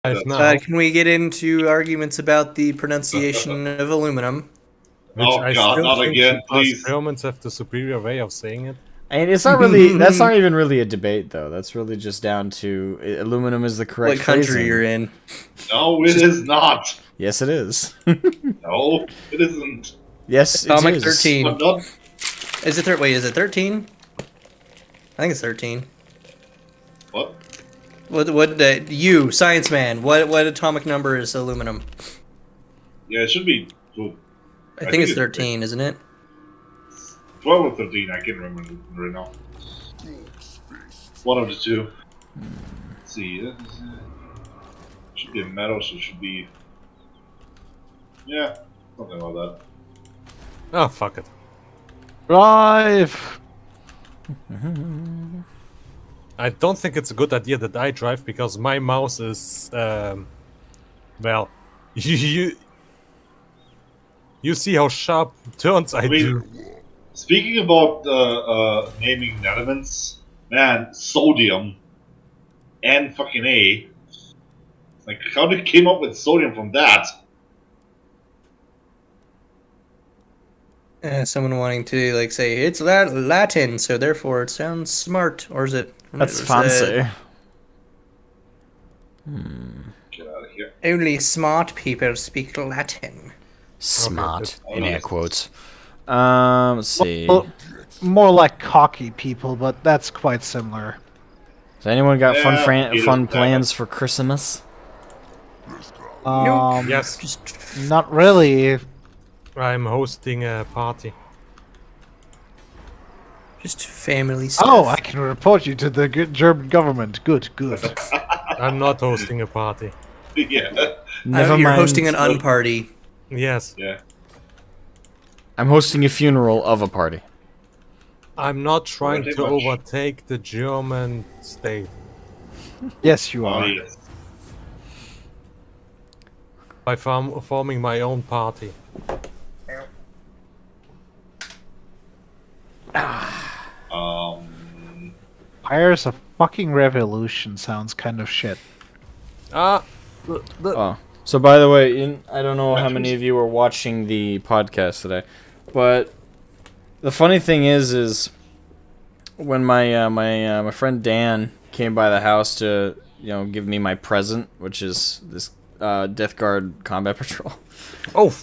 now. Can we get into arguments about the pronunciation of aluminum? Which Oh I God, still not think again, us please. Germans have the superior way of saying it. And it's not really. That's not even really a debate, though. That's really just down to aluminum is the correct What country phrasing. you're in? No, it is not. Yes, it is. No, it isn't. Yes, it Atomic is. 13. I'm not. Is it wait, is it 13? I think it's 13. What? You, science man, what atomic number is aluminum? Yeah, it should be. I think it's 13, isn't it? 12 or 13, I can't remember right now. One of the two. Let's see. This is, should be a metal, so it should be. Yeah, something like that. Oh, fuck it. Drive! I don't think it's a good idea that I drive because my mouse is, well, you see how sharp turns I do. Speaking about naming elements, man, sodium and fucking A. Like, how they came up with sodium from that? Someone wanting to like say it's Latin, so therefore it sounds smart, or is it? That's is fancy. Get out of here. Only smart people speak Latin. Smart, Okay, in air nice. quotes. Let's see. Well, more like cocky people, but that's quite similar. Has anyone got Yeah, fun plans for Christmas? Yes, Just Not really. I'm hosting a party. just family stuff. Oh, I can report you to the German government. Good, good. I'm not hosting a party. Yeah, Never You're mind. hosting an unparty. Yes, yeah. I'm hosting a funeral of a party. I'm not trying Pretty to much. overtake the German state Yes, you Oh, are. yes. by forming my own party. Fires a fucking revolution sounds kind of shit. Ah, Oh, so by the way, I don't know how many of you were watching the podcast today, but the funny thing is when my friend Dan came by the house to give me my present, which is this Death Guard Combat Patrol. oh,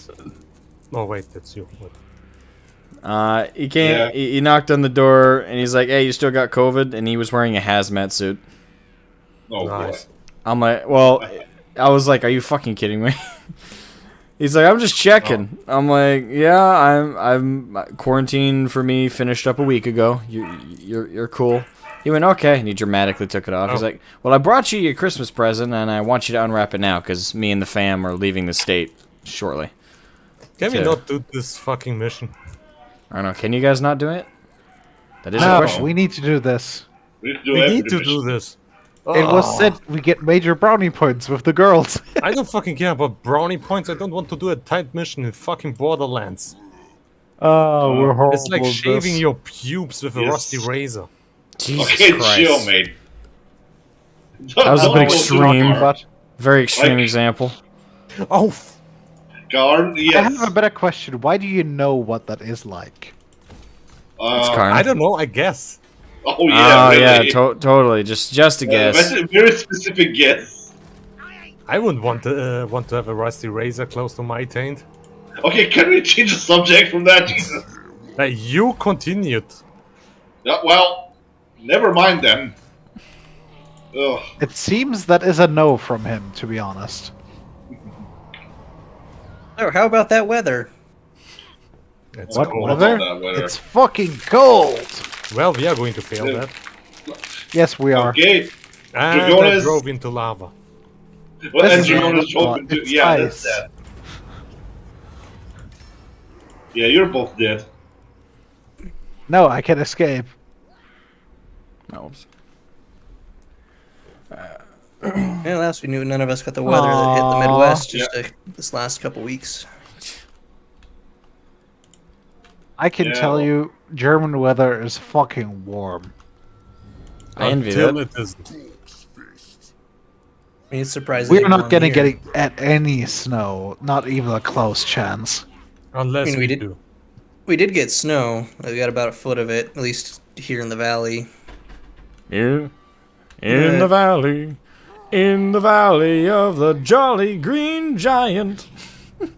oh wait, that's you. Wait. He came. Yeah. He knocked on the door and he's like, "Hey, you still got COVID?" And he was wearing a hazmat suit. Oh, Nice. boy. I'm like, well, I was like, "Are you fucking kidding me?" He's like, "I'm just checking." I'm like, "Yeah, I'm quarantine for me finished up a week ago. You're cool." He went, "Okay," and he dramatically took it off. He's Oh. like, "Well, I brought you your Christmas present, and I want you to unwrap it now, because me and the fam are leaving the state shortly." Can we Yeah. not do this fucking mission? I don't know. Can you guys not do it? That is a No, question. we need to do this. We need to do, We every need to mission. do this. It was said we get major brownie points with the girls. I don't fucking care about brownie points. I don't want to do a tight mission in fucking Borderlands. Oh, we're horrible. It's like at shaving this. your pubes with a Yes. rusty razor. Jesus Okay, Christ. chill, mate. That was a Don't bit go too extreme. far. But Very extreme Like- example. Oh, Garn, I yes. have a better question. Why do you know what that is like? It's Karn. I don't know. I guess. Oh yeah, Oh really. yeah, totally. Just a guess. That's a very specific guess. I wouldn't want to have a rusty razor close to my taint. Okay, can we change the subject from that? Jesus. You continued. Yeah, well, never mind then. Ugh. It seems that is a no from him, to be honest. Oh, how about that weather? It's What cold. What weather? about that weather? It's fucking cold. Well, we are going to fail Yeah. that. Yes, we are. Okay. And I Dragonis- drove into lava. Well, This and is you're gonna not- open to it's yeah, ice. that's that. Yeah, you're both dead. No, I can escape. No. Yeah, last we knew, none of us got the weather that hit the Midwest just this last couple weeks. I can Yeah, tell well- you, German weather is fucking warm. I envy Until that. it isn't. I mean, it's surprising. We're not gonna get it at any snow, not even a close chance. Unless I mean, we we did- do. We did get snow. We got about a foot of it, at least here in the valley. In the valley, in the valley of the jolly green giant. We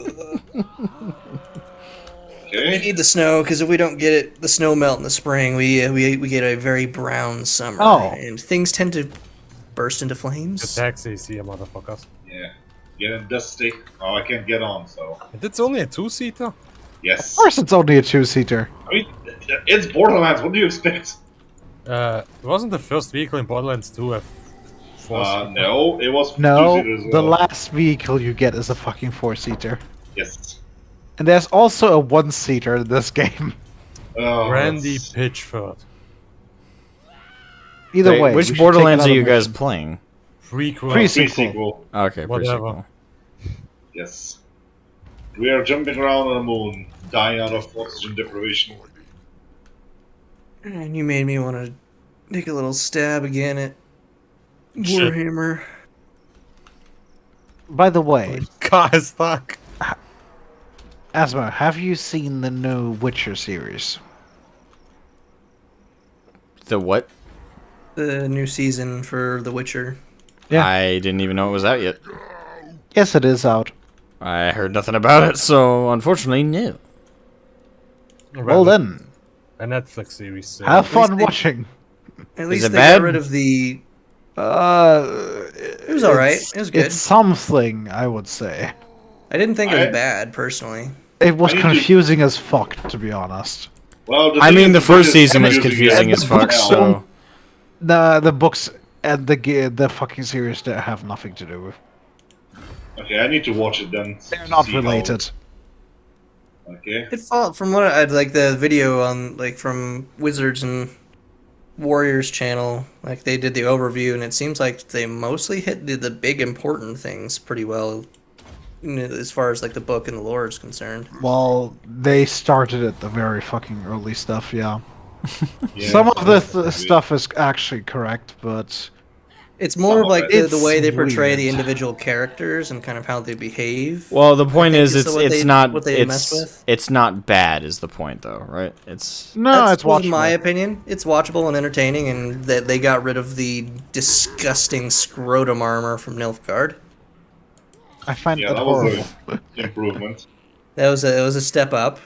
Okay. need the snow because if we don't get it, the snow melt in the spring. We get a very brown summer, Oh. and things tend to burst into The flames. taxis here, motherfuckers. Yeah. Getting dusty. Oh, I can't get on, so. And it's only a two-seater? Yes. Of course, it's only a two-seater. I mean, it's Borderlands. What do you expect? Wasn't the first vehicle in Borderlands 2 a four-seater? No, it was No, two-seater as the well. last vehicle you get is a fucking four-seater. Yes. And there's also a one-seater in this game. Oh, Randy that's- Pitchford. Either Wait, way, we which should take Borderlands are another you guys mission. playing? Prequel. Pre-sequel. Okay, Whatever. pre-sequel. Yes. We are jumping around on the moon, dying out of oxygen deprivation. And you made me want to take a little stab again at Shit. Warhammer. By the way, Car is stuck. Asmo, have you seen the new Witcher series? The what? The new season for The Witcher. Yeah. I didn't even know it was out yet. Yes, it is out. I heard nothing about it, so unfortunately, no. Well then, A Netflix series. So. have fun they- watching. At Is least it they bad? got rid of the. It was alright. It was good. It's something, I would say. I didn't think it was I- bad personally. It was I need to- confusing as fuck, to be honest. Well, I thing mean, is, the first book is season was confusing and as the fuck, books so... The books and the fucking series that have nothing to do with. Okay, I need to watch it then. They're to not see how- related. Okay. It fall from what I'd like the video on like from Wizards and Warriors channel. Like they did the overview, and it seems like they mostly did the big important things pretty well, as far as like the book and the lore is concerned. Well, they started at the very fucking early stuff, yeah. Yeah, Some of the that's stuff is actually correct, but It's more Some of of like it. the way they It's portray the weird. individual characters and kind of how they behave. Well, the point think is, it's it's what it's they- not what they mess with. it's not bad. Is the point though, right? It's no, That's it's watchable. my opinion. It's watchable and entertaining, and that they got rid of the disgusting scrotum armor from Nilfgaard. I find Yeah, that that was horrible. an improvement. That was it was a step up,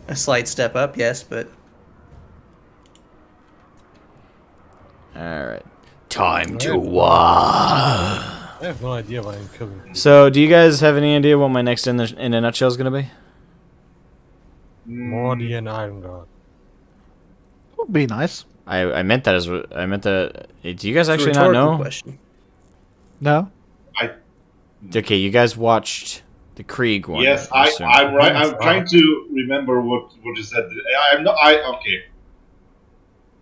a slight step up, yes, but all right. Time to WAAAGH. I have no idea why I'm killing people. So, do you guys have any idea what my next in a nutshell is gonna be? Morty and Iron God. Would be nice. I meant that as I meant that. Do you guys it's a actually not rhetorical know? question. No? Okay, you guys watched the Krieg one. Yes, I assume. I'm right. I'm Yes, trying to remember what you said. I'm not. Okay.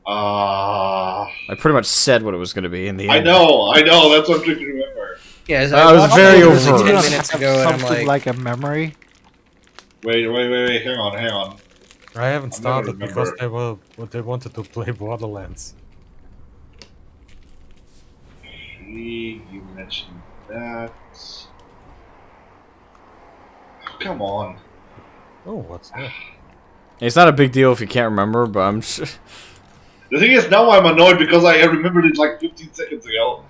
I pretty much said what it was gonna be in the I end. know. That's what I'm trying to remember. Yeah, as That was watched very it overt. like 10 Have minutes ago, and I'm something like, like a memory. Wait. Hang on. I haven't I'll never started because remember. they wanted to play Borderlands. You mentioned that. Come on. Oh, what's that? It's not a big deal if you can't remember, but I'm sure. The thing is, now I'm annoyed because I remembered it like 15 seconds ago.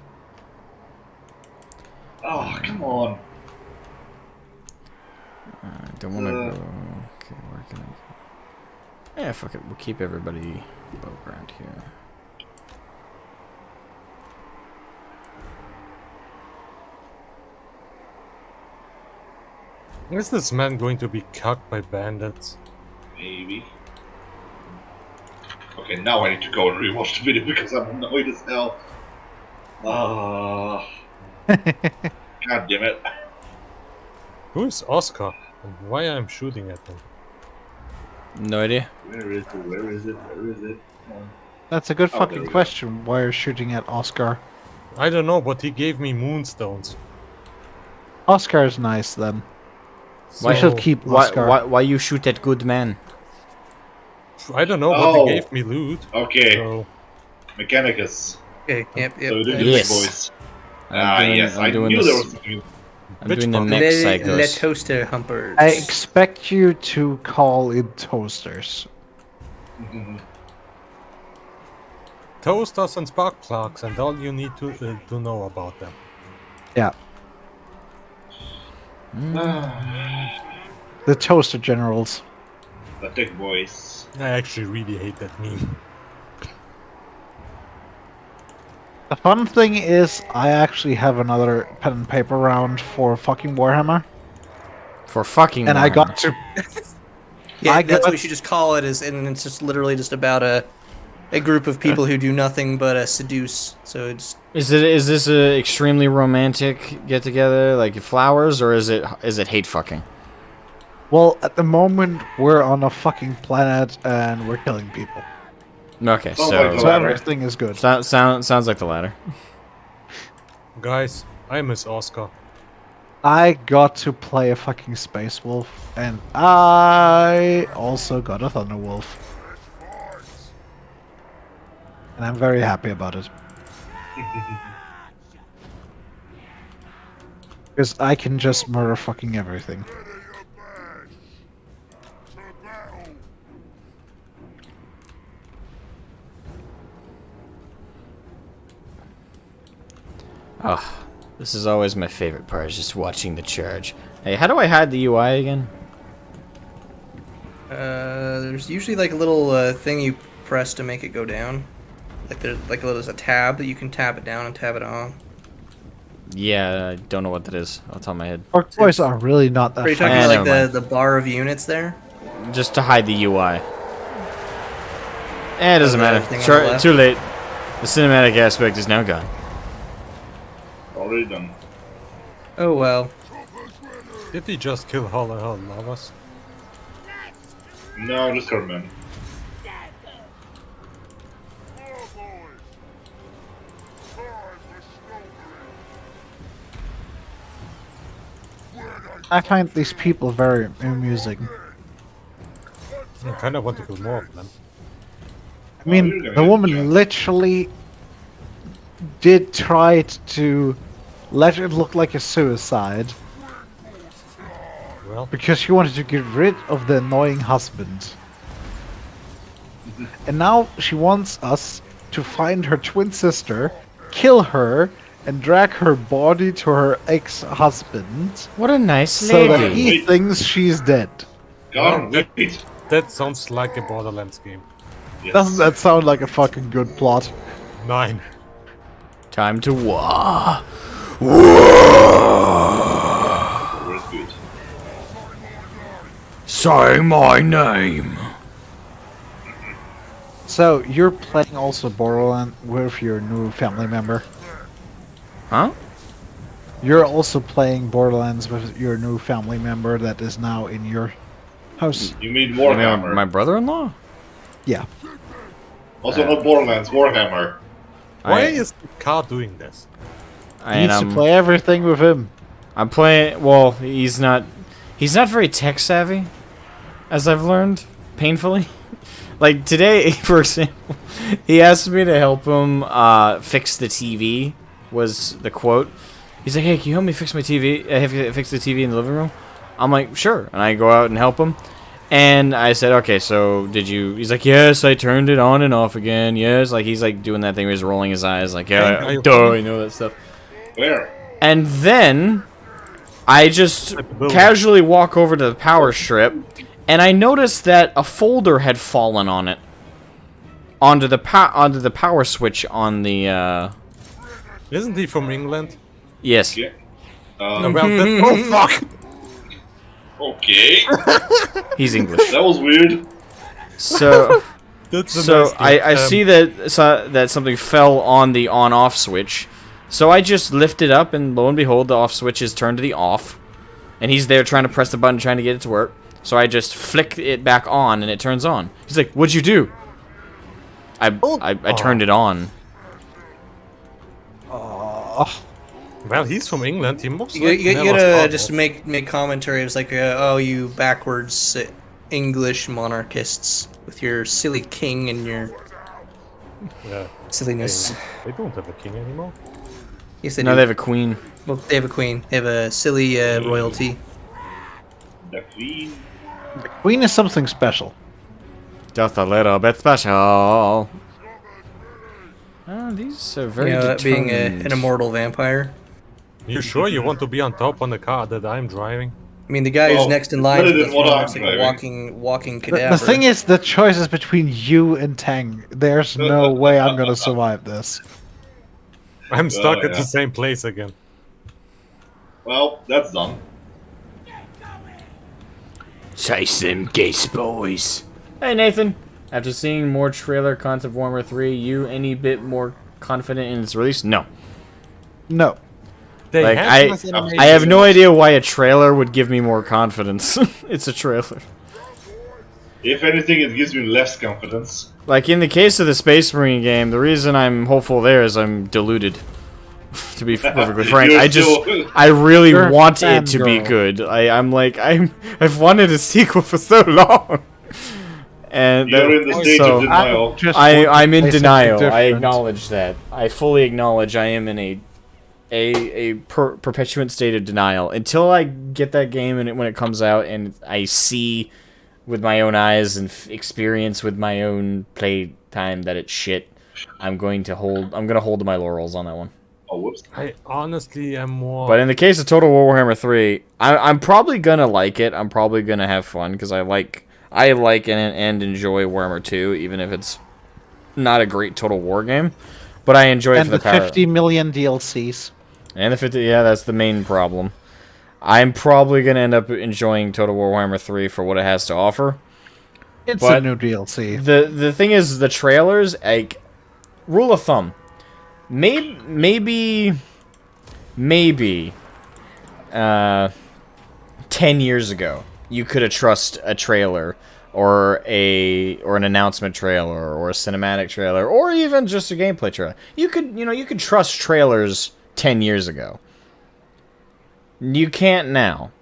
Oh, come on. I don't want to go. Okay, where can I go? Yeah, fuck it. We'll keep everybody above ground here. Is this man going to be cucked by bandits? Maybe. Okay, now I need to go and rewatch the video because I'm annoyed as hell. God damn it. Who is Oscar? And why I'm shooting at him? No idea. Where is it? Come on. That's a good Oh, there fucking we go. question. Why are you shooting at Oscar? I don't know, but he gave me moonstones. Oscar is nice then. We So, should keep Oscar. Why you shoot that good man? I don't know, but Oh. he gave me loot. Okay, So Mechanicus. okay, yep. So we do uh, the Yes. big boys. Yes, I doing knew this. there was something. I'm Which doing the one? mech Le psychos. toaster humpers. I expect you to call it toasters. Toasters and spark plugs, and all you need to know about them. Yeah, the toaster generals. The thick boys. I actually really hate that meme. The fun thing is, I actually have another pen and paper round for fucking Warhammer, For fucking and I Warhammer. got to. Yeah, I that's got- what we should just call it. And it's just literally just about a group of people who do nothing but seduce. So it's Is this a extremely romantic get together like flowers, or is it hate fucking? Well, at the moment, we're on a fucking planet and we're killing people, Okay, Sounds so like the so latter. everything is good. sounds like the latter. Guys, I miss Oscar. I got to play a fucking space wolf, and I also got a thunder wolf, and I'm very happy about it. Because I can just murder fucking everything. Oh, this is always my favorite part, is just watching the charge. Hey, how do I hide the UI again? there's usually like a little thing you press to make it go down. Like there's a tab that you can tab it down and tab it on. Yeah, I don't know what that is. Off the top of my head. Orc boys are really not that Are you talking fun. about never like mind. the bar of units there? Just to hide the UI. It doesn't the matter. thing on the Sure, left? too late. The cinematic aspect is now gone. Already done. Oh well. Did he just kill all of us? No, just her men. I find these people very amusing. I kind of want to kill more of them. I mean, you're gonna the get woman jacked. literally did try to let it look like a suicide Well, because she wanted to get rid of the annoying husband. And now she wants us to find her twin sister, kill her, and drag her body to her ex-husband What a nice so that lady. he thinks she's dead. God, Well, wait. that sounds like a Borderlands game. Yes. Doesn't that sound like a fucking good plot? 9. Time to wah. Where's good? Say my name. So, you're playing also Borderlands with your new family member? Huh? You're also playing Borderlands with your new family member that is now in your house? You mean You Warhammer. mean my brother-in-law? Yeah. Also not Borderlands, Warhammer. Why I- is the car doing this? I Needs to play everything with him. I'm playing. Well, he's not very tech savvy, as I've learned painfully. Like today, for example, he asked me to help him fix the TV. Was the quote? He's like, "Hey, can you help me fix my TV? Fix the TV in the living room?" I'm like, "Sure," and I go out and help him. And I said, "Okay, so did you?" He's like, "Yes, I turned it on and off again. Yes," like he's like doing that thing where he's rolling his eyes, like, "Yeah, Hey, duh, I know that stuff." Where? And then I just casually walk over to the power strip, and I noticed that a folder had fallen on it, onto the power switch on the. Isn't he from England? Yes. Yeah. Well, oh fuck! Okay. He's English. That was weird. So That's a so nice game. I see that something fell on the on-off switch. So I just lift it up, and lo and behold, the off switch is turned to the off. And he's there trying to press the button, trying to get it to work. So I just flick it back on, and it turns on. He's like, "What'd you do?" I turned it on. Well, he's from England. He must. You gotta just make commentary. It's like, oh, you backwards English monarchists with your silly king and your Yeah, silliness. they don't have a king anymore. Yes, they No, do. they have a queen. Well, they have a queen. They have a silly royalty. The Queen. Queen is something special. Just a little bit special. Oh, these are very Being determined. an immortal vampire. You sure you want to be on top on the car that I'm driving? I mean, the guy who's Well, next in it's line better for the than what throne I'm looks like a driving. walking The cadaver. thing is, the choice is between you and Tang. There's no way I'm gonna survive this. I'm stuck at yeah. the same place again. Well, that's done. Chase them geese, boys. Hey, Nathan. After seeing more trailer content of Warhammer 3, you any bit more confident in its release? No. No. They Like, have nice animations. I have no idea why a trailer would give me more confidence. It's a trailer. If anything, it gives me less confidence. Like, in the case of the Space Marine game, the reason I'm hopeful there is I'm deluded. To be perfectly frank, You're I really You're a want it to be fangirl. good. I've wanted a sequel for so long. And You're in the stage so of denial. I'm in Say something denial. I different. acknowledge that. I fully acknowledge I am in a perpetuant state of denial until I get that game and when it comes out and I see with my own eyes and experience with my own play time that it's shit. I'm gonna hold to my laurels on that one. Oh, whoops. I honestly am more. But in the case of Total War Warhammer 3, I'm probably gonna like it. I'm probably gonna have fun because I like and enjoy Warhammer 2, even if it's not a great Total War game. But I enjoy it And for the the power. 50 million DLCs. And the 50, yeah, that's the main problem. I'm probably gonna end up enjoying Total War Warhammer 3 for what it has to offer. It's But a new DLC. The thing is, the trailers, like, rule of thumb, maybe 10 years ago, you could have trust a trailer or an announcement trailer or a cinematic trailer or even just a gameplay trailer. You could trust trailers 10 years ago. You can't now.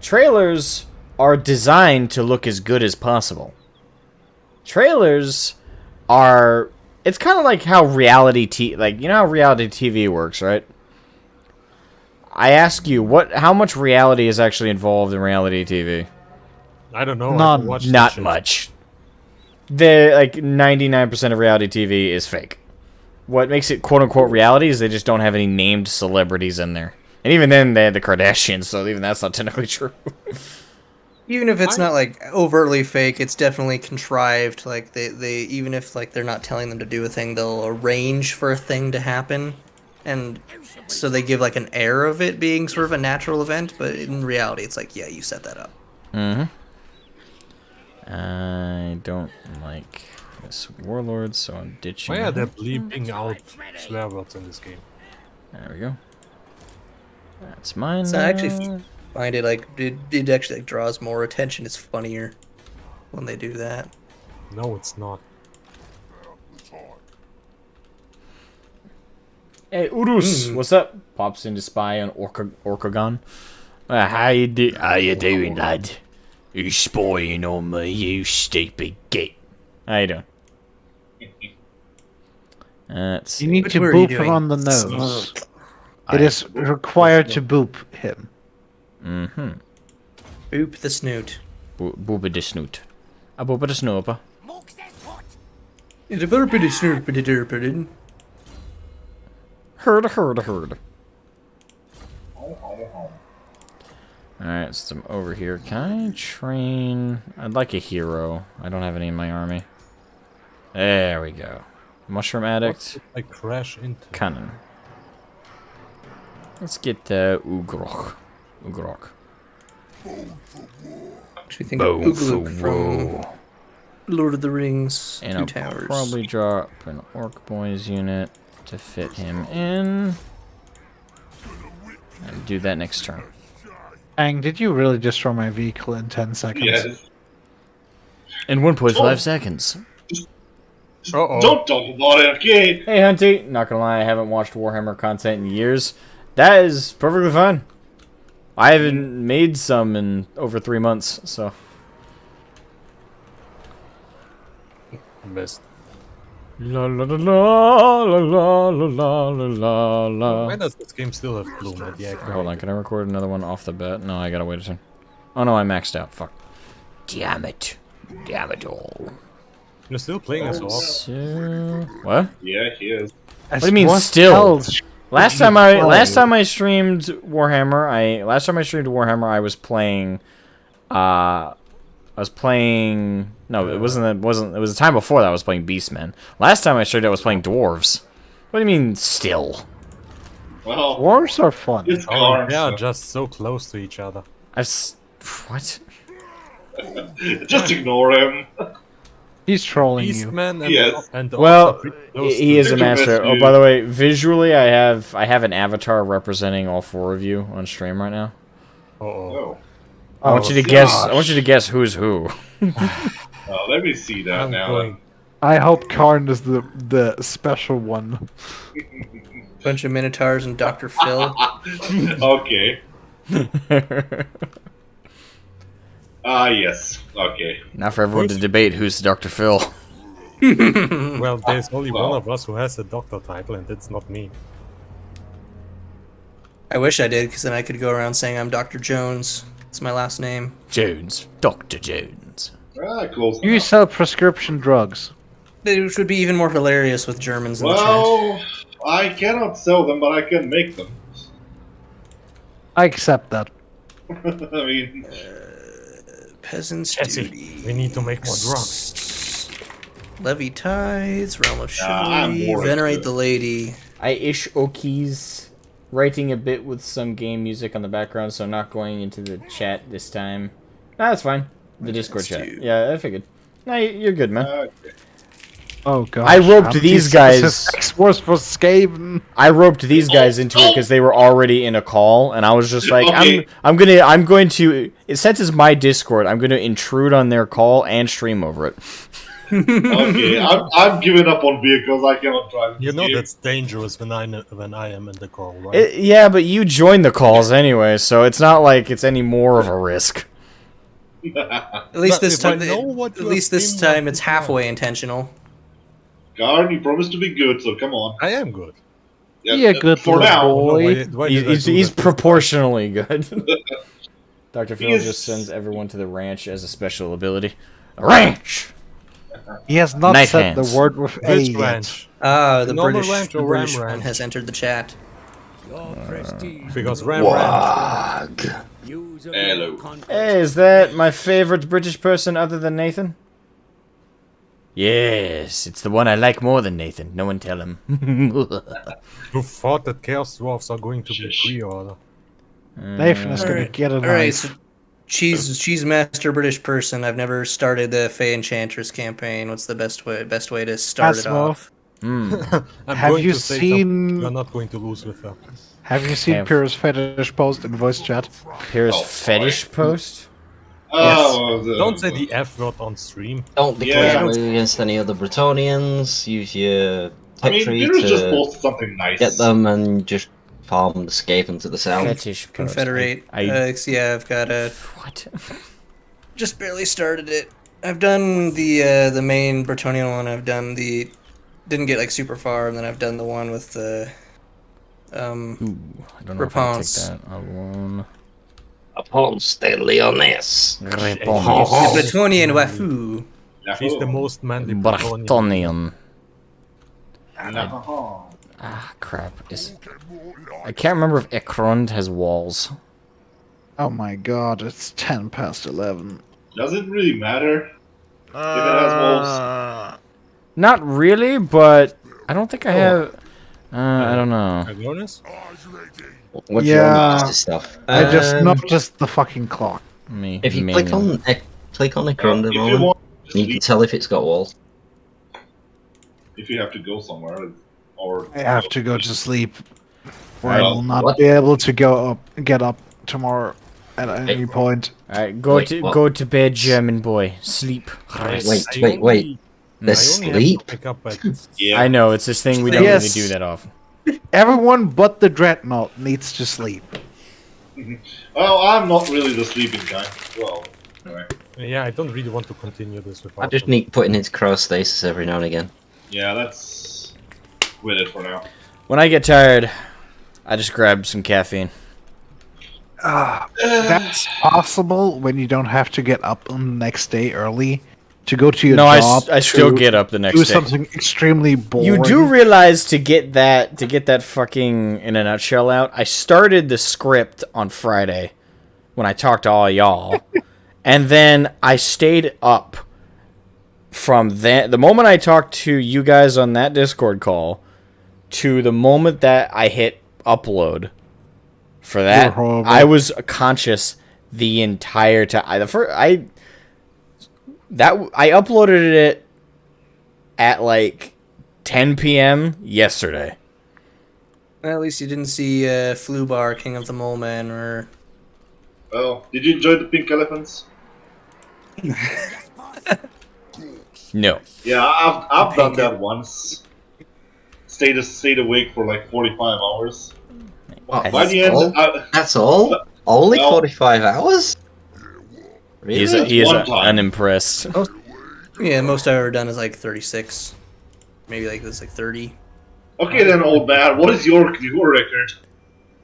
Trailers are designed to look as good as possible. Trailers are... It's kind of like how how reality TV works, right? I ask you, how much reality is actually involved in reality TV? I don't know. I None. haven't watched that Not shit. much. 99% of reality TV is fake. What makes it quote-unquote reality is they just don't have any named celebrities in there. And even then, they had the Kardashians, so even that's not technically true. Even if it's not like overtly fake, it's definitely contrived. Like they even if like they're not telling them to do a thing, they'll arrange for a thing to happen, and so they give like an air of it being sort of a natural event. But in reality, it's like, yeah, you set that up. I don't like this warlord, so I'm ditching. Why are him. they bleeping out swear words in this game? There we go. That's mine. So I actually find it like it actually like draws more attention. It's funnier when they do that. No, it's not. Hey, Urus, what's up? Pops in to spy on Orcagon. How you doing, lad? You spying on me, you stupid git. How you doing? Let's see. You need Which to word are you boop him doing? on the nose. It is required to boop him. Boop the snoot. Booba de snoot. A booba de snooper. It's a better pretty snoot, pretty derpy. Herd. Alright, so I'm over here. Can I train? I'd like a hero. I don't have any in my army. There we go. Mushroom Addict. I crash into. Cannon. Let's get Ugrok. Makes me think of Ugluk from Lord of the Rings. And Two I'll Towers. probably drop an Orc Boys unit to fit him in. And do that next turn. Ang, did you really destroy my vehicle in 10 seconds? Yes. In 1.5 seconds. Uh-oh. Don't talk about it, okay? Hey, Hunty. Not gonna lie, I haven't watched Warhammer content in years. That is perfectly fine. I haven't made some in over 3 months, so. Missed. La la la la la la la la la. Why does this game still have Bloom at the egg? Hold on, can I record another one off the bat? No, I gotta wait a turn. Oh no, I maxed out. Fuck. Damn it. Damn it all. You're still playing as well. So, what? Yeah, he is. What do you mean still? Last time I streamed Warhammer, I was playing no, it wasn't it was the time before that I was playing Beastmen. Last time I streamed I was playing Dwarves. What do you mean still? Well, Wars are fun. it's Oh, cards. they are just so close to each other. What? Just ignore him. He's trolling you. Beastman and, Yes. and Well, also pretty close he to is a Think of master. it, Oh, dude. by the way, visually I have an avatar representing all four of you on stream right now. Uh-oh. Oh. I want you to guess. I want you to guess who's who. Oh, let me see that I'm now. going. I hope Karn is the special one. Bunch of Minotaurs and Dr. Phil. Okay. Yes. Okay. Now for everyone to debate who's Dr. Phil. Well, there's only Well. one of us who has a doctor title, and it's not me. I wish I did, because then I could go around saying I'm Dr. Jones. It's my last name. Jones. Dr. Jones. Close You enough. sell prescription drugs. Which would be even more hilarious with Germans in the Well, I cannot sell them, but I can make them. I accept that. I mean, chat. Peasants' Jesse, duty. we need to make more drugs. Levy tithes, realm of I'm chivalry, more venerate into the lady. I ish Okies writing a bit with some game music on the background, so I'm not going into the chat this time. Nah, that's fine. The Discord Let's chat. do- Yeah, I figured. Nah, you're good, man. okay. Oh god. I roped these guys- Sex wars for Skaven. I roped these guys into it because they were already in a call, and I was just like, Okay. I'm going to. Since it's my Discord, I'm going to intrude on their call and stream over it. Okay, I'm giving up on vehicles. I cannot drive. You this know game. that's dangerous when I am in the call, right? Yeah, but you join the calls anyway, so it's not like it's any more of a risk. At least But this if I time, know what at you least have this been time on it's the ground. halfway intentional. Garn, you promised to be good, so come on. I am good. Yeah, good for little now. boy. Why did I He's, do he's that? proportionally good. Dr. Phil Yes. just sends everyone to the ranch as a special ability. Ranch! He has not Knife said hands. the word with A Which yet. ranch? Ah, the Normal British, ranch the or British ram one ranch? has entered the chat. Because Ram Ranch. Hello. Hey, is that my favorite British person other than Nathan? Yes, it's the one I like more than Nathan. No one tell him. Who thought that Chaos Dwarfs are going to be pre-order? Nathan is gonna Alright. get a All right, knife. so cheese master British person. I've never started the Fey Enchantress campaign. What's the best way to start it Asmo, off? I'm Have going you to say seen- you're not going to lose with her. have you seen Have- Pyrrhus fetish post in voice chat? Here's Oh, fetish post. Oh, Don't say the F word on stream. Don't declare Yeah. war against any other Bretonians. Use your I tech mean, tree Peter's just to posted something nice. get them and just farm the Skaven to the south. Fetish post. Confederate. So yeah, I've got a. What? Just barely started it. I've done the main Bretonian one. I've done the. Didn't get like super far, and then I've done the one with the. Ooh, I don't know if I take Reponse. that alone. Upon steadily on this. Reponse. The Bretonian Wafu. She's the most manly Bretonian. Bretonian. No. Ah, crap. I can't remember if Ekrond has walls. Oh my god, it's 10 past 11. Does it really matter if it has walls? Not really, but I don't think I have. I don't know. Agonis? What's Yeah. your master stuff? I just noticed the fucking clock. Me. If you manual. click on Ekron If you moment, want to you can sleep, tell if it's got walls. if you have to go somewhere, or I have to go to sleep, or I Well, will not what? be able to get up tomorrow at any point. Alright, go Wait, to what? go to bed, German boy. Sleep. Rest. Wait. There's I only have to sleep? pick up at yeah, I know it's this thing we don't Yes. really do that often. Everyone but the Dreadnought needs to sleep. Well, I'm not really the sleeping kind. Well, anyway. Yeah, I don't really want to continue this without I just them. need putting into cryostasis every now and again. Yeah, let's quit it for now. When I get tired, I just grab some caffeine. That's possible when you don't have to get up on the next day early to go to your No, job. I still to get up the next do day. something extremely boring. You do realize to get that fucking in a nutshell out. I started the script on Friday when I talked to all y'all, and then I stayed up from the moment I talked to you guys on that Discord call to the moment that I hit upload. For You're that, horrible. I was conscious the entire time. I uploaded it at like 10 p.m. yesterday. Well, at least you didn't see Flu Bar, King of the Mole Man, or Well, did you enjoy the pink elephants? No. Yeah, I've done that once. Stayed awake for like 45 hours. What, By that's the end, all? That's all? Only Well- 45 hours? Really? He is one time. unimpressed. yeah, most I've ever done is like 36, maybe like this like 30. okay then, old man. What is your record?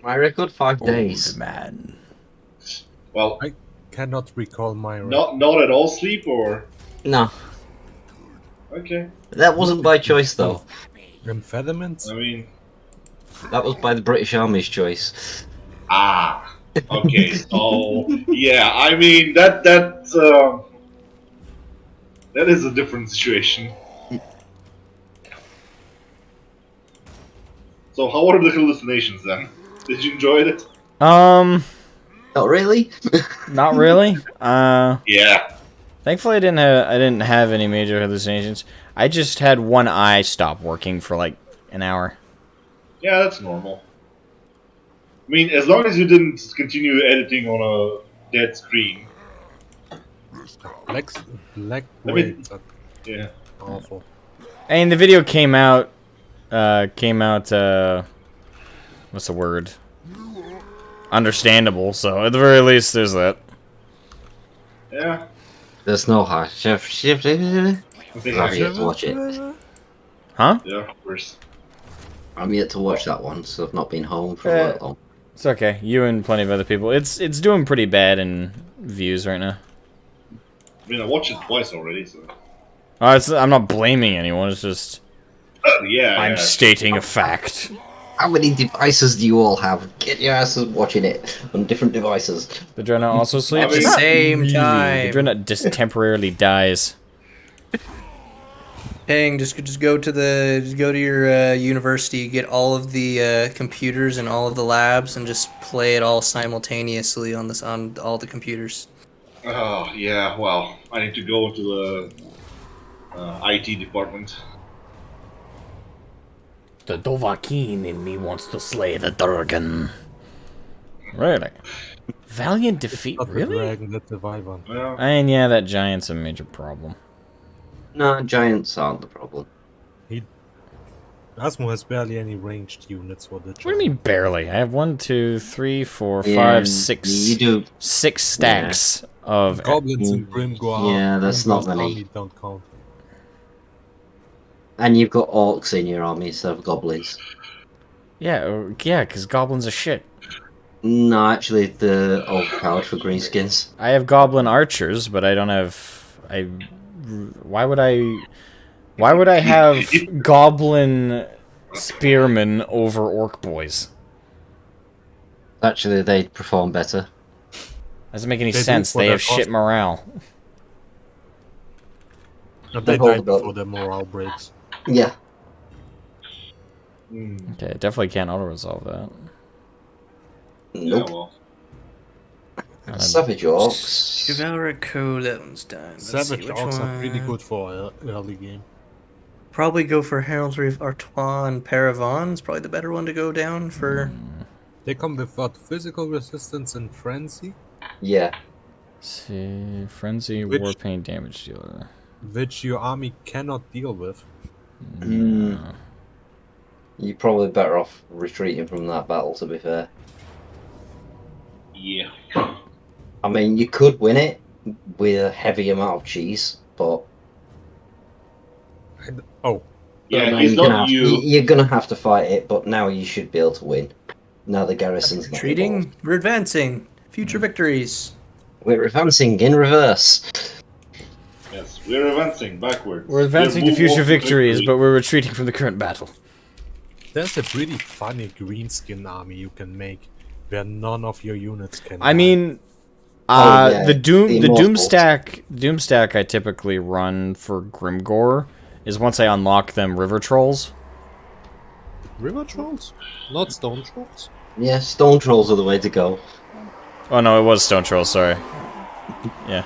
My record, 5 Old days. man. Well, Cannot recall my not at all sleep or No, okay. that wasn't by choice though. amphetamines. I mean, That was by the British Army's choice. okay. So yeah, I mean that is a different situation. So how are the hallucinations then? Did you enjoy it? Not really? Not really. Yeah. Thankfully I didn't have any major hallucinations. I just had one eye stop working for like an hour. Yeah, that's normal. I mean, as long as you didn't continue editing on a dead screen. Black I mean- waves are Yeah. awful. And the video came out what's the word? Understandable, so at the very least there's that. Yeah. There's no hard chef. They I've have, yet to watch it. Huh? yeah, of course. I'm yet to watch that one, so I've not been home for Uh, that long. It's okay. You and plenty of other people. It's doing pretty bad in views right now. I mean, I watched it twice already, so. I'm not blaming anyone. It's just Yeah. I'm yeah. stating a fact. How many devices do you all have? Get your asses watching it on different devices. The Dreadnought also sleeps? At the Not same really. time. The Dreadnought just temporarily dies. Dang, just go to your university, get all of the computers and all of the labs, and just play it all simultaneously on all the computers. Oh, yeah, well, I need to go to the IT department. The Dovahkiin in me wants to slay the Durgan. Really? Valiant defeat? Not the Really? dragon that the Vyvern. Well, And yeah, that giant's a major problem. No, giants aren't the problem. Asmo has barely any ranged units for the What do you mean barely? I have 1, 2, 3, 4, 5, Yeah, 6, You do. 6 stacks of. Goblins in Grimgor. Yeah, that's not many. Army don't count. And you've got orcs in your army instead of goblins. Yeah, because goblins are shit. No, actually, they're overpowered for greenskins. I have goblin archers, but I don't have. Why would I? Why would I have goblin spearmen over orc boys? Actually, they perform better. Doesn't make any They do sense. for They their have shit cost. morale. But they hold died about- before the morale breaks. Yeah. Okay, definitely can't auto resolve that. yeah, Nope. well. Savage orcs. Chivalric Code, that one's done. Let's see Savage which orcs are pretty one. good for early game. Probably go for Heraldry of Artois and Paravon. It's probably the better one to go down for. They come with what? Physical resistance and frenzy, Yeah. See, frenzy, Which- warpaint, damage dealer. which your army cannot deal with. Mm. You're probably better off retreating from that battle, to be fair. Yeah. I mean, you could win it with a heavy amount of cheese, but Oh, Yeah, now he's you're gonna not have, you. you're gonna have to fight it, but now you should be able to win. Now the garrison's not involved. Retreating, we're advancing. Future victories. We're advancing in reverse. Yes, we're advancing backwards. We're advancing to moonwalking future victories, victory. but we're retreating from the current battle. There's a pretty funny green skin army you can make where none of your units can. I die. mean, Yeah, the Doom immortals. stack I typically run for Grimgore is once I unlock them river trolls. river trolls, not stone trolls. Yeah, stone trolls are the way to go. Oh no, it was stone trolls. Sorry. Yeah,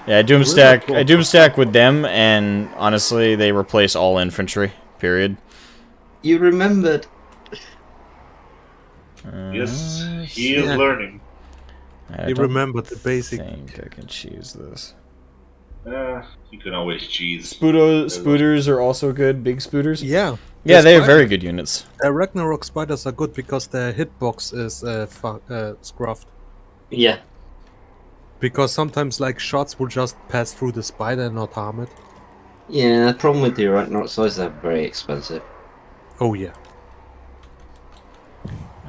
I Doom stack with them, and honestly, they replace all infantry. Period. You remembered. Yes, he is Yeah. learning. I You don't remember the basic. think I can choose this. You can always cheese. Spooters are also good. Big spooters. Yeah. Yeah, the they are spider- very good units. Ragnarok spiders are good because their hitbox is scruffed. Yeah. Because sometimes like shots will just pass through the spider and not harm it. Yeah, the problem with the Ragnarok swords, they're very expensive. Oh yeah.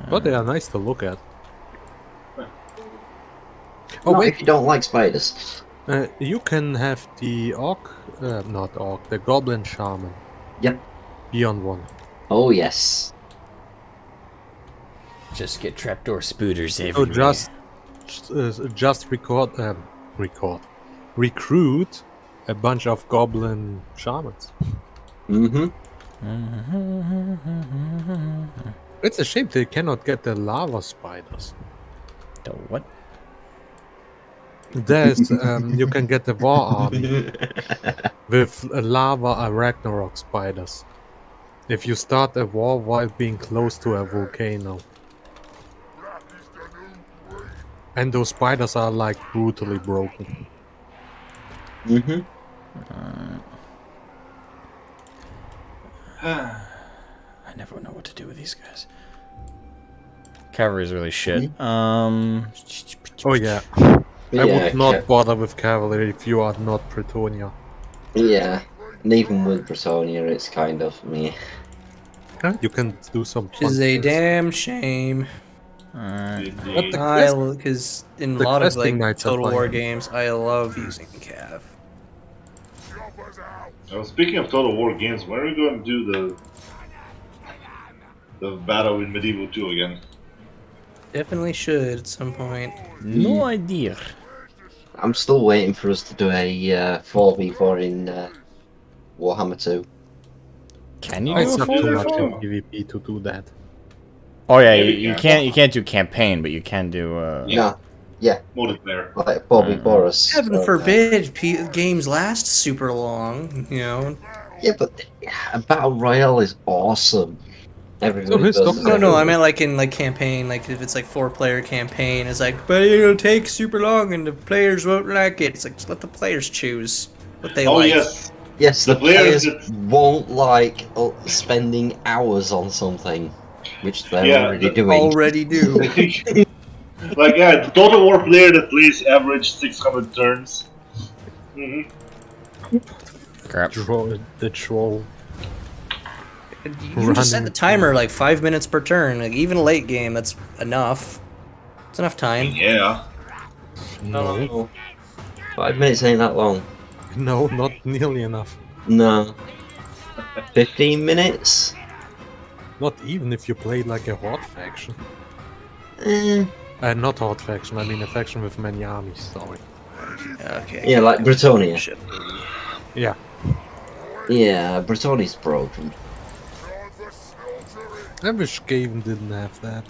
But they are nice to look at. Oh Not wait, if you don't like spiders. you can have the the goblin shaman. Yep. Be on one. Oh yes. Just get trapdoor spooters So everywhere. just recruit a bunch of goblin shamans. Mm-hmm. It's a shame they cannot get the lava spiders. The what? There's you can get the war army with lava Ragnarok spiders. If you start a war while being close to a volcano. And those spiders are like brutally broken. Mm-hmm. I never know what to do with these guys. Cavalry is really shit. Oh yeah. I would not bother with cavalry if you are not Bretonia. Yeah. And even with Bretonia, it's kind of me. You can do some Which is a fun things. damn shame. Indeed. Because in a the lot of questing like knights are Total War playing. games, I love using Cav. Speaking of Total War games, when are we going to do the battle in Medieval 2 again? Definitely should at some point. No idea. I'm still waiting for us to do a 4v4 in Warhammer 2. Can you Oh, do it's a not too much in 4v4? PvP to do that. Oh yeah, Yeah, you we can't do campaign, but you can do No. Yeah, Multiplayer. like 4v4 us. Heaven forbid games last super long, you know. Yeah, but Battle Royale is awesome. Everybody his does doctor- it. No, I meant like in like campaign, like if it's like 4-player campaign, it's like, but it'll take super long and the players won't like it. It's like just let the players choose what they Oh like. yes, Yes, the The players players won't like spending hours on something, which they're Yeah, already the- doing. Already do. like yeah, the Total War player that plays average 600 turns. Hmm. crap. The troll. You can just set the timer like 5 minutes per turn. Like even late game, that's enough. It's enough time. Yeah. No, 5 minutes ain't that long. no, not nearly enough. No. 15 minutes? Not even if you play like a horde faction. Eh. Not horde faction. I mean a faction with many armies. Sorry. Okay. Yeah, like Bretonia. Shit. Yeah. Yeah, Bretonia's broken. I wish Skaven didn't have that.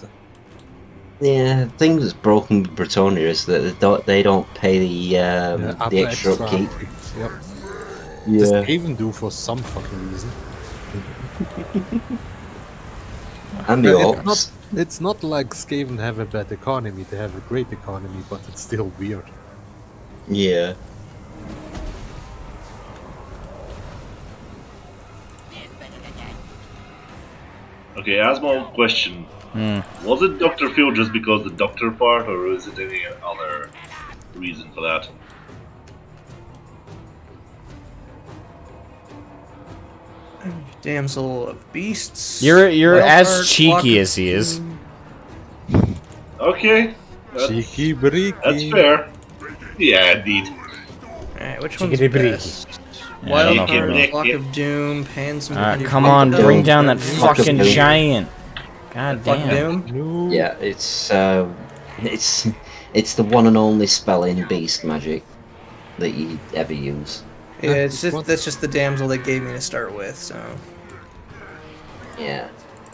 Yeah, the thing that's broken with Bretonia is that they don't pay the Up extra upkeep. upkeeps, Yep. Does Yeah, Skaven do for some fucking reason? and the It's orcs. not, it's not like Skaven have a bad economy. They have a great economy, but it's still weird. Yeah. Okay, Asmo, question. Was it Dr. Phil just because the doctor part, or is it any other reason for that? Damsel of Beasts. You're Wild as Heart, cheeky Flock of as he is. Doom. Okay. Cheeky That's breaky. fair. Yeah, indeed. Alright, which one's Chickadee breaky. best? Yeah, I don't know Wild if you Heart, know. Flock of Doom, Pans Come on, Doom. bring down that Flock of fucking Doom. giant. God Flock of damn. Doom? No. Yeah, it's the one and only spelling beast magic that you ever use. Yeah, that's just the damsel they gave me to start with, so Yeah.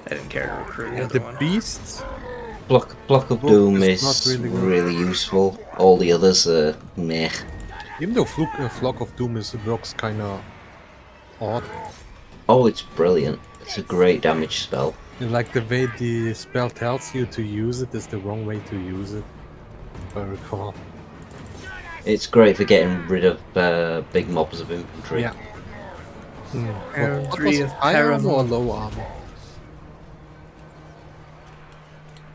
I didn't care to recruit the And other the one. beasts. Block of Book Doom is is not really really, good. useful. All the others are meh. Even though Flock of Doom works kind of odd. Oh, it's brilliant. It's a great damage spell. And like the way the spell tells you to use it is the wrong way to use it. If I recall. It's great for getting rid of big mobs of infantry. Yeah. Round What 3 was of it, high armor or Paramount. low armor?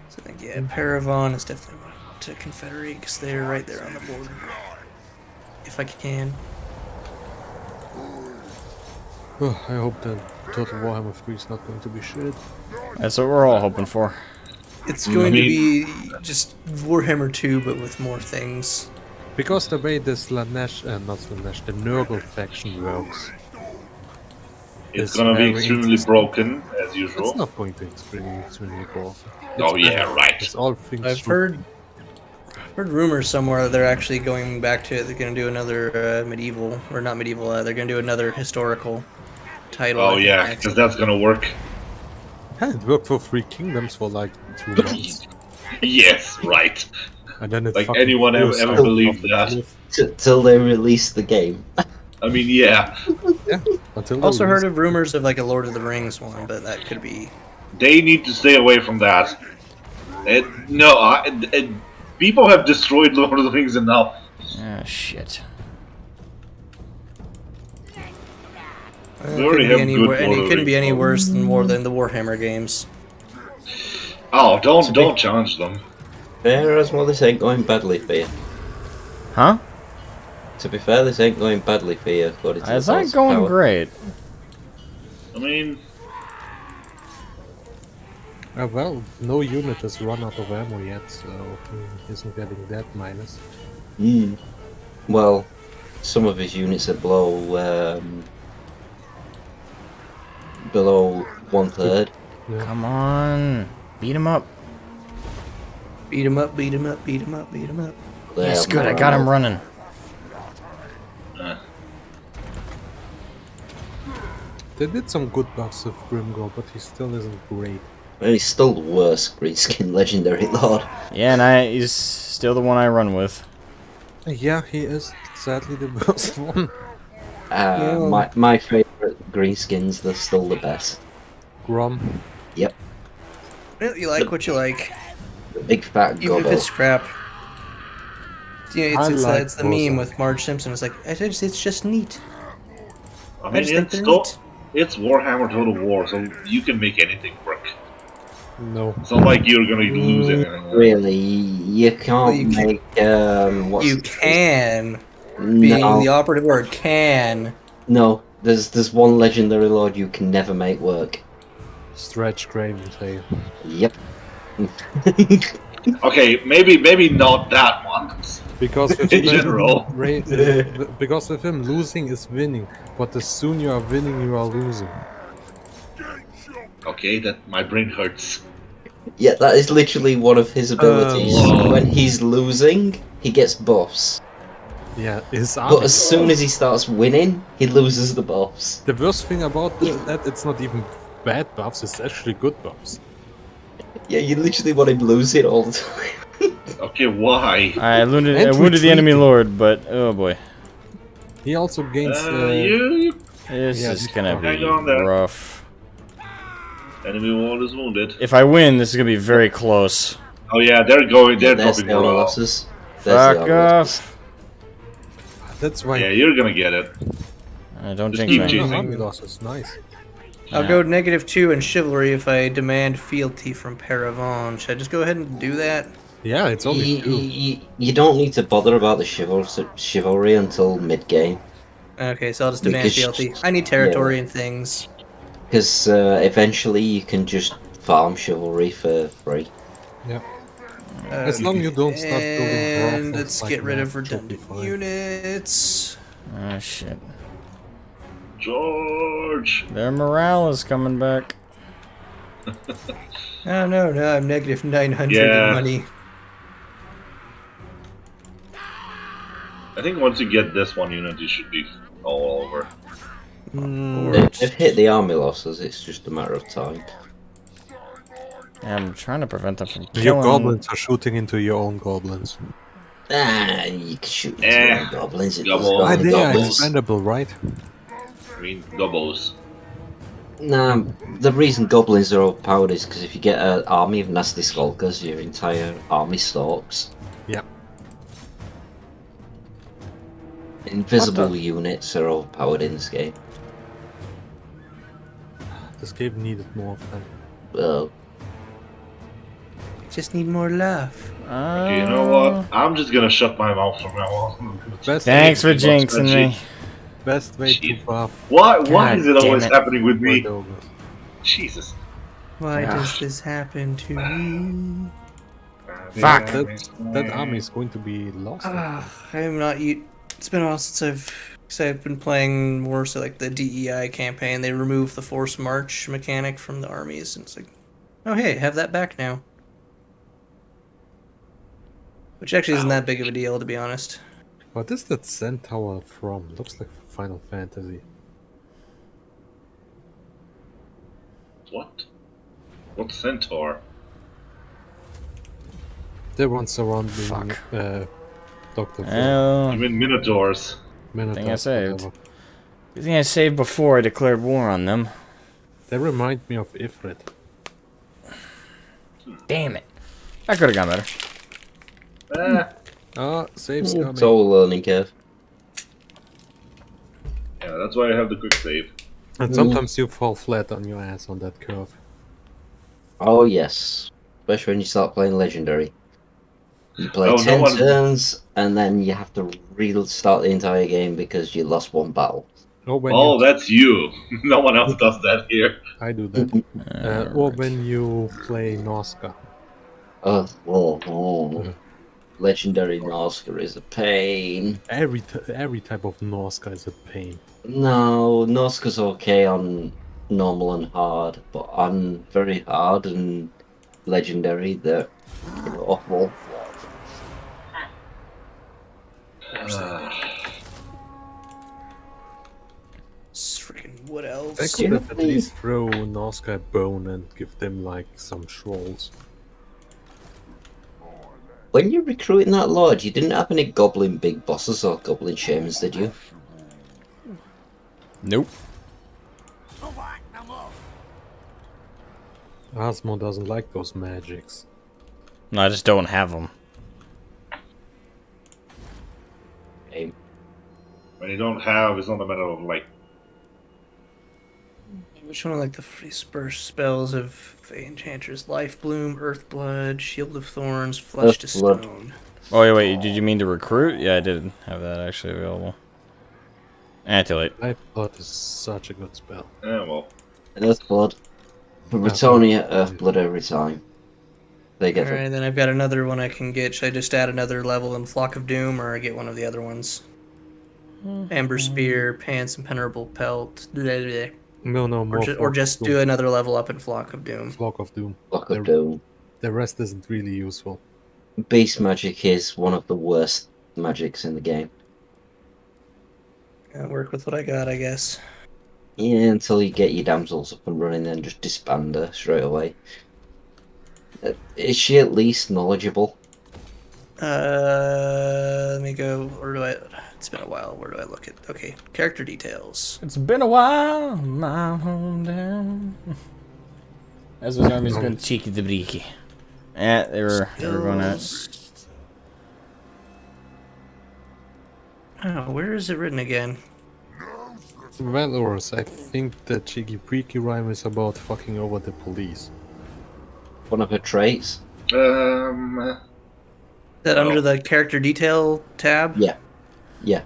So I think, yeah, Paravon is definitely what I want to Confederate because they're right there on the border. If I can. I hope that Total Warhammer 3 is not going to be shit. That's what we're all hoping for. It's going to be just Warhammer 2, but with more things. Because the way the Slanesh, not Slanesh, the Nurgle faction works. It's It's gonna be very extremely interesting. broken, as usual. It's not going to extremely broken. Oh, yeah, right. It's all things. I've heard rumors somewhere that they're actually going back to it. They're going to do another medieval, or not medieval, they're going to do another historical title. I Oh, think, yeah, next. because that's gonna work. Yeah, it worked for Three Kingdoms for like 2 months. Yes, right. And then it Like fucking anyone blew ever us believed off. that? Till they release the game. I mean, yeah. Until Also they heard of rumors of like a Lord of the Rings one, but that could be. They need to stay away from that. People have destroyed Lord of the Rings enough. Ah, shit. We already have good Lord and of it the couldn't be Rings. any worse than the Warhammer games. Oh, don't challenge them. Fair as well, this ain't going badly for you. Huh? To be fair, this ain't going badly for you, according to It's the not Lords of going Power. great. I mean, well, no unit has run out of ammo yet, so he isn't getting that minus. Hmm. Well, some of his units are below 1/3. Yeah. Come on. Beat him up. Beat him up, beat him up, beat him up, beat him up. They Yes, have good. I more got him ammo. running. They did some good buffs with Grimgor, but he still isn't great. And he's still the worst Greenskin Legendary Lord. Yeah, and he's still the one I run with. Yeah, he is sadly the worst one. My favourite Greenskins, they're still the best. Grom. Yep. Well, you like what you like, The big fat even if gobbo. it's crap. You know, I like it's the Rosa. meme with Marge Simpson. It's like it's just neat. I mean, just think it's they're still, neat. it's Warhammer Total War, so you can make anything work. No. It's not like you're gonna lose anything. Really, you can't you can- make what's You the- can, being No, the operative word, can. no. There's one legendary lord you can never make work. Stretch Graventail. Yep. Okay, maybe not that one. Because with In general. because with him losing is winning, but as soon you are winning, you are losing. Okay, that my brain hurts. Yeah, that is literally one of his abilities. Whoa. When he's losing, he gets buffs. Yeah, his But army. as soon as he starts winning, he loses the buffs. The worst thing about that, it's not even bad buffs, it's actually good buffs. Yeah, you literally want him losing all the time. Okay, why? I wounded And the enemy retreating. lord, but oh boy. He also gains. You This Yeah, is just gonna hang be on there. rough. enemy wall is wounded. If I win, this is gonna be very close. Oh yeah, they're There's dropping the armor more off. losses. There's the Fuck armor losses. off. That's why. Yeah, you're gonna get it. Don't Just jinx keep me. chasing. Army losses, nice. I'll Yeah. go -2 in chivalry if I demand fealty from Paravon. Should I just go ahead and do that? Yeah, it's only 2. You don't need to bother about the chivalry until mid game. Okay, so I'll just demand Because- fealty. I need territory and things. Because eventually you can just farm chivalry for free. Yeah. As long as you don't start building And brothels let's like get rid mad, of you'll be redundant fine. units. Oh shit. George! Their morale is coming back. Oh no, no, I'm negative 900 Yeah. in money. I think once you get this one unit, you should be all over. They've hit the army losses, it's just a matter of time. I'm trying to prevent them from Your killing. goblins are shooting into your own goblins. Ah, you can shoot into your own goblins. It doesn't Double. go Ah, on the they are goblins. expendable, right? I mean, doubles. Nah, the reason goblins are overpowered is because if you get an army of nasty skulkers, your entire army stalks. Yeah. Invisible units are overpowered in this game. This game needed more of them. Well, Just need more love. Okay, you know what? I'm just gonna shut my mouth from now on. Best Thanks for Too much jinxing magic. me. Best way to Shit. buff Why God is it damn always it. happening with me? White ogres. Jesus. Why Ah. does this happen to me? Fuck. That army is going to be lost. I am not. It's been a while since I've been playing more so like the DEI campaign. They removed the forced march mechanic from the armies, and it's like, oh hey, have that back now. Which actually isn't that big of a deal, to be honest. What is that centaur from? Looks like Final Fantasy. What? What centaur? The one surrounding Fuck. Dr. Phil. Well, You mean minotaurs? Minotaurs, thing I saved. whatever. good thing I saved before I declared war on them. They remind me of Ifrit. Damn it. I could have gone better. Ah. Ah, save's coming. it's all a learning curve. Yeah, that's why I have the quick save. And sometimes you fall flat on your ass on that curve. Oh yes, especially when you start playing legendary. You play Oh, no 10 one- turns, and then you have to restart the entire game because you lost one battle. Or when Oh, you, that's you. No one else does that here. I do that. Or when you play Noska. Oh. Legendary Noska is a pain. Every type of Noska is a pain. No, Noska's okay on normal and hard, but on very hard and legendary, they're awful. Freaking what else? They could have at least throw Noska a bone and give them like some trolls. When you're recruiting that lord, you didn't have any goblin big bosses or goblin shamans, did you? Nope. Asmo doesn't like those magics. No, I just don't have them. Okay. When you don't have, it's not a matter of like. Which one are like the free spells of Fey Enchantress? Life Bloom, Earth Blood, Shield of Thorns, Flesh to Earthblood. Stone. Oh, wait, did you mean to recruit? Yeah, I did have that actually available. Too late. Lifeblood is such a good spell. Yeah, well. Earthblood. For Retonia, Earthblood every time. They get Alright, then I've got another one I can get. Should I just add another level in Flock of Doom, or get one of the other ones? Amber Spear, Pants, Impenetrable Pelt, blah, blah, blah. No, more Or just do another level up in Flock of Doom. Flock of Doom. Block of Doom. The rest isn't really useful. Beast magic is one of the worst magics in the game. Work with what I got, I guess. Yeah, until you get your damsels up and running, then just disband her straight away. Is she at least knowledgeable? Let me go. Where do I? It's been a while. Where do I look at? Okay, character details. It's been a while, my hometown. As was army's going cheeky to breaky. Yeah, they were going at. Oh, where is it written again? Valorous, I think the cheeky preaky rhyme is about fucking over the police. One of her traits? Is that under the character detail tab? Yeah. Yeah.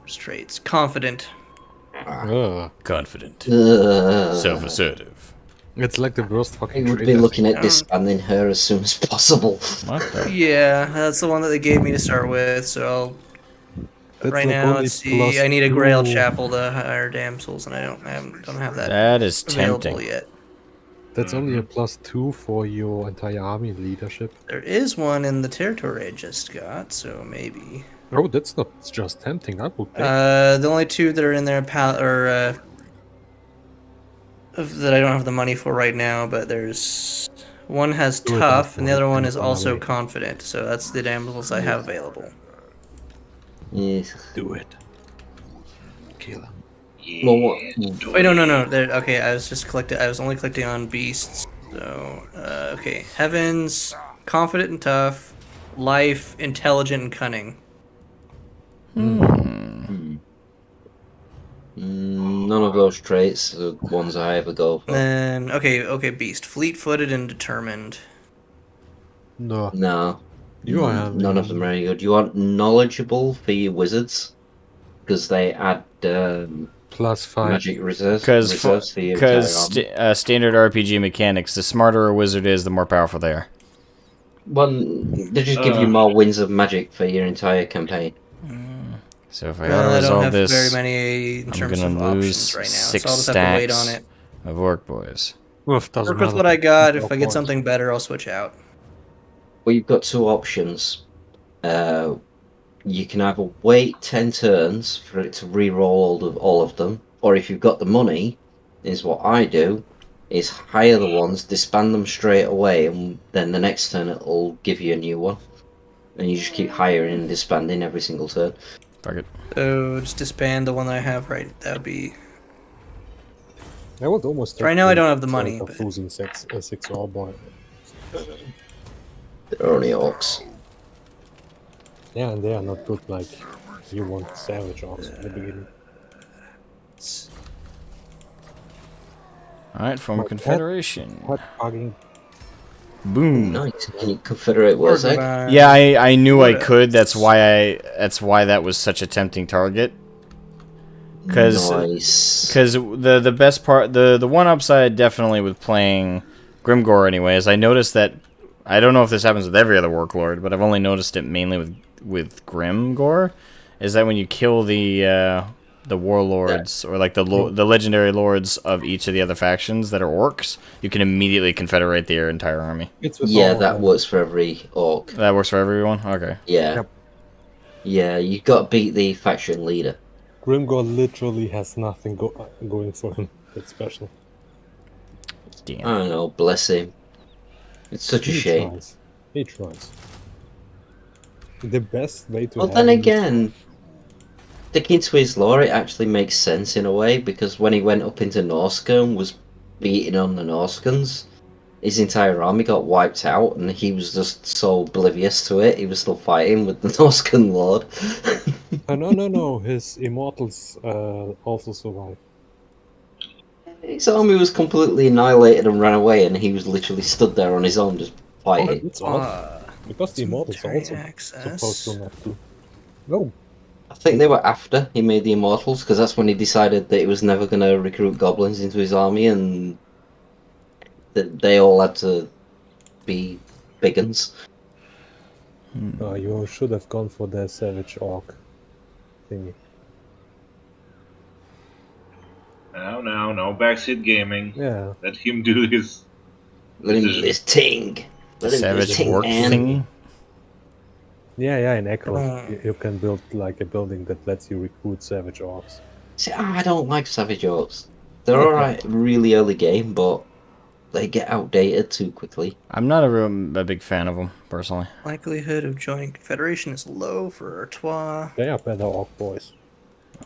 Traits. Confident. Ugh. Confident. Ugh. Self-assertive. It's like the worst I fucking would be trailer looking thing. at disbanding her as soon as possible. What the? Yeah, that's the one that they gave me to start with. So I'll That's right like now, only let's see. I need a +2. Grail Chapel to hire damsels, and I don't have that That is available tempting. yet. That's only a +2 for your entire army leadership. There is one in the territory I just got, so maybe. Oh, that's not just tempting. I would take. The only two that are in there that I don't have the money for right now, but there's one has Do it tough, and the outright, other one and is run also away. confident. So that's the damsels I have available. Yes. Do it. Kill him. Well, what? Wait, no. There, okay, I was only collecting on beasts. So, okay, heavens, confident and tough, life, intelligent and cunning. None of those traits are ones I ever go for. Then, okay, beast, fleet-footed and determined. No. No. You are None of them are any good. You want knowledgeable for your wizards? Because they add +5. magic reserves Because to your entire army. standard RPG mechanics, the smarter a wizard is, the more powerful they are. Well, they just give you more winds of magic for your entire campaign. So if I I gotta don't resolve have this, very many in I'm terms gonna of lose options right now, 6 so I'll just have to wait on stacks it. of orc boys. Oof, doesn't Work with matter. what I got. If No I get point. something better, I'll switch out. Well, you've got two options. You can either wait 10 turns for it to re-roll all of them, or if you've got the money, is what I do, is hire the ones, disband them straight away, and then the next turn it'll give you a new one. And you just keep hiring and disbanding every single turn. Fuck it. So just disband the one that I have right. That would be. I would almost. Right now I don't have the money, Of but- losing six all boy. They're only orcs. Yeah, and they are not good like you want savage orcs in the beginning. Alright, from My Confederation. Hot bugging. Boom. Nice. Can you confederate words, eh? Organize. Yeah, I knew I What could. That's else? why that was such a tempting target. Because Nice. the best part, the one upside definitely with playing Grimgore anyway is I noticed that, I don't know if this happens with every other Warlord, but I've only noticed it mainly with Grimgore, is that when you kill the warlords or like the legendary lords of each of the other factions that are orcs, you can immediately confederate their entire army. It's with Yeah, all that of works for every orc. That works for everyone. Okay. Yeah. Yep. Yeah, you got to beat the faction leader. Grimgore literally has nothing going for him. That's special. Damn. I don't know, bless him. It's such a He shame. tries. He tries. The best way to. Well, have then him is- again, sticking to his lore, it actually makes sense in a way, because when he went up into Norsca and was beating on the Norscans, his entire army got wiped out, and he was just so oblivious to it, he was still fighting with the Norscan lord. No. His immortals also survive. His army was completely annihilated and ran away, and he was literally stood there on his own just fighting. It's odd. Because the immortals are also access. supposed to not do. No. I think they were after he made the Immortals, because that's when he decided that he was never going to recruit goblins into his army, and that they all had to be big uns. You should have gone for the savage orc thingy. No. Backseat gaming. Yeah. Let him do his. Let him do his ting. Let him do his Savage ting, orc man. thing. Yeah, in Echo, you can build like a building that lets you recruit savage orcs. See, I don't like Savage Orcs. They're alright really early game, but they get outdated too quickly. I'm not a big fan of them personally. Likelihood of joining Confederation is low for Artois. They are better orc boys.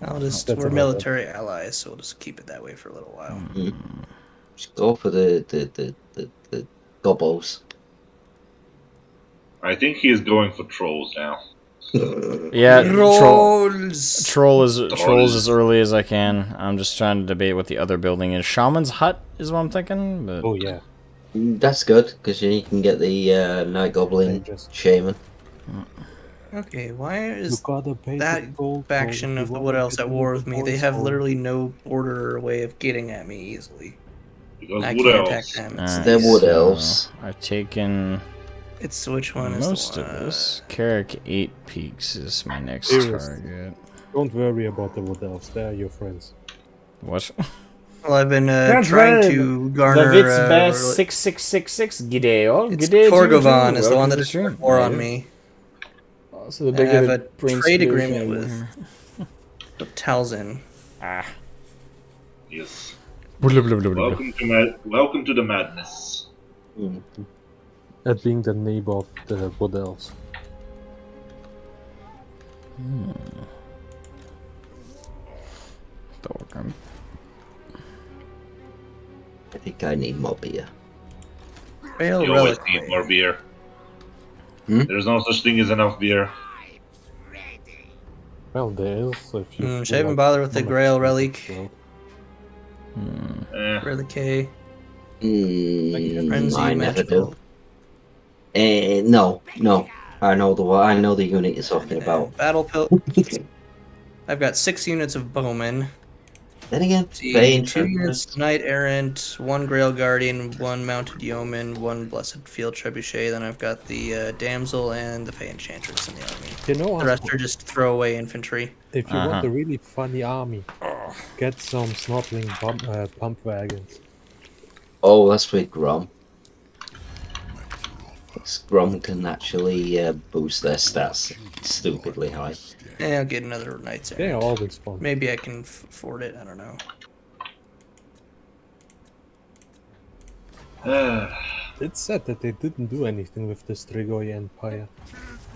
That's We're about military allies, so we'll just keep it that way for a little while. Just go for the gobos. I think he is going for trolls now. Yeah, Rolls. trolls as early as I can. I'm just trying to debate what the other building is. Shaman's Hut is what I'm thinking. But Oh yeah. That's good, because you can get the Night Goblin Dangerous. Shaman. Okay, why You is gotta pay that the gold faction if of you the wanna Wood Elves get at into war the with me? They boys' have home. literally no border or way of getting at me easily. Because I Wood can't attack Elves. them. It's Alright, They're Wood these. Elves. I've taken It's which one is most the of one? this. Carrick 8 Peaks is my next Dearest. target. Don't worry about the Wood Elves, they're your friends. What? Well, I've been That's trying right. to The garner. Vitz Best 6666 G'day all. It's G'day to you Torgovan too. is the one Welcome to that the is stream. war Yeah, on yeah. me. Oh, so they And I get have a a brain trade splitting agreement over with here. Talzin. Ah. Yes. Blah, blah, blah, blah, blah. Welcome to the madness. Mm. At being the neighbor of the Wood Elves. Dog, I think I need more beer. Rail You always relic. need more beer. Hmm? There's no such thing as enough beer. Well, there is if you feel Should I even like bother with the one of Grail the relic? world. Relic A. Mm, Frenzy I never magical. do. No. I know the unit you're talking about. Battle pill. I've got 6 units of bowmen. Then again, See, Bane 2 units Tempest. of Knight Errant, 1 Grail Guardian, 1 Mounted Yeoman, 1 Blessed Field Trebuchet. Then I've got the Damsel and the Fey Enchantress in the army. You know, The rest are just throwaway infantry. if you want a really funny army, get some snorkeling pump wagons. Oh, that's with Grom. Grom can actually boost their stats stupidly high. And I'll get another Knight's They are Errant. always fun. Maybe I can afford it. I don't know. It's sad that they didn't do anything with the Strigoi Empire.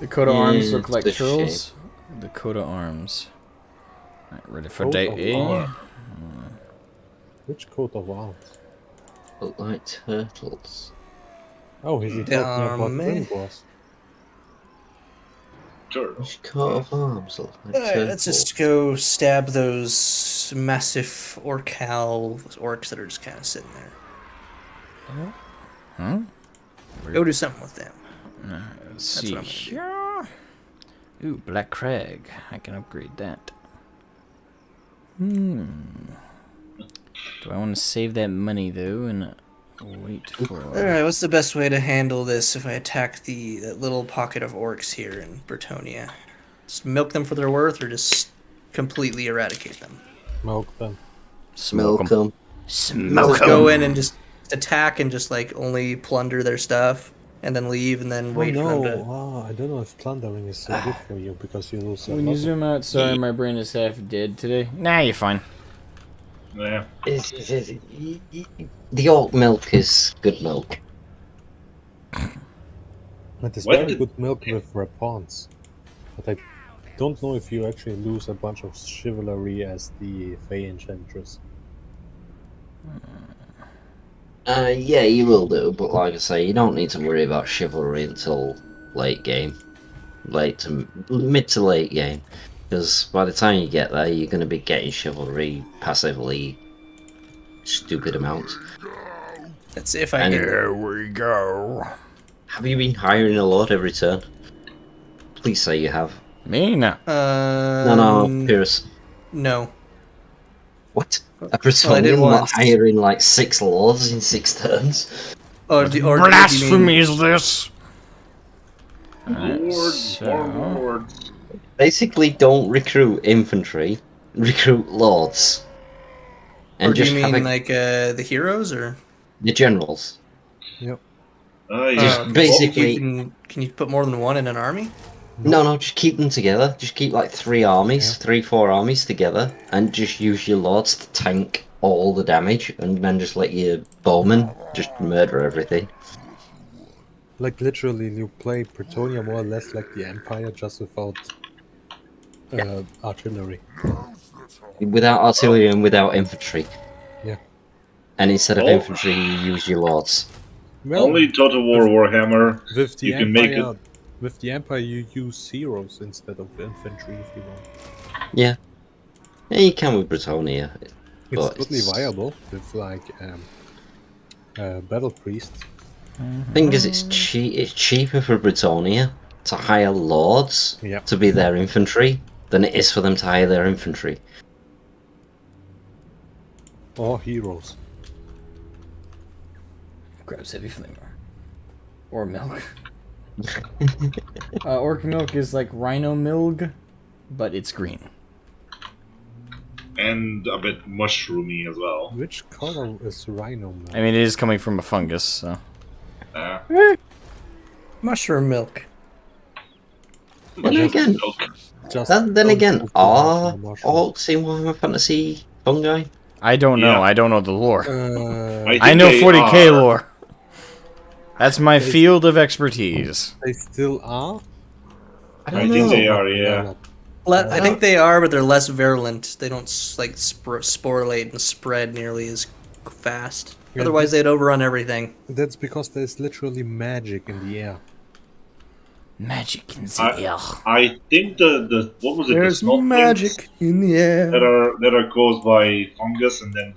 Dakota arms look it's like a turtles. Dakota arms. Alright, ready for Coat day of A. arms. Which coat of arms? Look like turtles. Oh, is he talking about Army. Gringos? Sure. Which coat of arms look like Alright, turtles? let's just go stab those massive orcs that are just kind of sitting there. Huh? Go do something with them. Let's see what I'm gonna here. Ooh, Black Crag. I can upgrade that. Do I want to save that money though and wait for? Alright, what's the best way to handle this if I attack that little pocket of orcs here in Bretonia? Just milk them for their worth or just completely eradicate them? Milk them. Smoke 'em. Malcolm. Smoke Just go in and just attack and just like only plunder their stuff and then leave and then wait for them to... I don't know if plundering is so good for you because you lose a When lot you of- zoom out, sorry, my brain is half dead today. Nah, you're fine. Yeah. The oat milk is good milk. It is What very did- good milk with repons. But I don't know if you actually lose a bunch of chivalry as the Fey Enchantress. Yeah, you will do, but like I say, you don't need to worry about chivalry until late game. Mid to late game. Because by the time you get there, you're going to be getting chivalry passively stupid amounts. That's if I And- get... Here we go. Have you been hiring a lot every turn? Please say you have. Me? No. No, Pierce. No. What? A I did Bretonian not once. hiring like 6 lords in 6 turns? Or do you Blasphemy mean... is this? Lords, more lords. Basically, don't recruit infantry, recruit lords. And Or do just you have mean like the heroes or... the generals. Yep. Just okay. basically- Can you put more than one in an army? No, just keep them together. Just keep like 3 armies, 3-4 armies together, and just use your lords to tank all the damage, and then just let your bowmen just murder everything. Like literally, you play Bretonia more or less like the Empire, just without artillery. Without artillery and without infantry. Yeah. And instead of Oh. infantry, you use your lords. Well, Only Total War Warhammer. with the you can Empire, make it- with the Empire, you use heroes instead of infantry if you want. Yeah, you can with Bretonia. It's But totally it's- viable with like battle priests. Thing is, it's cheaper for Bretonia to hire lords Yep. to be their infantry than it is for them to hire their infantry. Or heroes. Grabs heavy flamer. Or milk. Orc milk is like rhino milk, but it's green. And a bit mushroomy as well. Which color is rhino milk? I mean, it is coming from a fungus, so. Mushroom milk. Then again, Just then don't again, put too are much on the mushroom. orcs in Warhammer Fantasy fungi? I don't know. Yeah. I don't know the lore. think I know they 40k are. lore. That's my field of expertise. They still are? I I don't think know. they are, yeah. I think they are, but they're less virulent. They don't like sporulate and spread nearly as fast. Yeah, Otherwise, they'd overrun everything. That's because there's literally magic in the air. Magic in the I- air. I think the what was it? There's the smoke magic in the air. that are caused by fungus, and then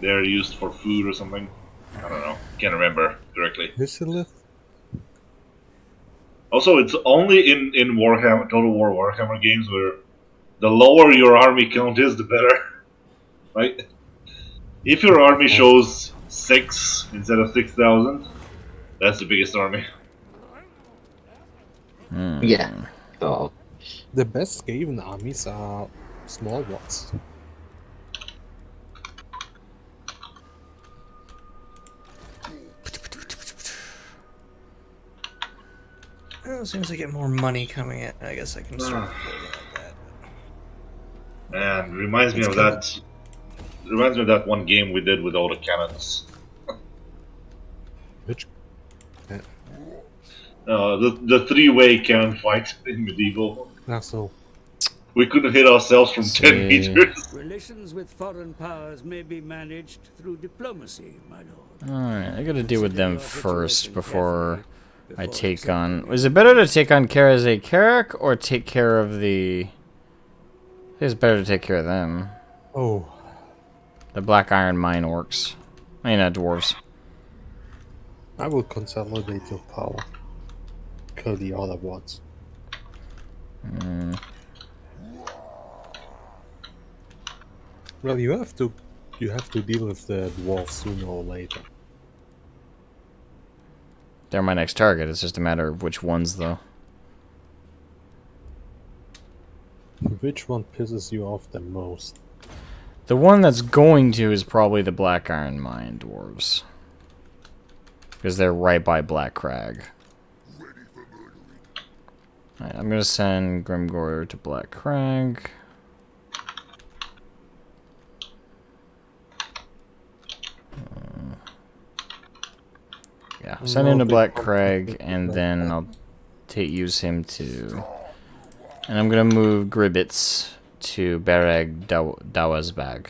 they're used for food or something. I don't know. Can't remember correctly. Hysilith? Also, it's only in Warhammer, Total War Warhammer games where the lower your army count is, the better. Right? If your army shows 6 instead of 6,000, that's the biggest army. Yeah. Oh, The best Skaven armies are small ones. Well, as soon as I get more money coming in, I guess I can start building like that. Man, reminds me It's of coming. that. Reminds me of that one game we did with all the cannons. Which? The three-way cannon fight in medieval. So We couldn't hit ourselves from 10 See. meters. Relations with foreign powers may be managed through diplomacy, my lord. Alright, I gotta deal with them first before I take on... Is it better to take on care as a Carrick or take care of the... I think it's better to take care of them. Oh, The Black Iron Mine orcs. I mean, dwarves. I will consolidate your power. Kill the other ones. Well, you have to deal with the dwarves sooner or later. They're my next target. It's just a matter of which ones, though. Which one pisses you off the most? The one that's going to is probably the Black Iron Mine dwarves. Because they're right by Black Crag. Alright, I'm gonna send Grimgor to Black Crag. Yeah, send him to Black Crag, and then I'll use him to... And I'm gonna move Gribbits to Bereg WAAAGH.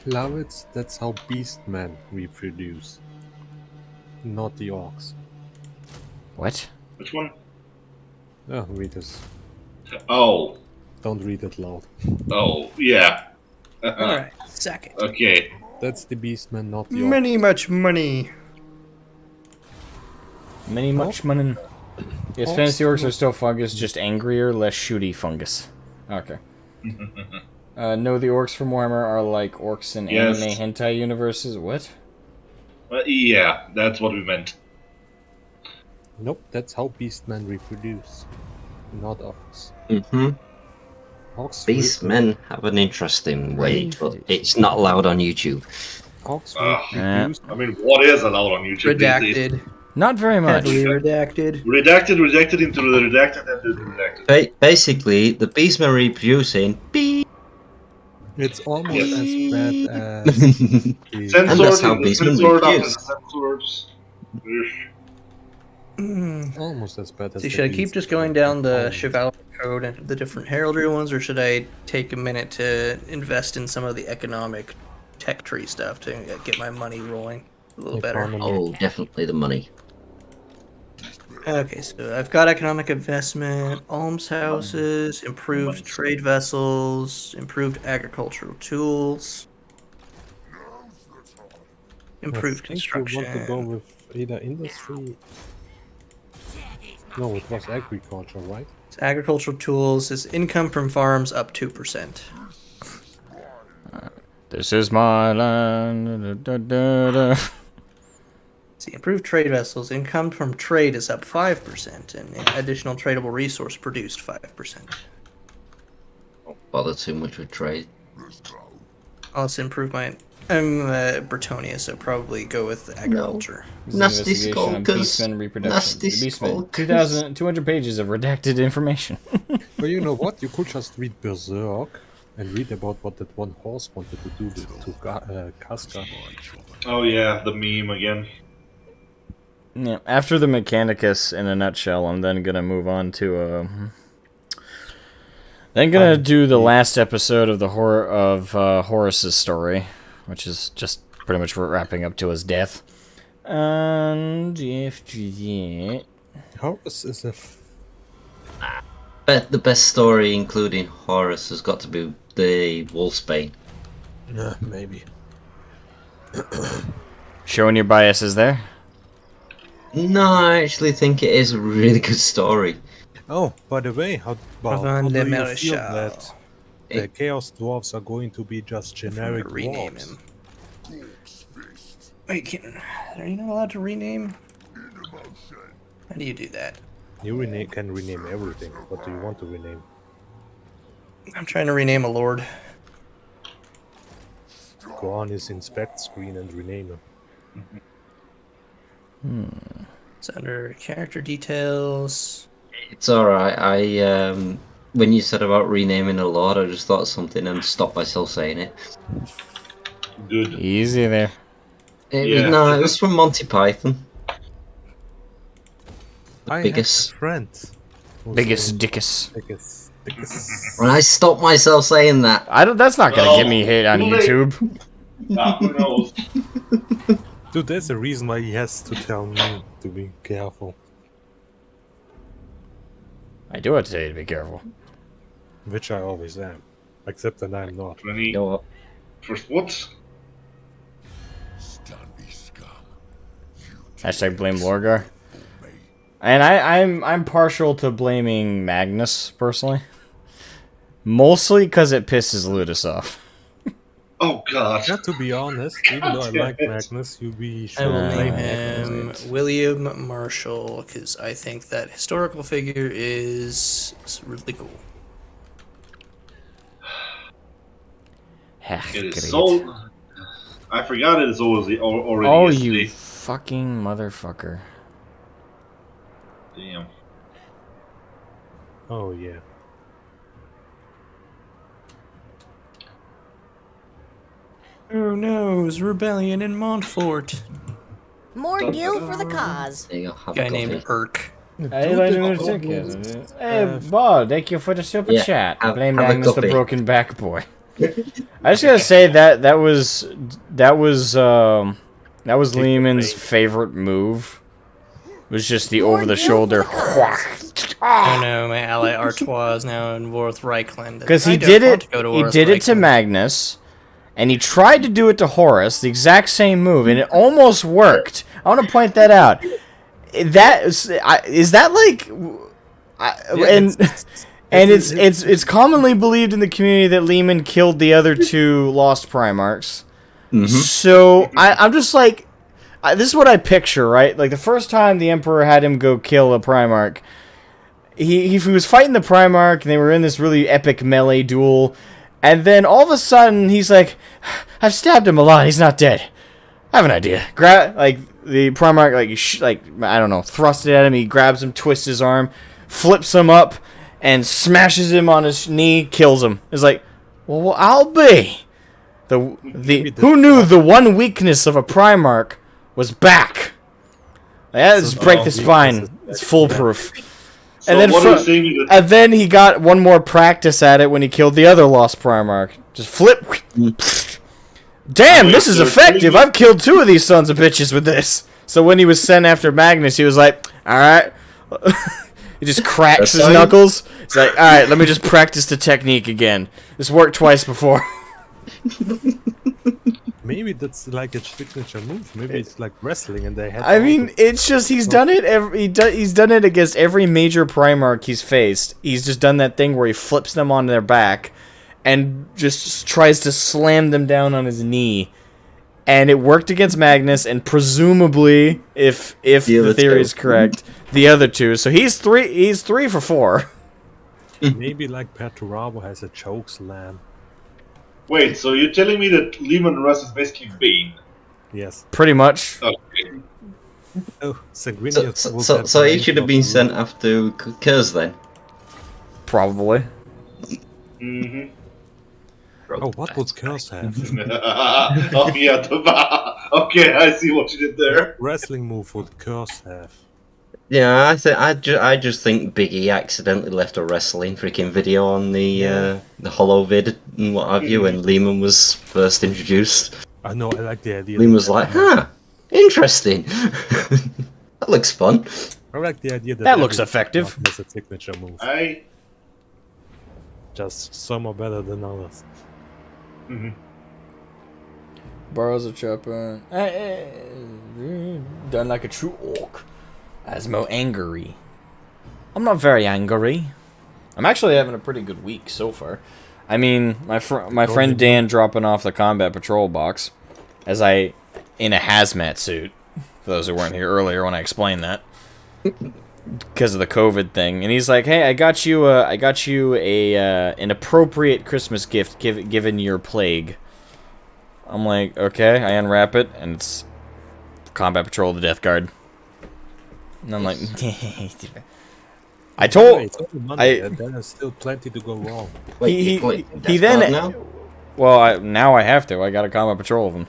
Lavits, that's how beastmen reproduce. Not the orcs. What? Which one? Oh, read this. Oh, Don't read it loud. oh, yeah. Alright, second. Okay. That's the beastmen, not the orcs. Many much money. Many much money. Yes, fantasy orcs are still fungus, just angrier, less shooty fungus. Okay. No, the orcs from Warhammer are like orcs in Yes. anime hentai universes. What? Yeah, that's what we meant. Nope, that's how beastmen reproduce. Not orcs. mm-hmm. Orcs Beastmen have an interesting way, but it's not allowed on YouTube. Orcs Ah. reproduce. I mean, what is allowed on YouTube? these days? Redacted. Not very much. Heavily redacted. Redacted, rejected into the redacted, and the redacted. Basically, the beastmen reproducing. Beep. It's almost Yes. as bad as the... And that's how Censored, beastmen censored after reproduce. censored. almost as bad as See, the should I keep beast. just going down the Oh. chivalry code and the different heraldry ones, or should I take a minute to invest in some of the economic tech tree stuff to get my money rolling a little better? Economy. Oh, definitely the money. Okay, so I've got economic investment, almshouses, improved trade vessels, improved agricultural tools, improved I think you want to go construction. with either industry. No, it was agriculture, right? Agricultural tools is income from farms up 2%. This is my land. Da, da, da. See, improved trade vessels. Income from trade is up 5%, and additional tradable resource produced 5%. Don't bother too much with trade. I'll also improve my. I'm Bretonia, so probably go with agriculture. Nasty Investigation on skulkers. Beastmen reproduction. Nasty The Beastmen. skulkers. 200 pages of redacted information. Well, you know what? You could just read Berserk and read about what that one horse wanted to do to Casca. Oh yeah, the meme again. Yeah, after the Mechanicus in a nutshell, I'm then gonna move on to then gonna do the last episode of the Horus's story, which is just pretty much wrapping up to his death. And after that, Horus is a Bet the best story, including Horus, has got to be the Wolfsbane. maybe. showing your biases there. No, I actually think it is a really good story. Oh, by the way, how Ravon do le you feel Maréchal. that the Chaos Dwarves are going to be just generic Rename dwarves? him. Wait, are you not allowed to rename? How do you do that? You can rename everything. What do you want to rename? I'm trying to rename a lord. Go on his inspect screen and rename him. It's under character details. It's alright. When you said about renaming a lord, I just thought of something and stopped myself saying it. Good. Easy there. It was from Monty Python. I biggest- have a friend. Biggest dickus. Biggest. When I stopped myself saying that. That's not gonna get me hit on Too late. YouTube. Who knows? Dude, there's a reason why he has to tell me to be careful. I do have to tell you to be careful. Which I always am. Except that I'm not. 20 You know what? first what? Hashtag blame Lorgar. And I'm partial to blaming Magnus personally, mostly because it pisses Ludus off. Oh god. Not to be honest, even though I like Magnus, you be I sure will to name blame him Magnus. William Marshall because I think that historical figure is really cool. It is so. I forgot it is already Oh, yesterday. you fucking motherfucker. Damn. Oh yeah. Oh no, it's rebellion in Montfort. More gil for the cause. There you go. Have Guy a named coffee. Irk. Hey, Bob, thank you for the super Yeah, chat. have Blame a Magnus the coffee. broken back boy. I just gotta say that was Lehman's favorite move. Was just the over the shoulder. Oh no, my ally Artois is now in war with Reichland. Because I he don't did want it. to go to He war with did it to Reichland. Magnus, and he tried to do it to Horus, the exact same move, and it almost worked. I want to point that out. That is that like, it's commonly believed in the community that Lehman killed the other two Lost Primarchs. So I'm just like, this is what I picture, right? Like the first time the Emperor had him go kill a Primarch, he was fighting the Primarch, and they were in this really epic melee duel, and then all of a sudden he's like, I've stabbed him a lot, he's not dead. I have an idea. The Primarch, I don't know, thrust it at him, he grabs him, twists his arm, flips him up, and smashes him on his knee, kills him. It's like, well, I'll be. Who knew the one weakness of a Primarch was back? Let's break the spine. It's foolproof. So And then, what are you saying? That and then he got one more practice at it when he killed the other Lost Primarch. Just flip. Damn, this is effective. I've killed two of these sons of bitches with this. So when he was sent after Magnus, he was like, alright. He just cracks his knuckles. He's like, alright, let me just practice the technique again. This worked twice before. Maybe that's like a signature move. Maybe it's like wrestling, and they had. I mean, it's just he's done it. He's done it against every major Primarch he's faced. He's just done that thing where he flips them on their back, and just tries to slam them down on his knee. And it worked against Magnus, and presumably, if the theory is correct, the other two. So he's 3 for 4. Maybe like Perturabo has a choke slam. Wait, so you're telling me that Lehman Russ is basically Bane? Yes. Pretty much. Okay. Oh, Sanguinius. So he should have been sent after Curse then. Probably. Mm-hmm. Oh, what would Curse have? Oh yeah, okay, I see what you did there. Wrestling move would Curse have? Yeah, I just think Biggie accidentally left a wrestling freaking video on the Hollow vid and what have you when Lehman was first introduced. I know, I like the idea. Lehman was like, interesting. That looks fun. I like the idea that looks effective. As a signature move. Just some are better than others. Mm-hmm. Borrows a chopper. Done like a true orc. Asmo angry. I'm not very angry. I'm actually having a pretty good week so far. I mean, my friend Dan dropping off the combat patrol box as I in a hazmat suit. For those who weren't here earlier when I explained that, because of the COVID thing, and he's like, "Hey, I got you an appropriate Christmas gift given your plague." I'm like, "Okay." I unwrap it, and it's Combat Patrol: The Death Guard. And I'm like, I told there's still plenty to go wrong. Wait, he then now? Well, now I have to. I got a Combat Patrol of them.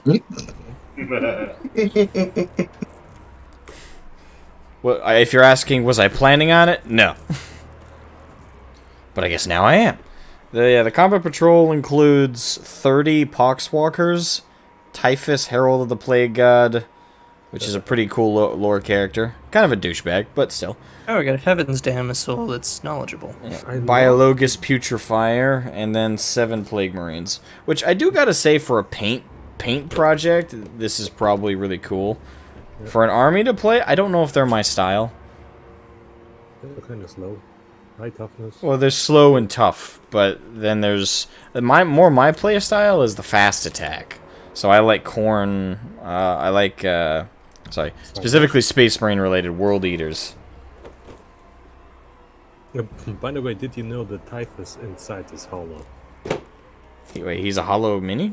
Well, if you're asking, was I planning on it? No. But I guess now I am. The Combat Patrol includes 30 Poxwalkers, Typhus, Herald of the Plague God, which is a pretty cool lore character. Kind of a douchebag, but still. Oh, we got a Heaven's Damsel that's knowledgeable. Yeah. Biologus Putrefier, and then 7 Plague Marines. Which I do gotta say, for a paint project, this is probably really cool. Yeah. For an army to play, I don't know if they're my style. They're kind of slow. High toughness. Well, they're slow and tough, but then there's... My play style is the fast attack. So I like Khorne, I like... specifically Space Marine related World Eaters. By the way, did you know the Typhus inside is hollow? Wait, he's a hollow mini?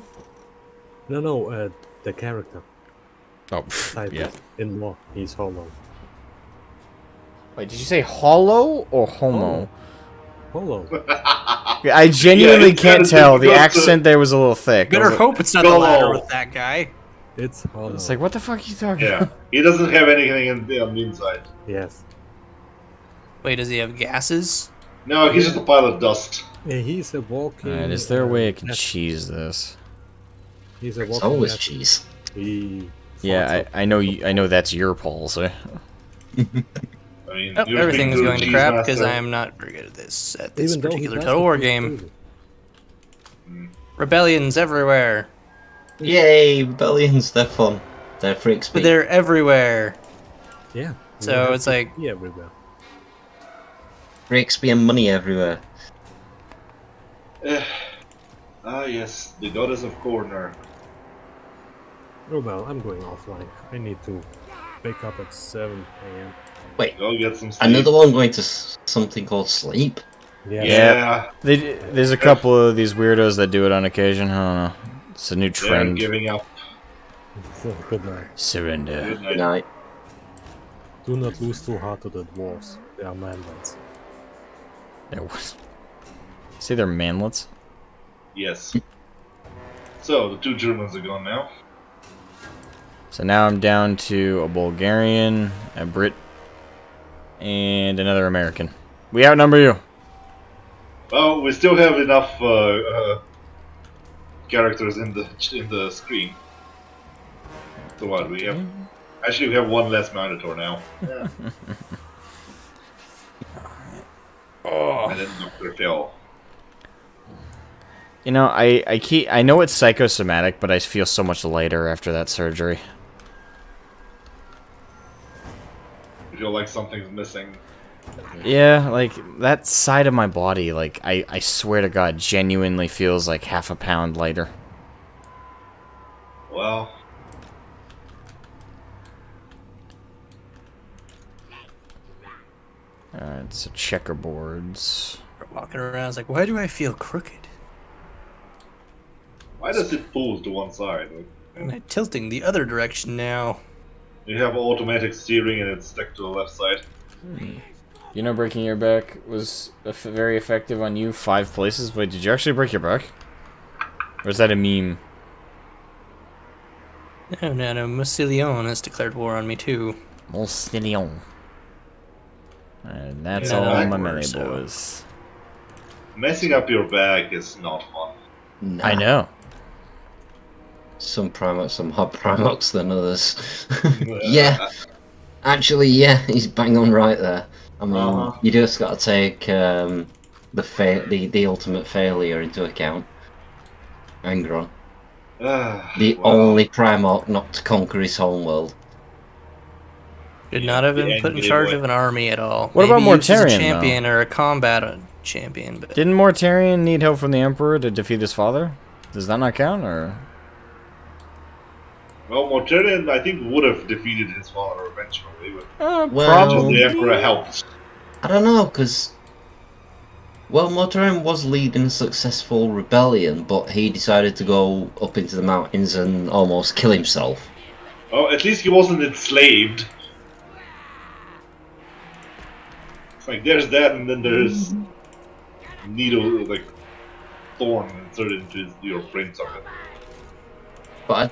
No, the character. Oh, Typhus. yeah. In law, he's hollow. Wait, did you say hollow or homo? Hollow. I genuinely can't tell. The accent there was a little thick. Better hope it's not the latter with that guy. It's hollow. It's like, what the fuck are you talking about? He doesn't have anything on the inside. Yes. Wait, does he have gases? No, he's just a pile of dust. Yeah, he's a walking... Alright, is there a way I can cheese this? He's a walking... It's always cheese. Yeah, I know that's your polls. I mean, everything's going to crap because I am not very good at this particular Total War game. Rebellions everywhere. Yay, rebellions, they're fun. They're free XP. But they're everywhere. Yeah. So it's like... Yeah, everywhere. Free XP and money everywhere. Yes, the goddess of corner. Oh well, I'm going offline. I need to wake up at 7 a.m. Wait, go get some sleep. Another one going to something called sleep? Yeah. There's a couple of these weirdos that do it on occasion. I don't know. It's a new trend. They're giving up. Good night. Surrender. Good night. Do not lose too hard to the dwarves. They are manlets. See, they're manlets? Yes. So, the 2 Germans are gone now. So now I'm down to a Bulgarian, a Brit, and another American. We outnumber you. Well, we still have enough characters in the screen. So what, we have... Actually, we have 1 less Minotaur now. Yeah. And then Dr. Phil. You know, I know it's psychosomatic, but I feel so much lighter after that surgery. You feel like something's missing. Yeah, like, that side of my body, like, I swear to God, genuinely feels like half a pound lighter. Well, Alright, so checkerboards. Walking around, I was like, why do I feel crooked? why does it pull to one side? And I'm tilting the other direction now. You have automatic steering and it's stuck to the left side. You know breaking your back was very effective on you 5 places? Wait, did you actually break your back? Or is that a meme? No, Massilion has declared war on me too. Molstillion. And that's Yeah, all my backward, melee so. boys. Messing up your back is not fun. Nah. I know. Some Primox, some hot Primox than others. Yeah, actually, yeah, he's bang on right there. I mean, you just got to take the ultimate failure into account. Angron, the Well, only Primoc not to conquer his homeworld. Should not have the been end put in game charge way. of an army at all. What about Maybe used as a Mortarion, champion or a combat champion? But Didn't Mortarion need help from the Emperor to defeat his father? Does that not count, or...? well, Mortarion, I think, would have defeated his father eventually, but Well, the Emperor helped. I don't know, because... Well, Mortarion was leading a successful rebellion, but he decided to go up into the mountains and almost kill himself. Oh, at least he wasn't enslaved. It's like, there's that, and then there's... needle, like, thorn inserted into your brain socket. But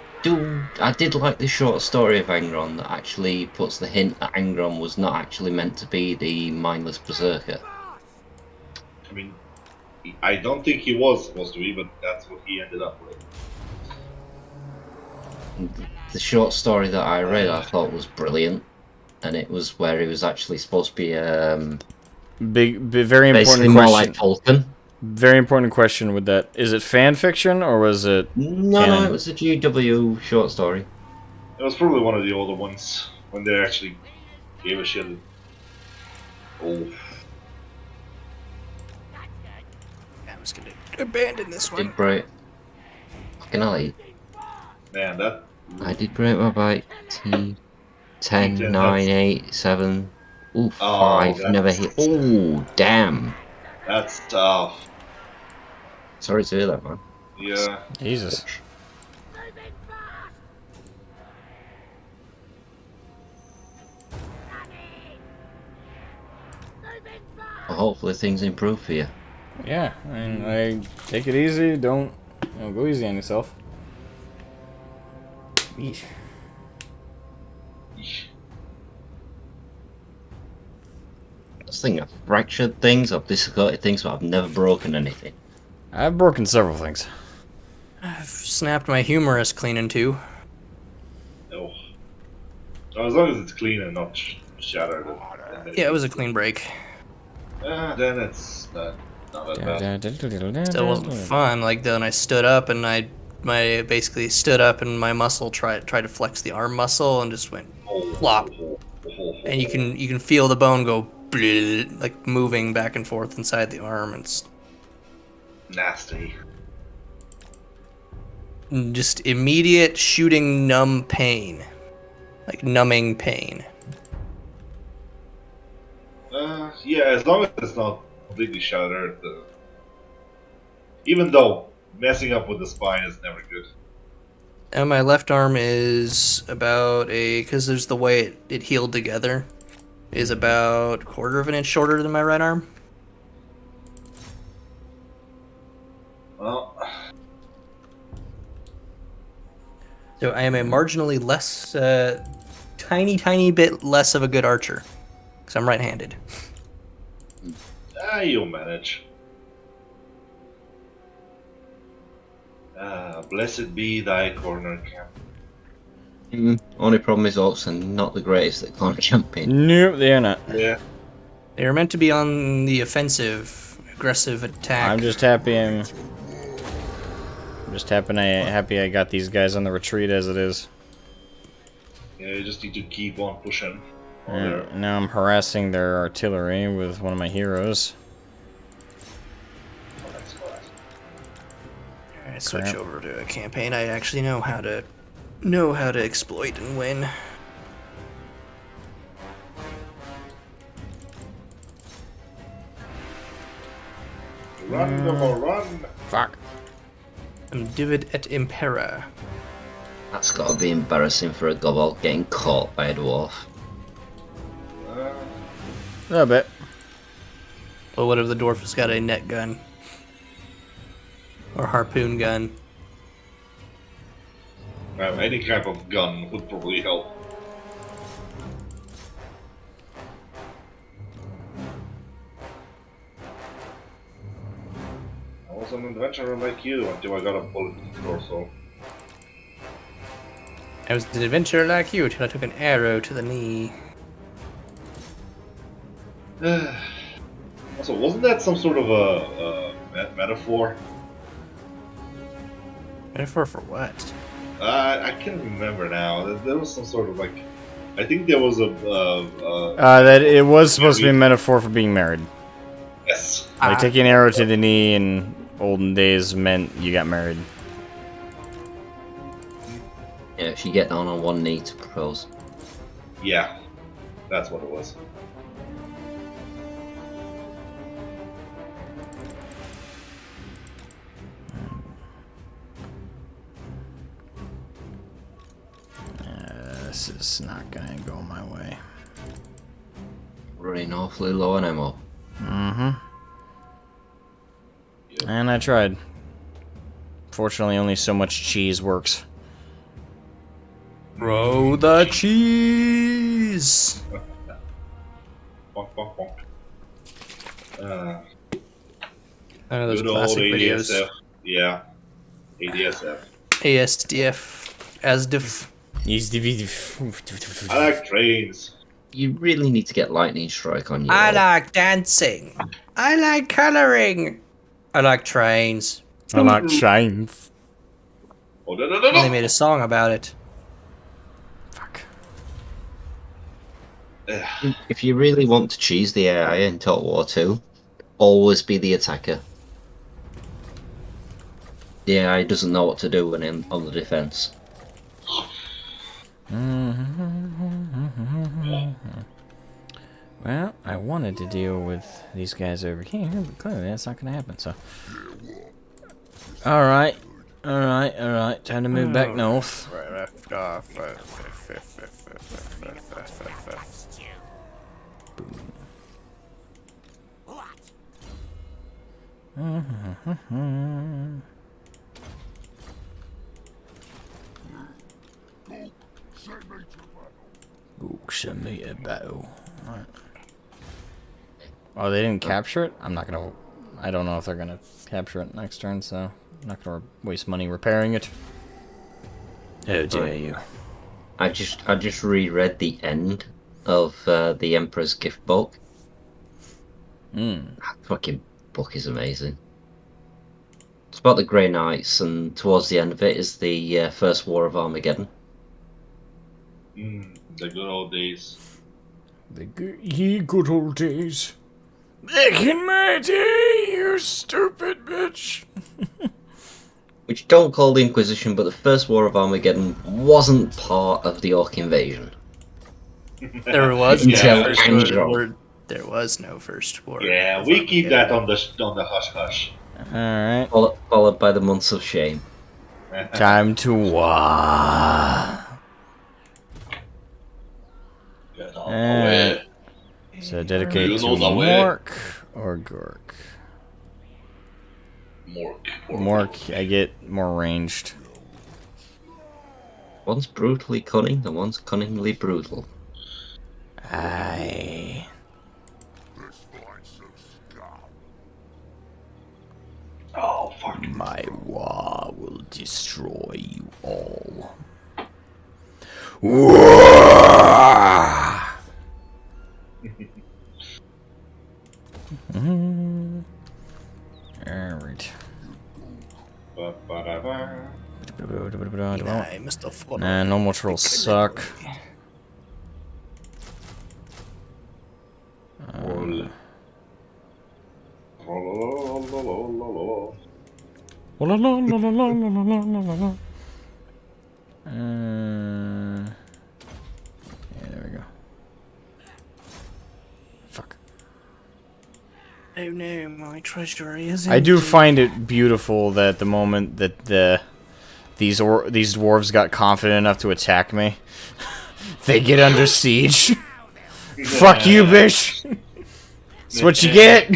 I did like the short story of Angron that actually puts the hint that Angron was not actually meant to be the mindless berserker. I mean, I don't think he was supposed to be, but that's what he ended up with. The short story that I read I thought was brilliant, and it was where he was actually supposed to be Very basically important more question. like Vulcan. Very important question with that. Is it fan fiction, or was it... No, canon? it was a GW short story. It was probably one of the older ones, when they actually gave a shit. Oh. I'm just gonna abandon this one. Did break. Fucking hell, Man, that... I did break my bike. T 10, 9, 8, 7. Ooh, 5. that's- Never hit. Oh, damn. That's tough. Sorry to hear that, man. Yeah. Jesus. Well, hopefully things improve for you. Yeah, I mean, take it easy, don't go easy on yourself. Yeesh. I think I've fractured things, I've dislocated things, but I've never broken anything. I've broken several things. I've snapped my humerus clean in two. No. As long as it's clean and not shattered. Yeah, it was a clean break. Then it's not that bad. Still wasn't fun. Like then I stood up and I basically stood up and my muscle tried to flex the arm muscle and just went flop. And you can feel the bone go bleh, like moving back and forth inside the arm. It's Nasty. just immediate shooting numb pain, like numbing pain. Yeah, as long as it's not completely shattered. Even though messing up with the spine is never good. And my left arm is about because there's the way it healed together, is about 1/4 of an inch shorter than my right arm. Well, So I am a marginally less, tiny bit less of a good archer, because I'm right-handed. you'll manage. Blessed be thy corner camp. Only problem is orcs are not the greatest at corner jumping. Nope, they are not. Yeah. They are meant to be on the offensive, aggressive attack. I'm just happy I'm just happy I got these guys on the retreat as it is. Yeah, you just need to keep on pushing. And now I'm harassing their artillery with one of my heroes. Alright, switch over to a campaign I actually know how to exploit and win. Run, Gobble, run! Fuck. Divid et Impera. That's got to be embarrassing for a gobble getting caught by a dwarf. A little bit. Well, what if the dwarf has got a net gun? Or harpoon gun? Any kind of gun would probably help. I was an adventurer like you until I got a bullet in the torso. I was an adventurer like you till I took an arrow to the knee. Also, wasn't that some sort of a metaphor? Metaphor for what? I can't remember now. There was some sort of like, I think there was a. That it was supposed to be a metaphor for being married. Yes. Like taking an arrow to the knee in olden days meant you got married. Yeah, she get down on one knee to propose. Yeah, that's what it was. This is not gonna go my way. Running awfully low on ammo. Mm-hmm. And I tried. Fortunately, only so much cheese works. Throw the cheese! Bonk, bonk, bonk. I know those Good old classic videos. ADSF. Yeah. ADSF. ASDF. ASDF. I like trains. You really need to get lightning strike on you. I like dancing. I like coloring. I like trains. I like shines. Oh, no. They made a song about it. Fuck. If you really want to cheese the AI in Total War 2, always be the attacker. The AI doesn't know what to do when in on the defense. Well, I wanted to deal with these guys over here, but clearly that's not going to happen, so... Alright. Time to move back north. Ooh, send me a battle. Alright. Oh, they didn't capture it? I don't know if they're gonna capture it next turn, so I'm not gonna waste money repairing it. How dare you. I just reread the end of the Emperor's Gift book. That fucking book is amazing. It's about the Grey Knights, and towards the end of it is the First War of Armageddon. The good old days. The good old days. Back in my day, you stupid bitch. Which don't call the Inquisition, but the First War of Armageddon wasn't part of the Orc invasion. There was no Until first Angel. war. There was no first war. Yeah, we keep that on the hush hush. Alright. Followed by the months of shame. Time to WAAAGH. Get on the way. So dedicate You to know the way. Mork or Gork. Mork. I get more ranged. One's brutally cunning, and one's cunningly brutal. Aye. Oh, fuck. My WAAAGH will destroy you all. WAAAGH! Alright. Ba-ba-da-ba. I missed the foot. Nah, normal trolls suck. Roll. Roll. Yeah, there we go. Fuck. Oh no, my treasure is. I do find it beautiful that the moment that these dwarves got confident enough to attack me, they get under siege. Fuck you, bitch. That's what you get.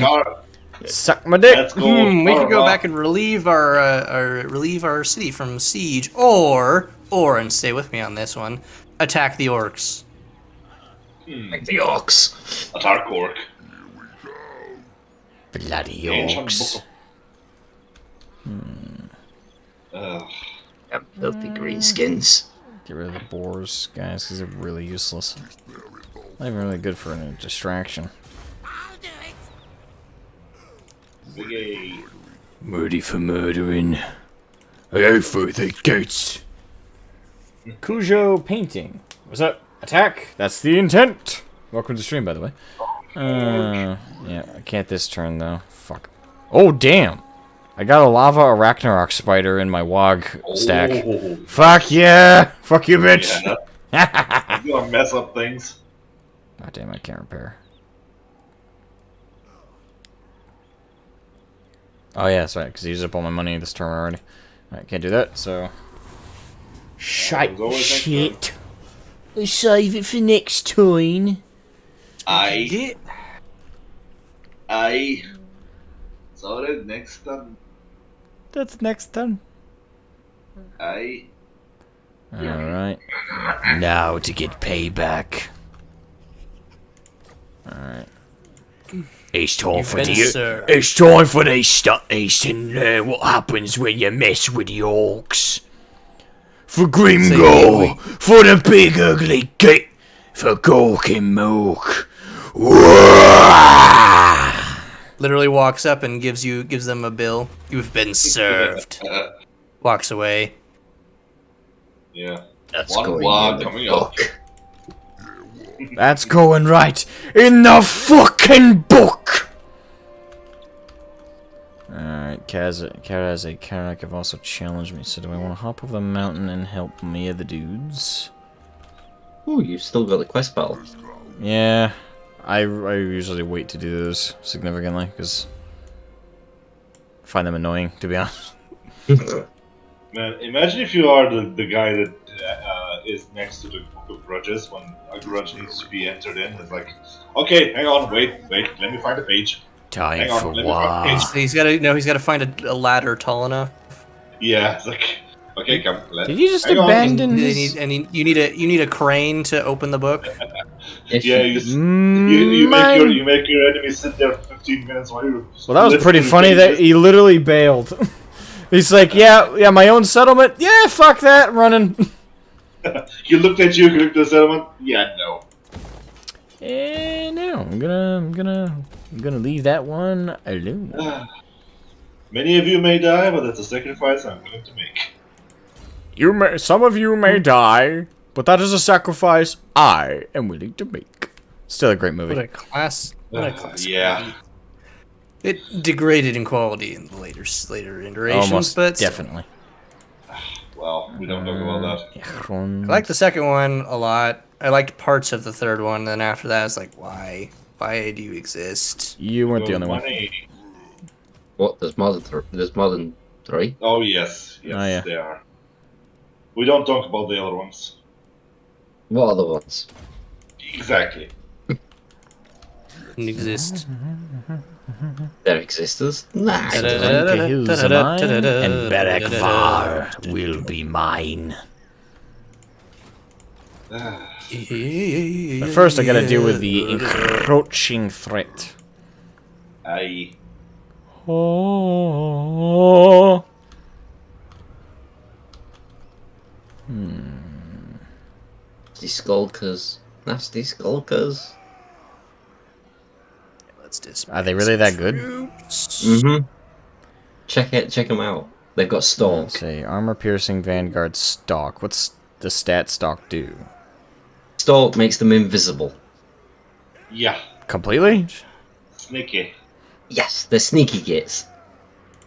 Suck my dick. Let's go. We could go back and relieve our city from siege, or and stay with me on this one, attack the orcs. Like the orcs. Attack orc. Bloody Ancient orcs. book. Filthy greenskins. Get rid of the boars, guys, because they're really useless. Not even really good for a distraction. Big Ready for murdering. I go through the gates. Cujo painting. What's up? Attack! That's the intent! Welcome to the stream, by the way. Yeah, I can't this turn, though. Fuck. Oh, damn! I got a lava Ragnarok spider in my WAAAGH stack. Oh. Fuck yeah! Fuck you, bitch! Yeah, you gonna mess up things. Oh, damn, I can't repair. Oh, yeah, that's right, because I used up all my money this turn already. Alright, can't do that, so... There's always next Shit. I'll save it for next time. Aye. Sorry, next time. That's next turn. Aye. Alright. Now to get payback. Alright. It's time for the... It's time for these studies to learn what happens when you mess with the orcs. For Grimgor, for the big ugly gate, for Gork and Mook. Literally walks up and gives them a bill. You've been served. Walks away. Yeah. That's One going WAAAGH in the coming up. book. That's going right in the fucking book! Alright, Karak have also challenged me, so do I want to hop over the mountain and help me the dudes? Ooh, you've still got the quest battle. Yeah, I usually wait to do those significantly, because I find them annoying, to be honest. Man, imagine if you are the guy that is next to the Book of Grudges when a grudge needs to be entered in. It's like, okay, hang on, wait, let me find the page. Time Hang on, for let me find the what? page. He's got to find a ladder tall enough. Yeah, it's like, okay, come. Did you just hang on. abandon You his... need a crane to open the book. Yes, Yeah, you make your enemy sit there for 15 minutes while you. Well, that was listen pretty to the funny that pages. he literally bailed. He's like, yeah, my own settlement? Yeah, fuck that, I'm running. He looked at you, he looked at the settlement. Yeah, no. No, I'm gonna leave that one alone. Many of you may die, but that's a sacrifice I'm willing to make. Some of you may die, but that is a sacrifice I am willing to make. Still a great movie. What a class! Yeah. It degraded in quality in the later iterations, Almost but definitely. Well, we don't talk about that. I like the second one a lot. I liked parts of the third one. Then after that, it's like, why? Why do you exist? You weren't the only one. Money. What? There's more than 3? Oh yes, Oh, yeah. they are. We don't talk about the other ones. What other ones? Exactly. Didn't exist. Their existence? Nah. The hills are mine, and Barakvar will be mine. But first I gotta deal with the encroaching threat. Aye. Oh. Nasty skulkers. Nasty skulkers. Let's dismiss. Are they really that good? Mm-hmm. Check them out. They've got Let's stalk. see. Armor piercing Vanguard Stalk. What's the stat Stalk do? Stalk makes them invisible. Yeah, Completely? sneaky. Yes, they're sneaky gits.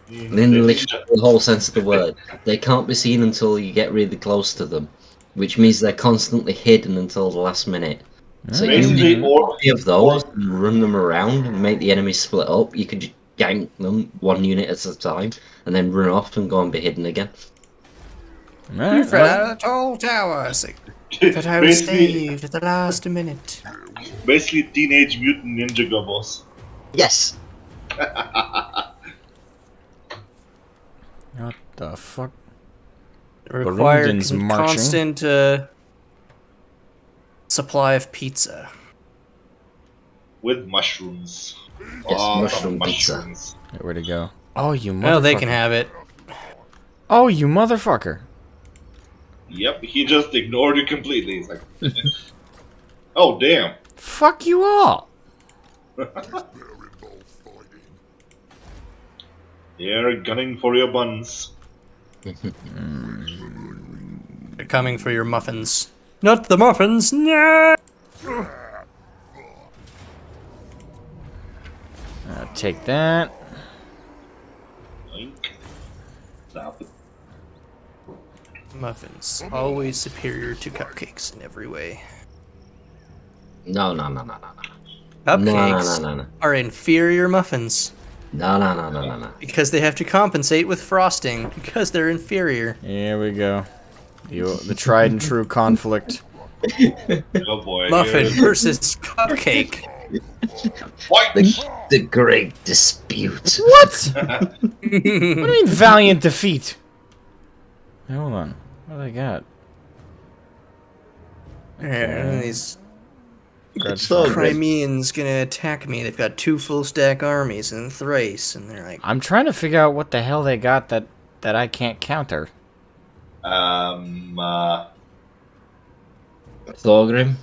Mm, In they're literally ninja. the whole sense of the word. They can't be seen until you get really close to them, which means they're constantly hidden until the last minute. So Basically, you or have those and run them around and make the enemy split up. You could just gank them one unit at a time and then run off and go and be hidden again. Alright, Fred out of the tall tower. It's like, that I was basically, saved at the last minute. basically Teenage Mutant Ninja Gobos. Yes. what the fuck? Require Burundians marching. constant supply of pizza. With mushrooms. Yes, Oh, mushroom pizza. mushrooms. Where'd it go? Oh, you motherfucker. Well, they can have it. Oh, you motherfucker. Yep, he just ignored you completely. He's like, oh, damn. Fuck you all. They're gunning for your buns. They're coming for your muffins. Not the muffins. No. Take that. Yoink. Stop it. Muffins, always superior to cupcakes in every way. No. Cupcakes No. are inferior muffins No. because they have to compensate with frosting because they're inferior. Here we go. The tried and true conflict. Oh boy. Muffin here's- versus cupcake. Fight! The great dispute. What? What do you mean valiant defeat? Hey, hold on. What do I got? Yeah, these So Crimeans gonna attack me. They've got 2 full stack armies in Thrace, and they're like, I'm trying to figure out what the hell they got that I can't counter. Thorgrim.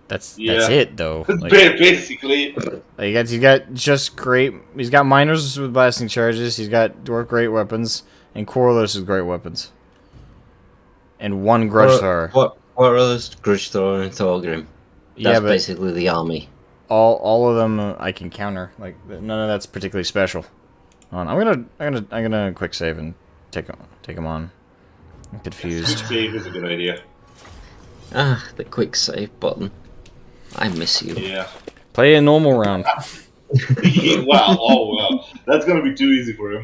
That's Yeah. it though. Like, Basically. he's got just great. He's got miners with blasting charges. He's got dwarf great weapons and Corliss with great weapons. And one grudge thrower. What are those? Grudge Thrower and Thorgrim. Yeah, That's but basically the army. all of them I can counter. Like none of that's particularly special. Hold on, I'm gonna quick save and take them on. I'm confused. Save is a good idea. Ah, the quick save button. I miss you. Yeah. Play a normal round. Wow, oh wow. That's gonna be too easy for him.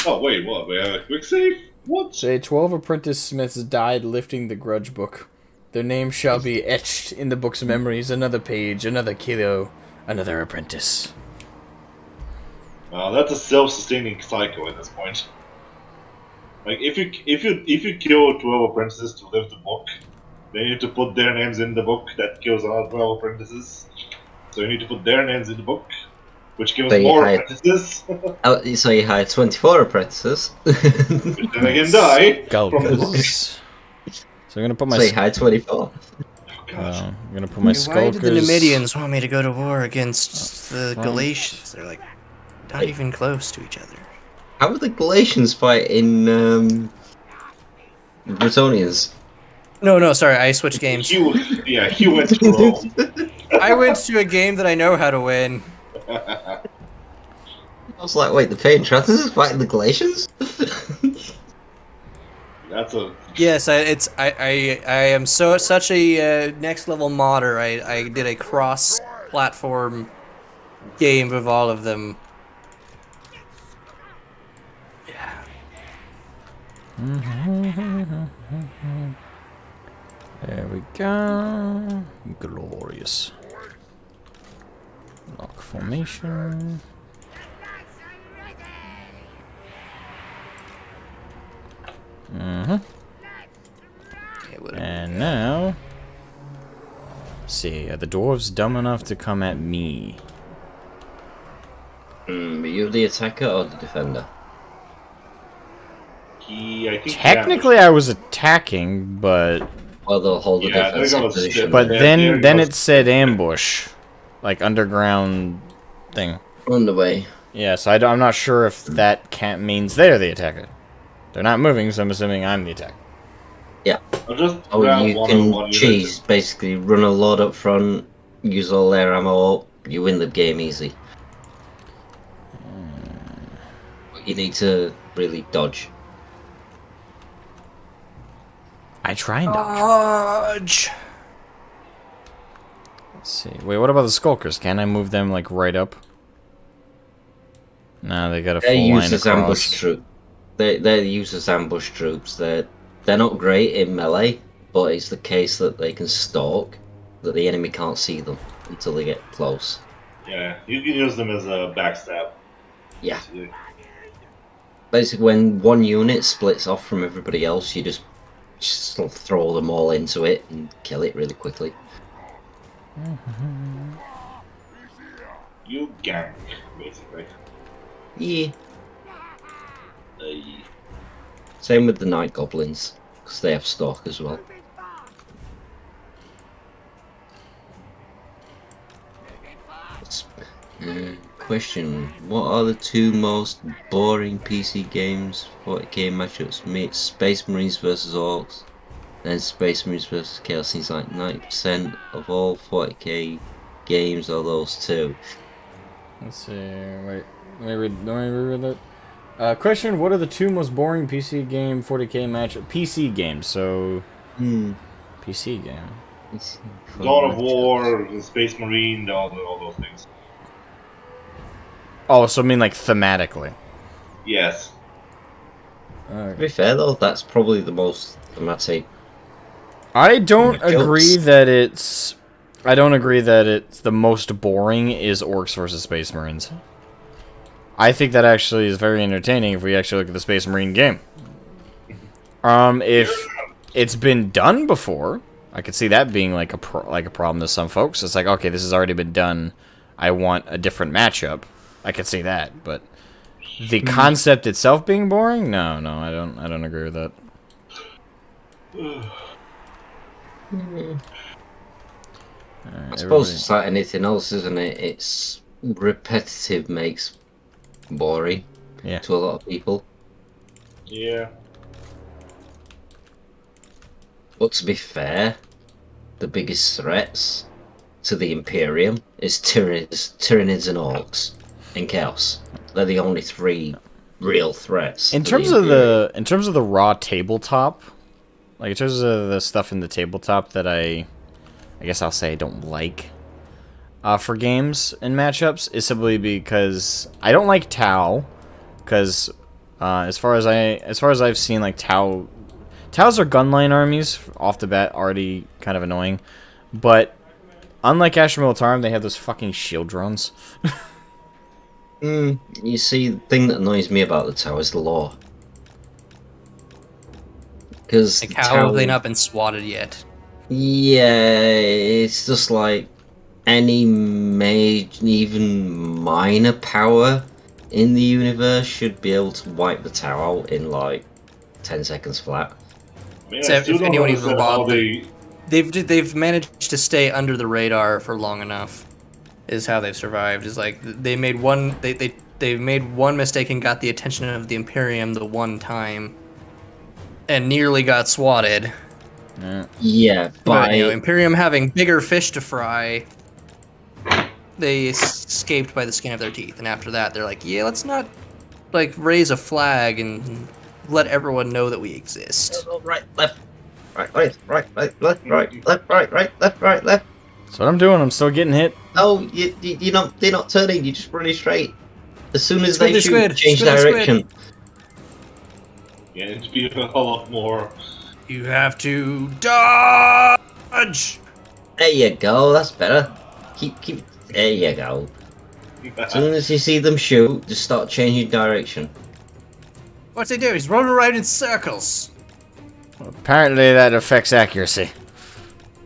Oh wait, what? We have a quick save? What? Say 12 apprentice smiths died lifting the grudge book. Their names shall be etched in the book's memories. Another page, another kilo, another apprentice. That's a self-sustaining cycle at this point. Like if you kill 12 apprentices to lift the book, then you need to put their names in the book. That kills another 12 apprentices. So you need to put their names in the book, which kills So you more hide- apprentices. So you hired 24 apprentices. Which then again die from the book. Skulkers. So I'm gonna put my. So you hired 24. Oh, God. I'm gonna put my why did the skulkers. Numidians want me to go to war against the Galatians? They're like, not even close to each other. How would the Galatians fight in Bretonians? No, sorry, I switched games. He went to Rome. I went to a game that I know how to win. I was like, wait, the Patriots is fighting the Galatians? That's a Yes, I am such a next level modder. I did a cross platform game of all of them. There we go. Glorious. Lock formation. And now, let's see, are the dwarves dumb enough to come at me? Are you the attacker or the defender? I think Technically, I was attacking, but Well, they'll hold the Yeah, they're defensive gonna position. step- but Yeah, then there goes- it said ambush, like underground thing. On the way. Yeah, so I'm not sure if that can't means they're the attacker. They're not moving, so I'm assuming I'm the attacker. Yeah. I'll just Oh, grab you one can unit. cheese, basically run a load up front, use all their ammo up, you win the game easy. But you need to really dodge. I try and dodge. Let's see. Wait, what about the Skulkers? Can I move them, like, right up? No, they got a full They're line used as across. ambush troops. They're used as ambush troops. They're not great in melee, but it's the case that they can stalk, that the enemy can't see them until they get close. Yeah, you can use them as a backstab. Yeah. Basically, when one unit splits off from everybody else, you just sort of throw them all into it and kill it really quickly. You gank, basically. Yeah. Same with the Night Goblins, because they have stalk as well. Question: what are the two most boring PC games 40k matchups? Space Marines versus Orcs, then Space Marines versus Chaos. Seems like 90% of all 40k games are those two. Let's see. Wait. Let me reread that. Question: what are the two most boring PC game 40k match? PC games. So. PC game. Dawn of War, the Space Marine, all those things. Oh, so I mean like thematically. Yes. To be fair though, that's probably the most thematic. I don't agree that it's the most boring is Orcs versus Space Marines. I think that actually is very entertaining if we actually look at the Space Marine game. If it's been done before, I could see that being like a problem to some folks. It's like, okay, this has already been done. I want a different matchup. I could see that, but the concept itself being boring? No, I don't agree with that. I suppose it's like anything else, isn't it? It's repetitive makes boring to a lot of people. Yeah. But to be fair, the biggest threats to the Imperium is Tyranids and Orcs and Chaos. They're the only three real threats. In terms of the raw tabletop, like in terms of the stuff in the tabletop that I guess I'll say I don't like for games and matchups is simply because I don't like Tau, because as far as I've seen, like Taus are gunline armies off the bat, already kind of annoying, but unlike Asher Militarum, they have those fucking shield drones. You see, the thing that annoys me about the Tau is the lore. Because Like, how have they not been swatted yet? Yeah, it's just like any major, even minor power in the universe should be able to wipe the Tau out in like 10 seconds flat. Man, So if anyone even bothered, they... they've managed to stay under the radar for long enough. Is how they've survived. Is like they made one they made one mistake and got the attention of the Imperium the one time, and nearly got swatted. Yeah, but you know, Imperium having bigger fish to fry, they escaped by the skin of their teeth. And after that, they're like, yeah, let's not like raise a flag and let everyone know that we exist. Right, left, right, left, right, left, right, left. That's what I'm doing. I'm still getting hit. No, they're not turning. You're just running straight. As soon as Squid, they shoot, squid, change squid, direction. Yeah, it'd be a lot more. You have to dodge. There you go. That's better. Keep. There you go. As soon as you see them shoot, just start changing direction. What's he do? He's rolling around in circles. Apparently that affects accuracy.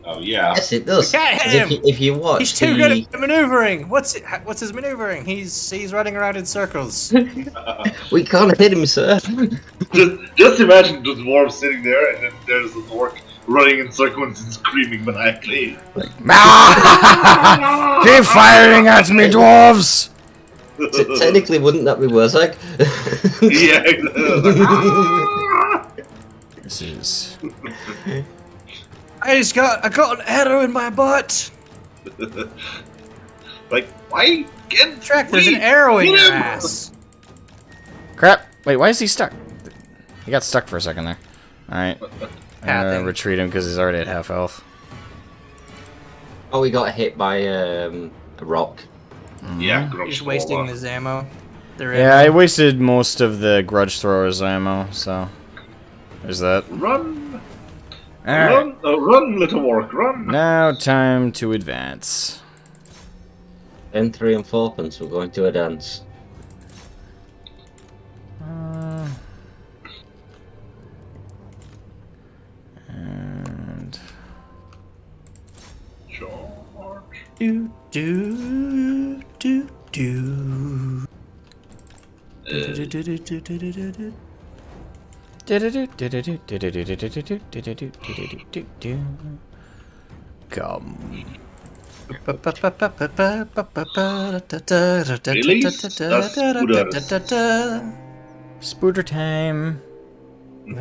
Oh yeah. Yes, it does. We can't hit him. If you watch, He's too good at maneuvering. What's his maneuvering? He's running around in circles. We can't hit him, sir. Just imagine the dwarf sitting there, and then there's the orc running in circles and screaming maniacally. Keep firing at me, dwarves! Technically, wouldn't that be WAAAGH? Yeah. This is. I got an arrow in my butt. Like, why can't Shrek, there's an we arrow in hit your him? ass. Crap! Wait, why is he stuck? He got stuck for a second there. Alright. I'm gonna Pathing. retreat him because he's already at half health. Oh, we got hit by a rock. Yeah, You're Grumps just wasting Lava. his ammo. Their Yeah, I ammo. wasted most of the grudge thrower's ammo, so there's that. Run! Alright. Run, little work, run! Now time to advance. M3 and 4pence, we're going to a dance. And Charge. Do do do do. Come. Release the spooters. Spooter time. Oh,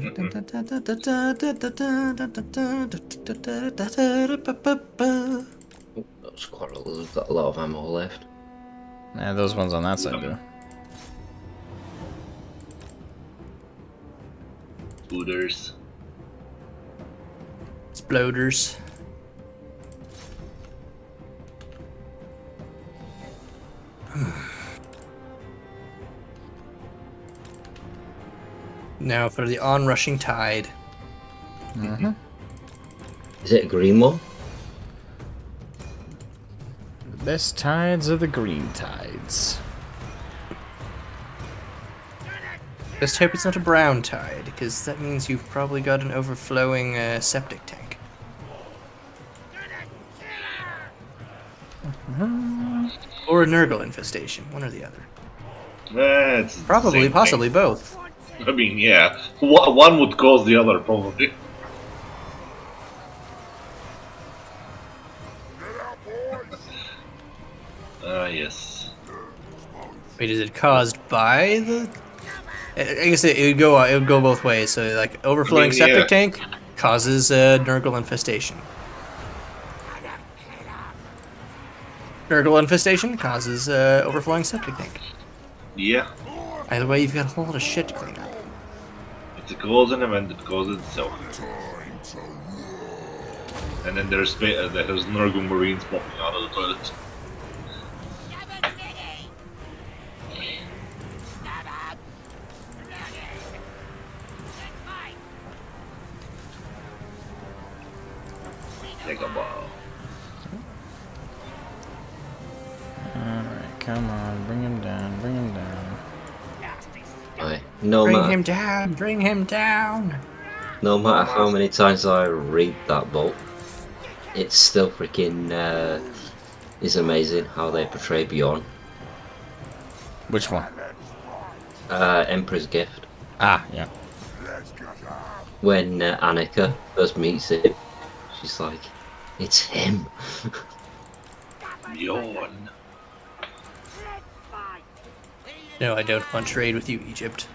that's quite a lot. We've got a lot of ammo left. Yeah, those ones on that side do. Spooters. Exploders. Now for the onrushing tide. Mm-hmm. Is it a green one? The best tides are the green tides. Just hope it's not a brown tide, because that means you've probably got an overflowing septic tank. Or a Nurgle infestation, one or the other. It's the Probably, same possibly thing. both. I mean, yeah. One would cause the other, probably. Yes. Wait, is it caused by the? I guess it would go both ways. So like overflowing yeah. septic tank causes a Nurgle infestation. Nurgle infestation causes overflowing septic tank. Yeah. Either way, you've got a whole lot of shit to clean up. It's a cause and event that causes itself. And then there's Nurgle Marines popping out of the toilet. Take a bow. Alright, come on, bring him down, bring him down. Right. No Bring matter, him down! Bring him down! no matter how many times I read that book, it's still freaking is amazing how they portray Bjorn. Which one? Emperor's Gift. Ah, yeah. When Annika first meets him, she's like, "It's him." Yawn. No, I don't want trade with you, Egypt.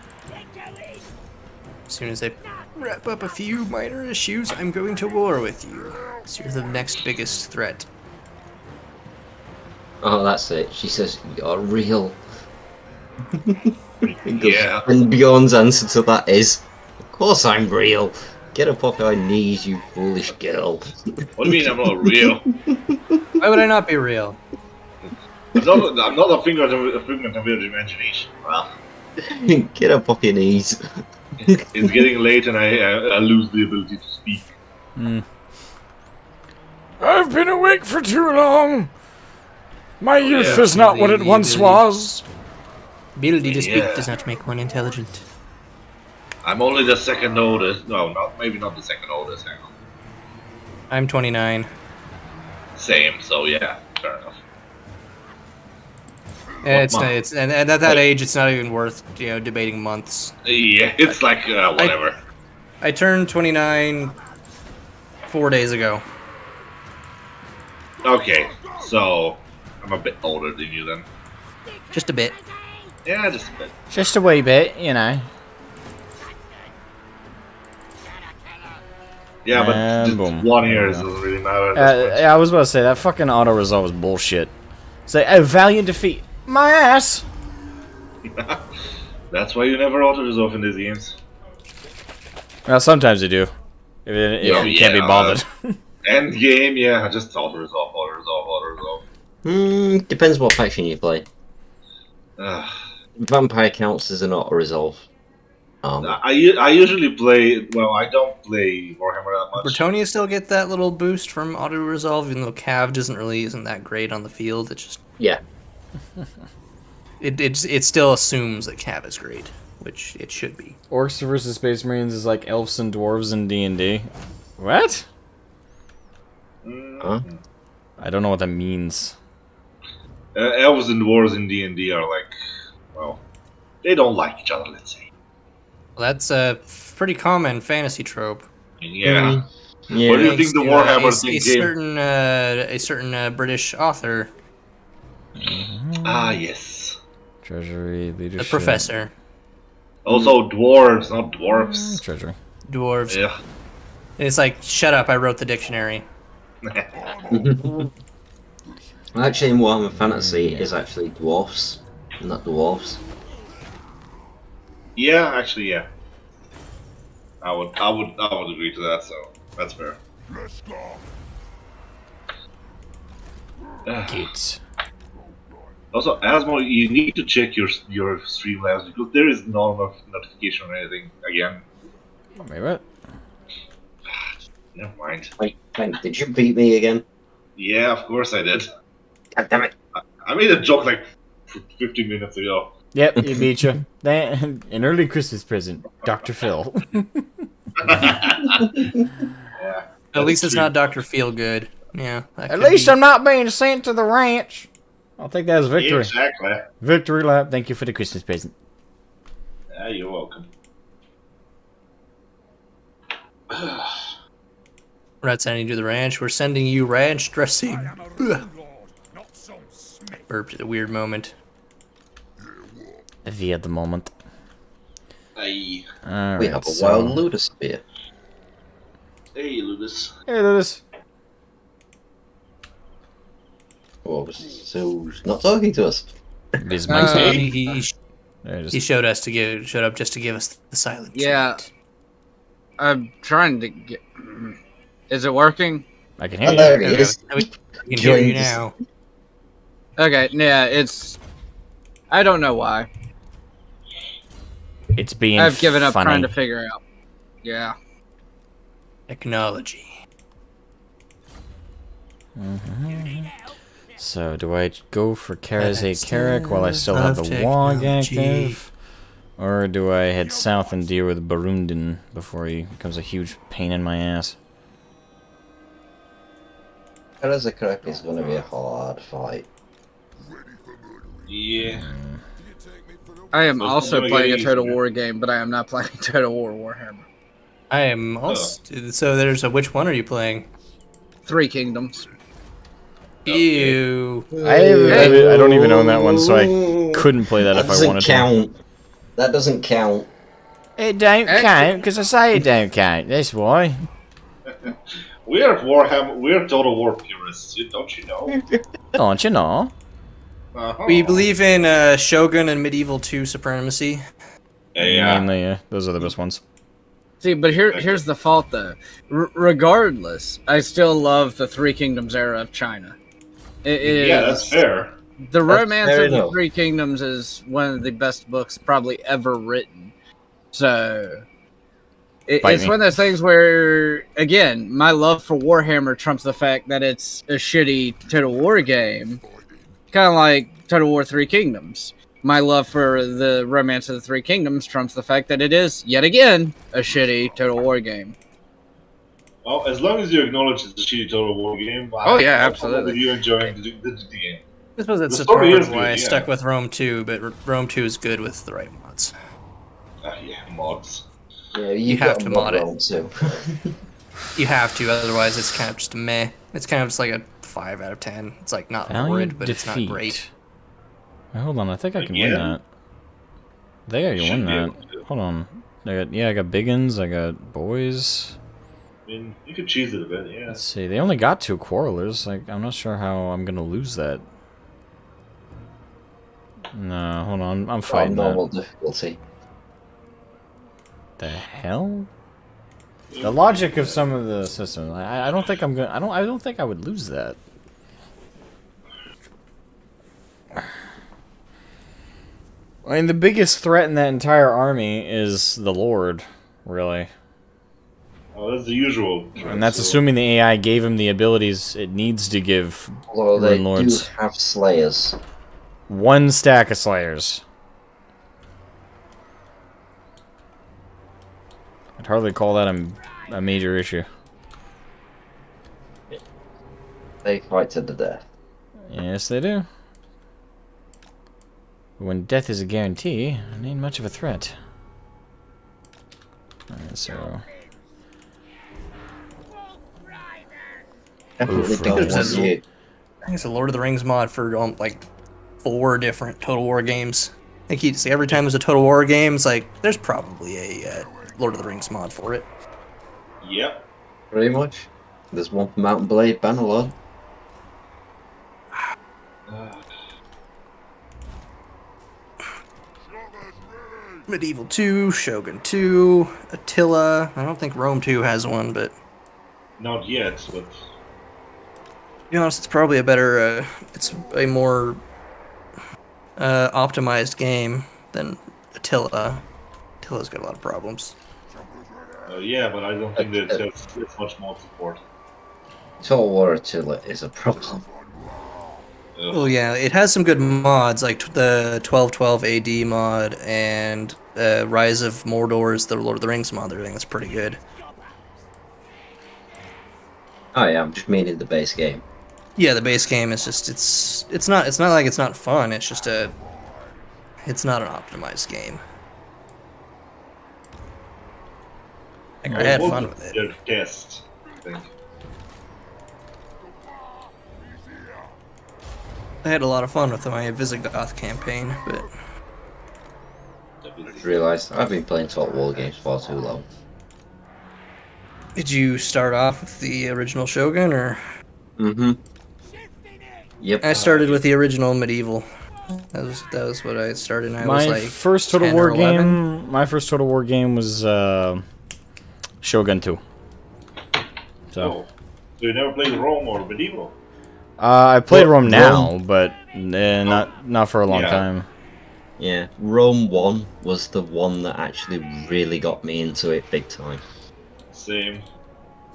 As soon as I wrap up a few minor issues, I'm going to war with you. So you're the next biggest threat. Oh, that's it. She says, "You're real." Yeah. And Bjorn's answer to that is, "Of course I'm real. Get up off your knees, you foolish girl." What do you mean I'm not real? Why would I not be real? I'm not a figment of your imagination. Well, Get up off your knees. it's getting late and I lose the ability to speak. I've been awake for too long. My youth yeah. is not what it once was. Ability to speak Yeah. does not make one intelligent. I'm only the second oldest. No, maybe not the second oldest. Hang on. I'm 29. Same. So yeah, fair enough. And at that age, it's not even worth debating months. Yeah, it's like whatever. I turned 29 4 days ago. Okay, so I'm a bit older than you then. Just a bit. Yeah, just a bit. Just a wee bit, you know. Yeah, but And just boom. 1 There year we doesn't go. really matter. At this I was about to say, that fucking auto-resolve is bullshit. Say, oh, valiant defeat. My ass! point. That's why you never auto-resolve in these games. Well, sometimes you do. If you can't be bothered. End game, yeah, just auto-resolve. Depends what faction you play. Ugh. Vampire counts as an auto-resolve. I usually play. Well, I don't play Warhammer that much. Bretonia still get that little boost from auto resolve, even though Cav isn't that great on the field. It just Yeah. it still assumes that Cav is great, which it should be. Orcs versus Space Marines is like elves and dwarves in D&D. What? Huh? I don't know what that means. Elves and dwarves in D&D are like, well, they don't like each other. Let's say. Well, that's a pretty common fantasy trope. Yeah. Yeah. What do you think the Warhammer a thing came? certain British author, Ah, yes. Treasury, leadership. the professor, Also, dwarves, not dwarfs. Treasury. dwarves. Yeah. And it's like, shut up! I wrote the dictionary. Actually, in Warhammer Fantasy, is actually dwarfs, not dwarves. Yeah, actually, yeah. I would agree to that. So that's fair. Gates. Also, Asmo, you need to check your Streamlabs because there is no notification or anything. Again, Wait, what? never mind. Wait, did you beat me again? Yeah, of course I did. God damn it! I made a joke like 15 minutes ago. Yep, he beat you. An early Christmas present, Dr. Phil. Yeah. At least it's true. not Dr. Feelgood. Yeah. At least I'm not being sent to the ranch. I'll take that as victory. Exactly. Victory lap. Thank you for the Christmas present. Yeah, you're welcome. We're not sending you to the ranch. We're sending you ranch dressing. Ugh. Burped at a weird moment. The at the moment. Hey, All We right, have a so... wild Ludus spear. hey, Lucas. Hey, Lewis. Oh, so he's not talking to us. This might be. He showed us showed up just to give us the silent Yeah. treatment. I'm trying to get. Is it working? I can hear you. There he is. We can hear you Joins. now. Okay, yeah, it's. I don't know why. It's being I've given up funny. trying to figure out. Yeah. Technology. So, do I go for Karazay Excellence Carrick while I still have the of WAAAGH technology. active? Or do I head south and deal with Barundin before he becomes a huge pain in my ass? Karazakrak is going to be a hard fight. Yeah. I am So it's also gonna playing a get Total easier. War game, but I am not playing Total War Warhammer. I am also. So there's a. Which one are you playing? 3 Kingdoms. Ew. I don't even own that one, so I couldn't play that if I wanted doesn't count. That doesn't count. to. It don't Actually- count, because I say it don't count. That's why. We're Warhammer. We're Total War purists. Don't you know? Don't you know? Uh-huh. We believe in Shogun and Medieval 2 supremacy. Yeah. Mainly, yeah. Those are the best ones. See, but here's the fault, though. Regardless, I still love the 3 Kingdoms era of China. It is, Yeah, that's fair. The That's Romance fair of the enough. 3 Kingdoms is one of the best books probably ever written. So, Bite it's me. one of those things where, again, my love for Warhammer trumps the fact that it's a shitty Total War game. Kind of like Total War 3 Kingdoms. My love for the Romance of the 3 Kingdoms trumps the fact that it is, yet again, a shitty Total War game. Well, as long as you acknowledge it's a shitty Total War game. Oh, yeah, I'm absolutely. with you enjoying the game. I suppose that's The the part story is of why I good, yeah. stuck with Rome 2, but Rome 2 is good with the right mods. Yeah, mods. Yeah, You have to mod it. it. Too. You have to, otherwise it's kind of just meh. It's kind of just like a 5 out of 10. It's like not Valiant horrid, but defeat. it's not great. Hold on, I think I can win that. I think I can win that. Hold on. I got biggins, I got boys. I mean, you could cheese it a bit, yeah. Let's see, they only got 2 quarrelers. Like, I'm not sure how I'm gonna lose that. No, hold on, I'm fighting normal that. difficulty. The hell? The logic of some of the systems. I don't think I'm gonna. I don't think I would lose that. I mean, the biggest threat in that entire army is the Lord, really. Oh, that's the usual. And that's assuming the AI gave him the abilities it needs to give. Although they Rune Lords. do have Slayers. 1 stack of Slayers. I'd hardly call that a major issue. They fight to the death. Yes, they do. When death is a guarantee, it ain't much of a threat. Alright, so... Definitely I think don't there's want a, you. I think it's a Lord of the Rings mod for like 4 different Total War games. I think you see every time there's a Total War game, it's like there's probably a Lord of the Rings mod for it. Yep. Pretty much. There's one for Mountain Blade, Bannerlord. Medieval 2, Shogun 2, Attila. I don't think Rome 2 has one, but Not yet, but to be honest, it's probably a better, it's a more optimized game than Attila. Attila's got a lot of problems. yeah, but I don't think that it's much more support. Total War Attila is a problem. Well, yeah, it has some good mods, like the 1212 AD mod and Rise of Mordor is the Lord of the Rings mod. I think that's pretty good. Oh yeah, I'm just meaning the base game. Yeah, the base game is just it's not like it's not fun. It's just it's not an optimized game. Like, I had fun with it. Their test, I think. I had a lot of fun with my Visigoth campaign, but I just realised I've been playing Total War games far too long. did you start off with the original Shogun or? Mm-hmm. Yep. I started with the original Medieval. That was what I started. And I was like first Total 10 War or 11. game. My first Total War game was Shogun 2. So So you never played Rome or Medieval? I played Rome now, but not for a long time. Yeah, Rome 1 was the one that actually really got me into it big time. Same.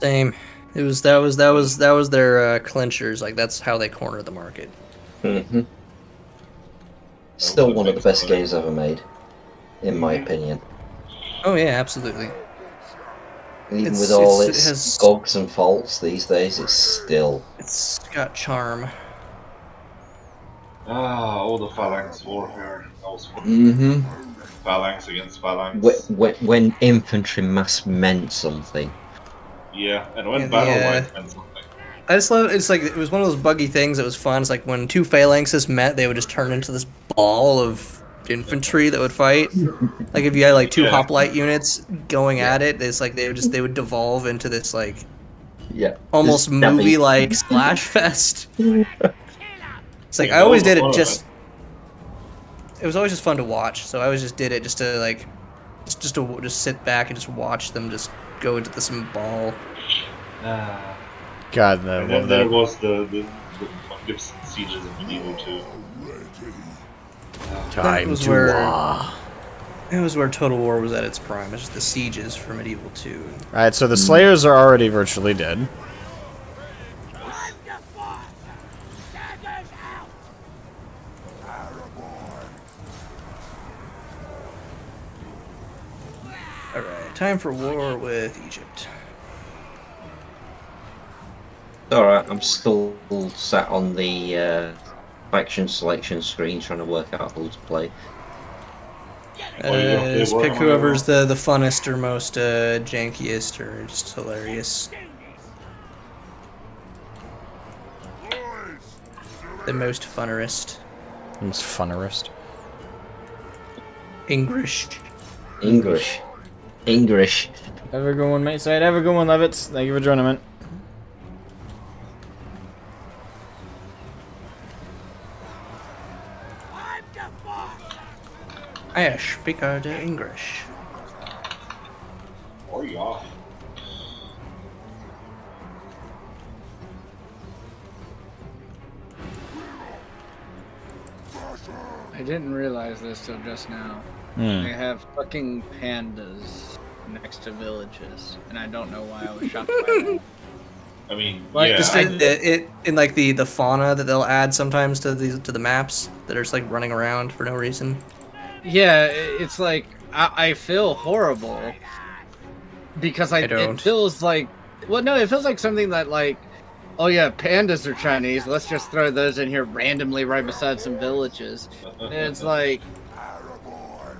Same. It was that was their clinchers. Like that's how they cornered the market. Mm-hmm. Still one of the best games ever made, in my opinion. Oh yeah, absolutely. Even It's- with all it its has- bugs and faults these days, it's still. It's got charm. All the phalanx warfare. That was fun. Mm-hmm. Phalanx against phalanx. When infantry mass meant something. Yeah, and when Yeah, battle yeah. lines meant something. I just love it's like it was one of those buggy things that was fun. It's like when 2 phalanxes met, they would just turn into this ball of infantry that would fight. Like if you had like 2 Yeah. hoplite units going at it, it's like they would devolve into this like Yeah. almost Just stabbing. movie like splash fest. It's like Yeah, I always that was did a it lot of just. It was always just fun to watch, so I always just did it just to like, just to sit back and just watch them just go into this ball. God, I And love then there that. was the Gibson sieges in Medieval too. Time was to where- war. It was where Total War was at its prime. It's just the sieges for Medieval 2. Alright, so the Slayers are already virtually dead. Alright, time for war with Egypt. Alright, I'm still sat on the faction selection screen trying to work out who to play. Oh, you don't play Just pick Warhammer whoever's the funnest or most jankiest or just hilarious. The most funnerest. It's funnerist. English. English. English. Have a good one, mate. Side. Have a good one, Levitz. Thank you for joining, man. I speak the English. Or yeah. I didn't realize this till just now. Hmm. They have fucking pandas next to villages, and I don't know why I was shocked by that. I mean, Like, yeah. Just in like the fauna that they'll add sometimes to the maps that are just like running around for no reason. Yeah, it's like I feel horrible because I don't. It feels like, well, no, it feels like something that like, oh yeah, pandas are Chinese. Let's just throw those in here randomly right beside some villages. And it's like,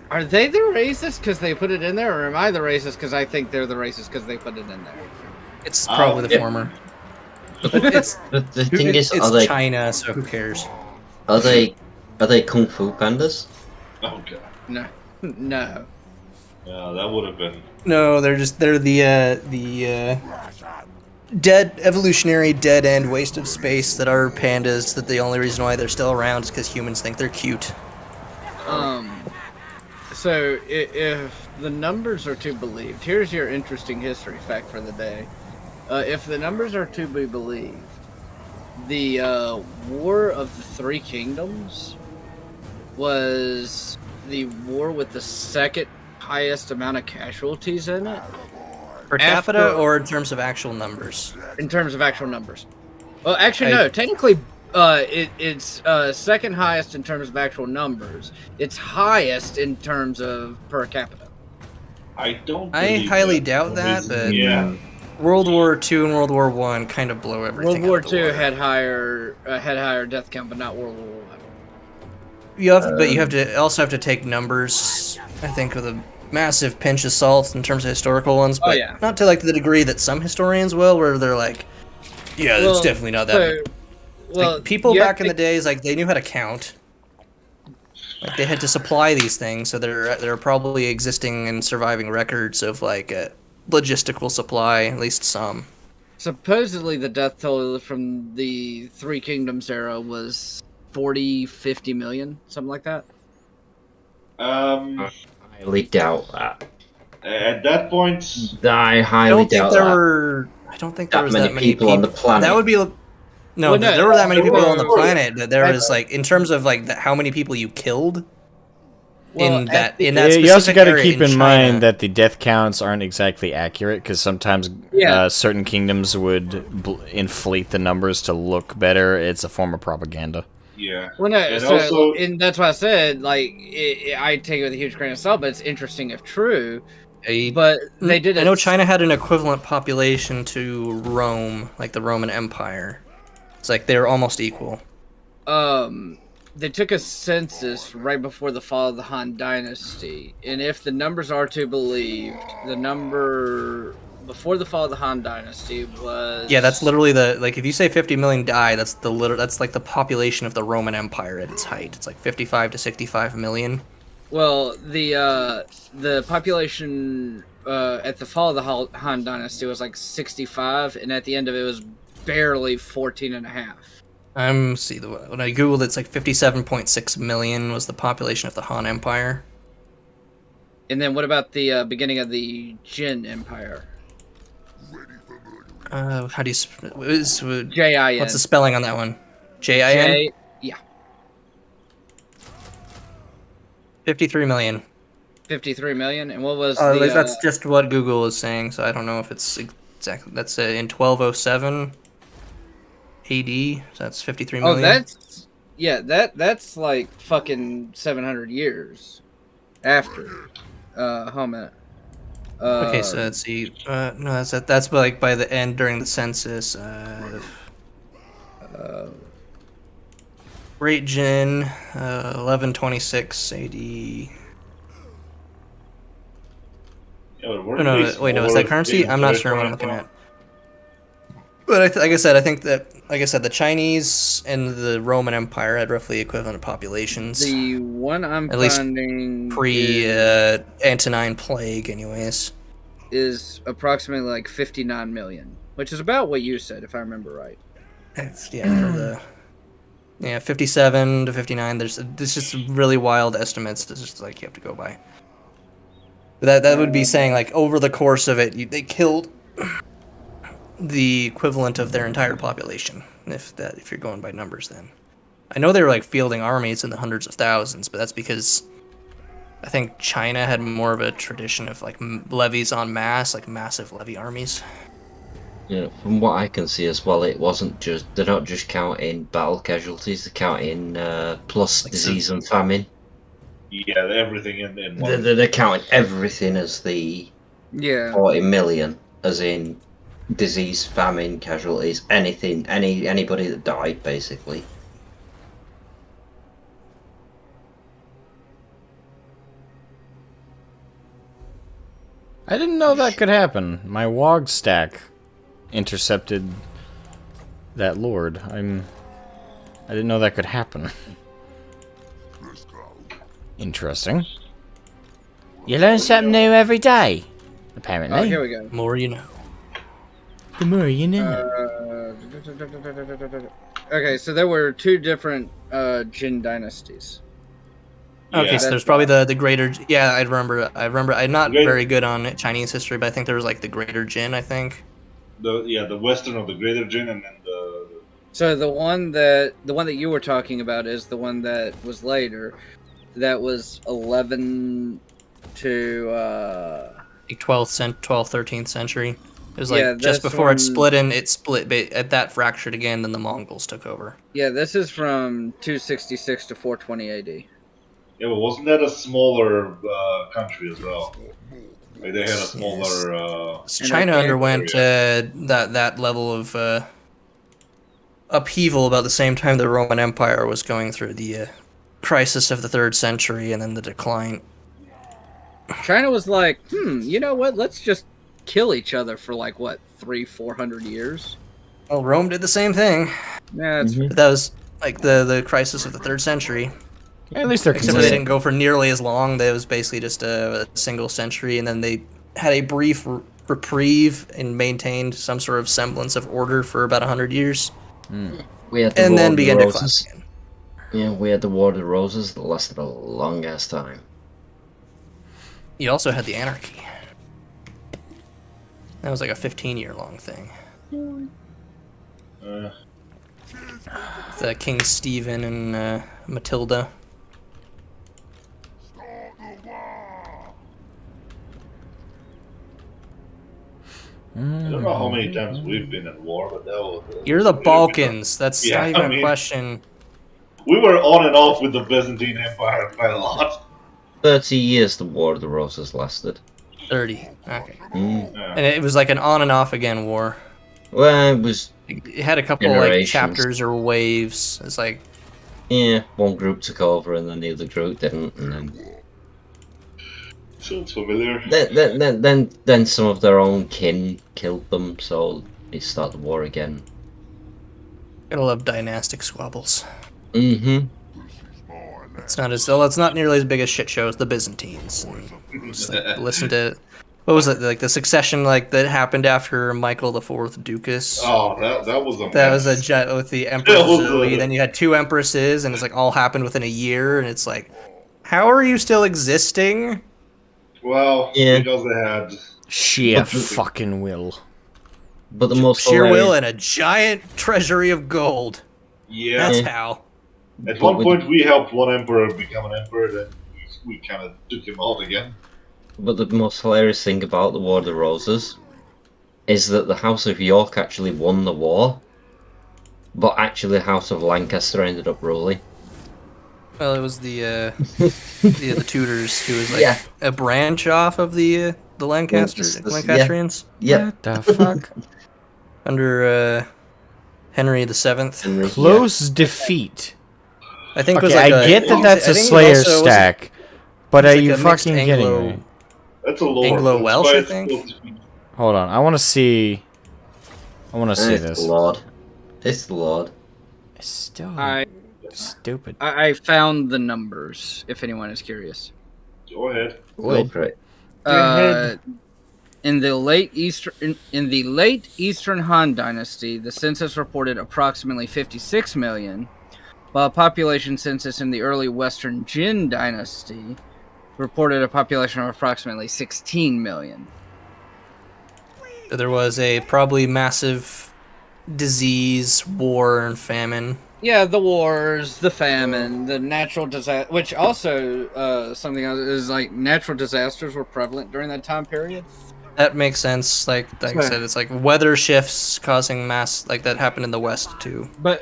are they the racist because they put it in there, or am I the racist because I think they're the racist because they put it in there? It's probably the former. It's But the thing is, it's are they China, so who cares? are they kung fu pandas? Oh god. No, no. Yeah, that would have been. No, they're the dead evolutionary dead end waste of space that are pandas. That the only reason why they're still around is because humans think they're cute. So if the numbers are to be believed, here's your interesting history fact for the day. If the numbers are to be believed, the War of the Three Kingdoms was the war with the second highest amount of casualties in it. Per capita, or in terms of actual numbers? In terms of actual numbers. Well, actually, no. Technically, it's second highest in terms of actual numbers. It's highest in terms of per capita. I don't. I believe highly that. doubt that, but Yeah. World War II and World War I kind of blow everything. World War out of the II water. had higher death count, but not World War One. But you have to also have to take numbers. I think with a massive pinch of salt in terms of historical ones, but yeah. not to like the degree that some historians will, where they're like, "Yeah, it's definitely not that." Like, people back in the days, like they knew how to count. Like they had to supply these things, so there are probably existing and surviving records of like a logistical supply, at least some. Supposedly, the death toll from the Three Kingdoms era was 40, 50 million, something like that. I highly doubt that. At that point, I I highly don't think doubt there that. were. I don't think there was that many people on the planet. That would be. No, Well, no, there were that many people on the there were- planet. But there was like, in terms of like how many people you killed. Well, in that You also specific got to area keep in China. mind that the death counts aren't exactly accurate because sometimes certain kingdoms would inflate the numbers to look better. It's a form of propaganda. yeah. Well, no, And so, also- and that's why I said, like, I take it with a huge grain of salt, but it's interesting if true. But they did. I know China had an equivalent population to Rome, like the Roman Empire. It's like they're almost equal. They took a census right before the fall of the Han Dynasty, and if the numbers are to be believed, the number before the fall of the Han Dynasty was Yeah, that's literally if you say 50 million died, that's like the population of the Roman Empire at its height. It's like 55 to 65 million. Well, the population at the fall of the Han Dynasty was like 65, and at the end of it was barely 14 and a half. When I googled, it's like 57.6 million was the population of the Han Empire. And then what about the beginning of the Jin Empire? How do you J-I-N. What's the spelling on that one? J-I-N? Yeah. 53 million. 53 million. And what was that's just what Google is saying, so I don't know if it's exactly. That's in 1207 AD. So that's 53 million. That's like fucking 700 years after. Hold a minute. Okay, so let's see. No, that's like by the end during the census. Great Jin, 1126 AD. Yeah, but Oh, no, wait, no, is that currency? I'm not sure what I'm looking at. But like I said, I think that like I said, the Chinese and the Roman Empire had roughly equivalent populations. The one I'm At least finding Antonine Plague, anyways. is approximately like 59 million, which is about what you said, if I remember right. For the 57 to 59. There's just really wild estimates. That's just like you have to go by. That would be saying like over the course of it, they killed the equivalent of their entire population. If you're going by numbers, then I know they were like fielding armies in the hundreds of thousands, but that's because I think China had more of a tradition of like levies en masse, like massive levy armies. Yeah, from what I can see as well, it wasn't just, they're not just counting battle casualties, they're counting plus Like disease and famine. Yeah, everything in one. They're counting everything as the 40 million, as in disease, famine, casualties, anything, anybody that died, basically. I didn't know that could happen. My WAAAGH stack intercepted that lord. I didn't know that could happen. Interesting. You learn something new every day, apparently. Oh, here we go. More you know. The more you know. Okay, so there were 2 different Jin dynasties. Okay, so there's probably the greater. Yeah, I remember. I'm not very good on Chinese history, but I think there was like the greater Jin. I think. The western of the Greater Jin, and then the. So the one that you were talking about is the one that was later. That was 11 to like 12th, 13th century. It was like Yeah, just that's before it when- split, but at that fractured again, then the Mongols took over. Yeah, this is from 266 to 420 AD. Yeah, but wasn't that a smaller country as well? Like they had a smaller. China underwent that level of upheaval about the same time the Roman Empire was going through the crisis of the 3rd century and then the decline. China was like, you know what? Let's just kill each other for like what 300-400 years. Well, Rome did the same thing. Yeah, But that was like the crisis of the 3rd century. Yeah, at least they're Except for they didn't go for nearly as long. That was basically just a single century, and then they had a brief reprieve and maintained some sort of semblance of order for about 100 years. We had the and War then of the began to Roses. collapse again. Yeah, we had the War of the Roses that lasted a long ass time. You also had the anarchy. That was like a 15-year long thing. With King Stephen and Matilda. I don't know how many times we've been at war, but that was. You're the Balkans. That's Yeah, not even I a mean- question. We were on and off with the Byzantine Empire quite a lot. 30 years the War of the Roses lasted. 30. Okay. Yeah. And it was like an on and off again war. Well, it was, It had a couple like Generations. chapters or waves. It's like yeah, one group took over and then the other group didn't, and then Sounds familiar. then some of their own kin killed them, so they start the war again. gotta love dynastic squabbles. Mm-hmm. It's not nearly as big a shit show as the Byzantines. And just, like, listen to what was it like the succession like that happened after Michael IV Ducas. Oh, that was a. That was a mess. jet with the Empress That was Zoe. a- Then you had 2 empresses, and it's like all happened within a year. And it's like, how are you still existing? Well, Yeah. because they had. Sheer fucking will. But the most Sheer will hilarious- and a giant treasury of gold. Yeah. That's how. At one point, we helped one emperor become an emperor, then we kind of took him out again. But the most hilarious thing about the War of the Roses is that the House of York actually won the war, but actually the House of Lancaster ended up ruling. Well, it was the Tudors who was like Yeah. a branch off of the Lancastrians Yeah. What the fuck? under Henry VII. Close defeat. I think it was Okay, like I get that that's a I think it Slayer also was- stack, but it was are like you a mixed fucking kidding me? That's a lower. Anglo-Welsh, that's why I it's think? close to- Hold on, I want to see. I want to see Thank this. the Lord. It's the Lord. It's still I stupid. I found the numbers. If anyone is curious. Go ahead. Go for it. Go ahead. In the late Eastern Han Dynasty, the census reported approximately 56 million, while a population census in the early Western Jin Dynasty reported a population of approximately 16 million. There was a probably massive disease, war, and famine. Yeah, the wars, the famine, the natural disaster, which also something else is like natural disasters were prevalent during that time period. That makes sense. Like I said, it's like weather shifts causing mass like that happened in the West too. But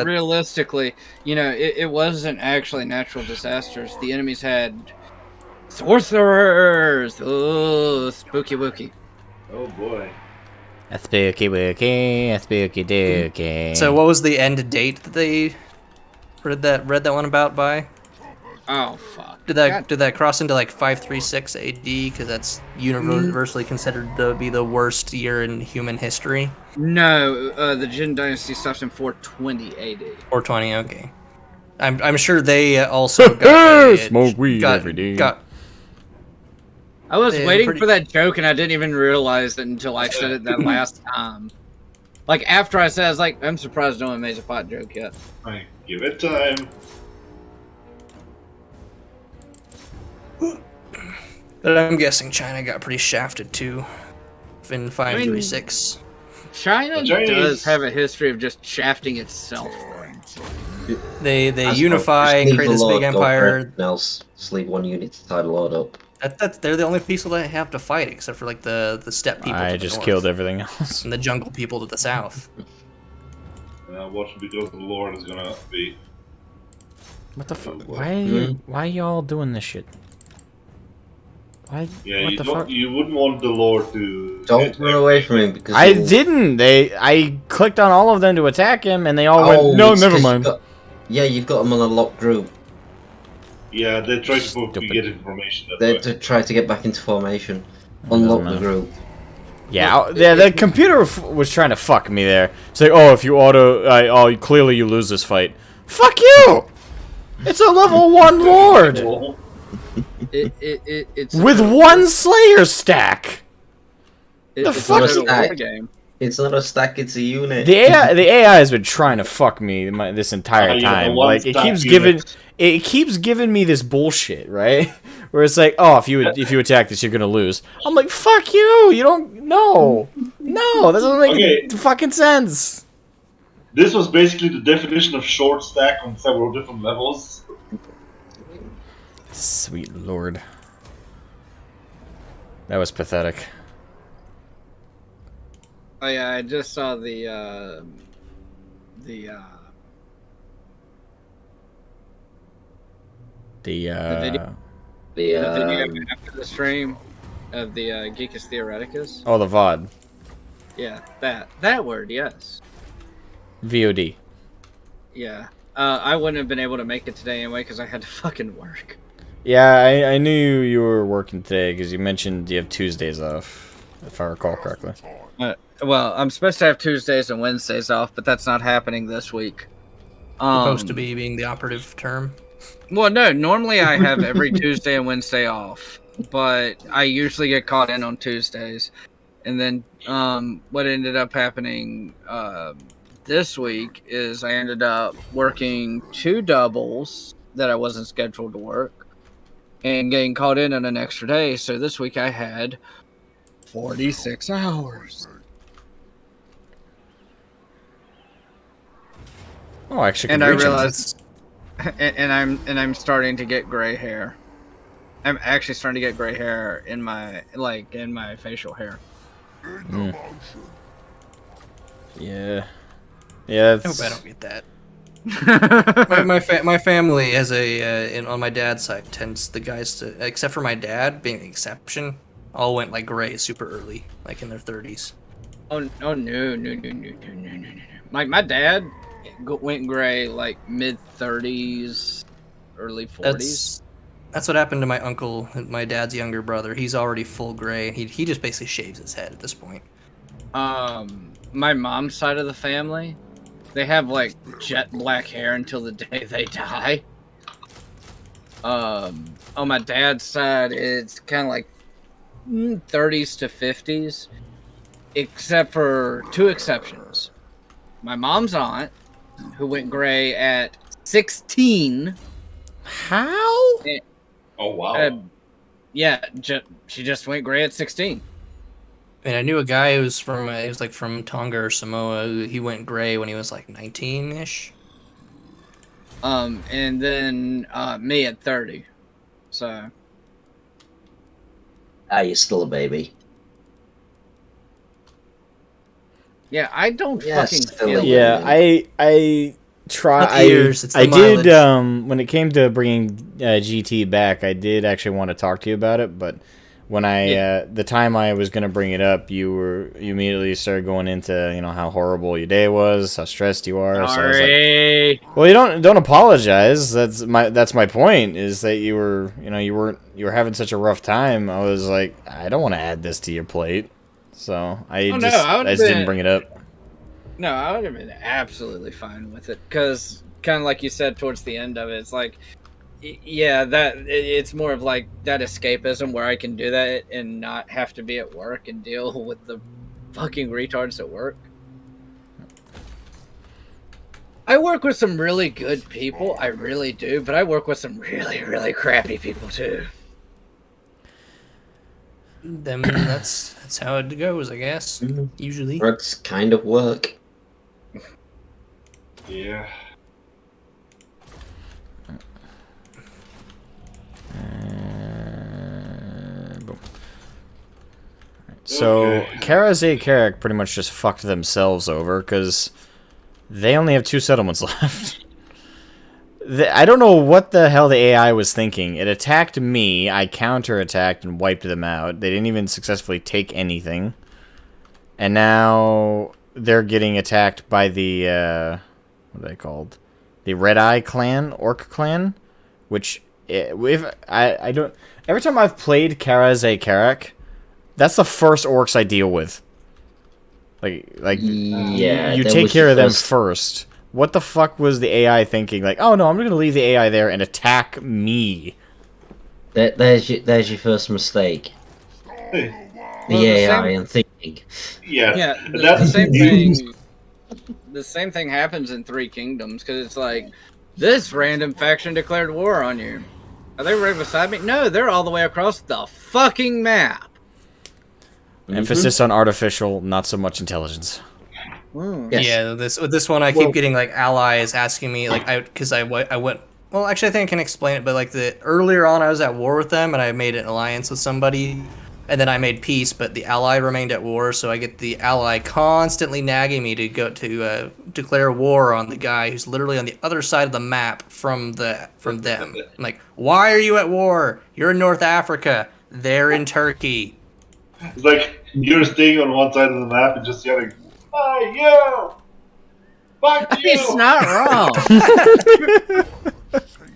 realistically, you know, it wasn't actually natural disasters. The enemies had sorcerers. Oh, spooky wookie. Oh boy. Spooky wookie, spooky dookie. So what was the end date that they read that one about by? Oh fuck! Did that cross into like 536 AD? Because that's universally considered to be the worst year in human history. No, the Jin Dynasty stops in 420 AD. 420. Okay. I'm sure they also got smoke weed every day. I was Yeah, waiting for that joke and I didn't even realize it until I said it that last time. Like after I said, I was like, I'm surprised no one made a pot joke yet. Alright, give it time. But I'm guessing China got pretty shafted too. In 536. China The Chinese- does have a history of just shafting itself. They That's unify fine. and Just create leave this the big Lord, go for empire. everything else. Just leave one unit to tie the Lord up. They're the only people that have to fight, except for like the steppe people. I to the just north, killed everything else. and the jungle people to the south. Watch because the Lord is gonna be. What the fuck? boy. Why y'all doing this shit? Why? Yeah, what you the don't. fuck? You wouldn't want the Lord to. Don't run away from him because I he'll- didn't. I clicked on all of them to attack him, and they all Oh, went. No, it's never 'cause mind. you've got them on a locked group. Yeah, they try to Stupid. get information. That's They why. to try to get back into formation. doesn't Unlock the matter. group. Yeah, the computer was trying to fuck me there. It's like, oh, if you clearly you lose this fight. Fuck you! It's a level 1 Lord! Well, It's With one Slayer stack! the it's fuck a is- total war game. It's not a stack, it's a unit. The AI has been trying to fuck me this entire yeah, time. one Like, it stack keeps giving me this bullshit, right? Where it's like, oh, if you attack this, you're gonna lose. I'm like, fuck you! You don't. No, that doesn't make fucking sense. this was basically the definition of short stack on several different levels. Sweet lord, that was pathetic. Oh yeah, I just saw the video The after the stream of the Geekus Theoreticus. Oh, the VOD. Yeah, that word, yes. VOD. Yeah. I wouldn't have been able to make it today anyway because I had to fucking work. Yeah, I knew you were working today because you mentioned you have Tuesdays off, if I recall correctly. Well, I'm supposed to have Tuesdays and Wednesdays off, but that's not happening this week. Supposed to be being the operative term. Well, no, normally I have every Tuesday and Wednesday off, but I usually get caught in on Tuesdays. And then what ended up happening this week is I ended up working 2 doubles that I wasn't scheduled to work and getting caught in on an extra day. So this week I had 46 hours. Oh, actually, And I realized, and I'm starting to get gray hair. I'm actually starting to get gray hair in my facial hair. Yeah. I hope I don't get that. my family has on my dad's side tends the guys to, except for my dad being the exception, all went like gray super early, like in their 30s. Oh no. My dad went gray like mid 30s, early 40s. That's what happened to my uncle, my dad's younger brother. He's already full gray. He just basically shaves his head at this point. My mom's side of the family, they have like jet black hair until the day they die. On my dad's side, it's kind of like 30s to 50s, except for two exceptions. My mom's aunt, who went gray at 16. How? Oh wow. Yeah, she just went gray at 16. And I knew a guy who was from he was like from Tonga or Samoa. He went gray when he was like 19-ish. And then me at 30. So. You're still a baby. Yeah, I don't Yeah, fucking still feel a it. Yeah, I try. Not the years, it's the I did. mileage. When it came to bringing GT back, I did actually want to talk to you about it. But when the time I was gonna bring it up, you immediately started going into how horrible your day was, how stressed you are. So I was like, well, you don't apologize. That's my point. Is that you were having such a rough time. I was like, I don't want to add this to your plate. So I just didn't bring it up. No, I would have been absolutely fine with it, because kind of like you said towards the end of it, it's like, yeah, it's more of like that escapism where I can do that and not have to be at work and deal with the fucking retards at work. I work with some really good people, I really do, but I work with some really, really crappy people too. Then that's how it goes, I guess. Usually. Drugs kind of work. Yeah. Boom. So Okay. Kara Zay Carrick pretty much just fucked themselves over because they only have 2 settlements left. I don't know what the hell the AI was thinking. It attacked me, I counterattacked and wiped them out. They didn't even successfully take anything. And now they're getting attacked by the, what are they called? The Red Eye clan, Orc clan, which, I don't, every time I've played Kara Zay Carrick, that's the first orcs I deal with. Like Yeah, you that take was care the of them first- first. What the fuck was the AI thinking? Like, oh no, I'm gonna leave the AI there and attack me. There's your first mistake. The Well, the AI same- and thinking. Yeah. Yeah, the That's same news. thing. The same thing happens in Three Kingdoms, because it's like, this random faction declared war on you. Are they right beside me? No, they're all the way across the fucking map. Emphasis on artificial, not so much intelligence. Yes. Yeah, this one I keep getting like allies asking me like I went. Well, actually, I think I can explain it. But like earlier on, I was at war with them, and I made an alliance with somebody, and then I made peace. But the ally remained at war, so I get the ally constantly nagging me to go to declare war on the guy who's literally on the other side of the map from them. I'm like, why are you at war? You're in North Africa. They're in Turkey. It's like you're staying on one side of the map and just yelling, "Fuck you! Fuck you!" He's not wrong.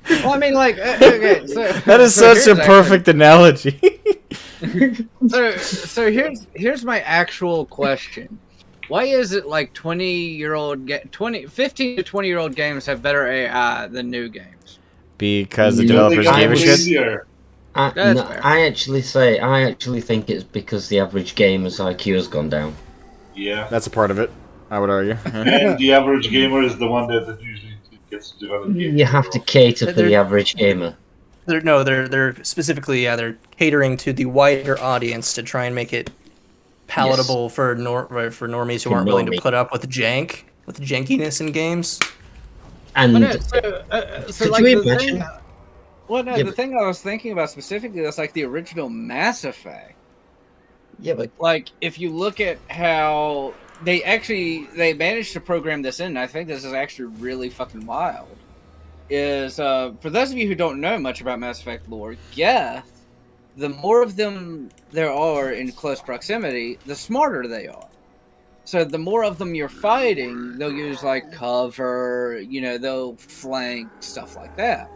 Well, I mean, like, okay, so That is so such a here's perfect analogy. So here's my actual question. Why is it like 15 to 20-year-old games have better AI than new games? Because the You Don't developers think gave a it's shit. easier. That's fair. I actually think it's because the average gamer's IQ has gone down. Yeah. That's a part of it, I would argue. And the average gamer is the one that usually gets to develop games. You have to cater for the average gamer. They're specifically they're catering to the wider audience to try and make it palatable for normies who For aren't willing to normie. put up with jankiness in games. And Well, no, so could like you the imagine? thing. Well, no, Yeah, the thing I was thinking about specifically that's like the original Mass Effect. Yeah, but Like, if you look at how they managed to program this in, I think this is actually really fucking wild. Is for those of you who don't know much about Mass Effect lore, Geth, the more of them there are in close proximity, the smarter they are. So the more of them you're fighting, they'll use like cover, they'll flank, stuff like that.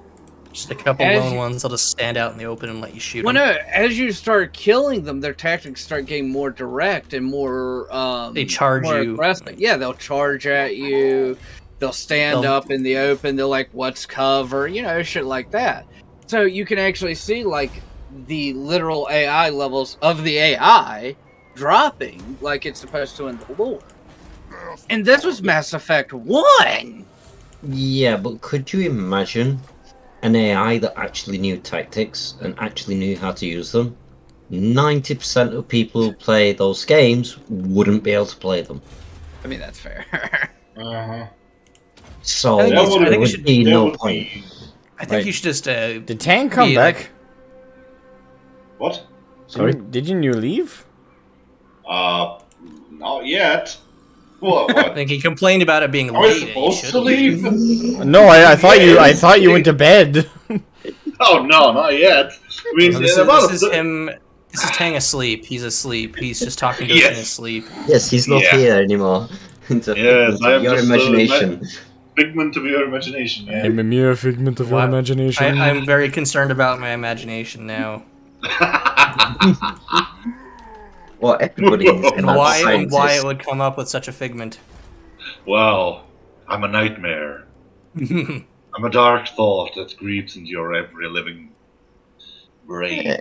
Just a couple As lone you- ones. They'll just stand out in the open and let you shoot Well, them. no, as you start killing them, their tactics start getting more direct and more. They charge more you. aggressive. Yeah, they'll charge at you. They'll stand They'll- up in the open. They're like, "What's cover?" You know, shit like that. So you can actually see like the literal AI levels of the AI dropping, like it's supposed to in the lore. And this was Mass Effect 1. Yeah, but could you imagine an AI that actually knew tactics and actually knew how to use them? 90% of people who play those games wouldn't be able to play them. I mean, that's fair. Uh-huh. So I think That you- I there think you would should- be that no would point. be- I think Right. you should just. Did Tang come be back? like- What? Sorry? Didn't you leave? Not yet. What? I What? think he complained about it being Are we late. and he supposed should to leave? No, I thought you went to bed. Oh no, not yet. I mean, This in about is a- him. This is Tang asleep. He's asleep. He's just talking to us in Yes. his sleep. Yes, he's not Yeah. here anymore. It's a Yes, figment I of am your just imagination. figment of your imagination. Yeah. I'm a mere figment of your What? imagination. I'm very concerned about my imagination now, Well, everybody is And and mad why scientist. it would come up with such a figment. Well, I'm a nightmare. I'm a dark thought that creeps into your every living brain.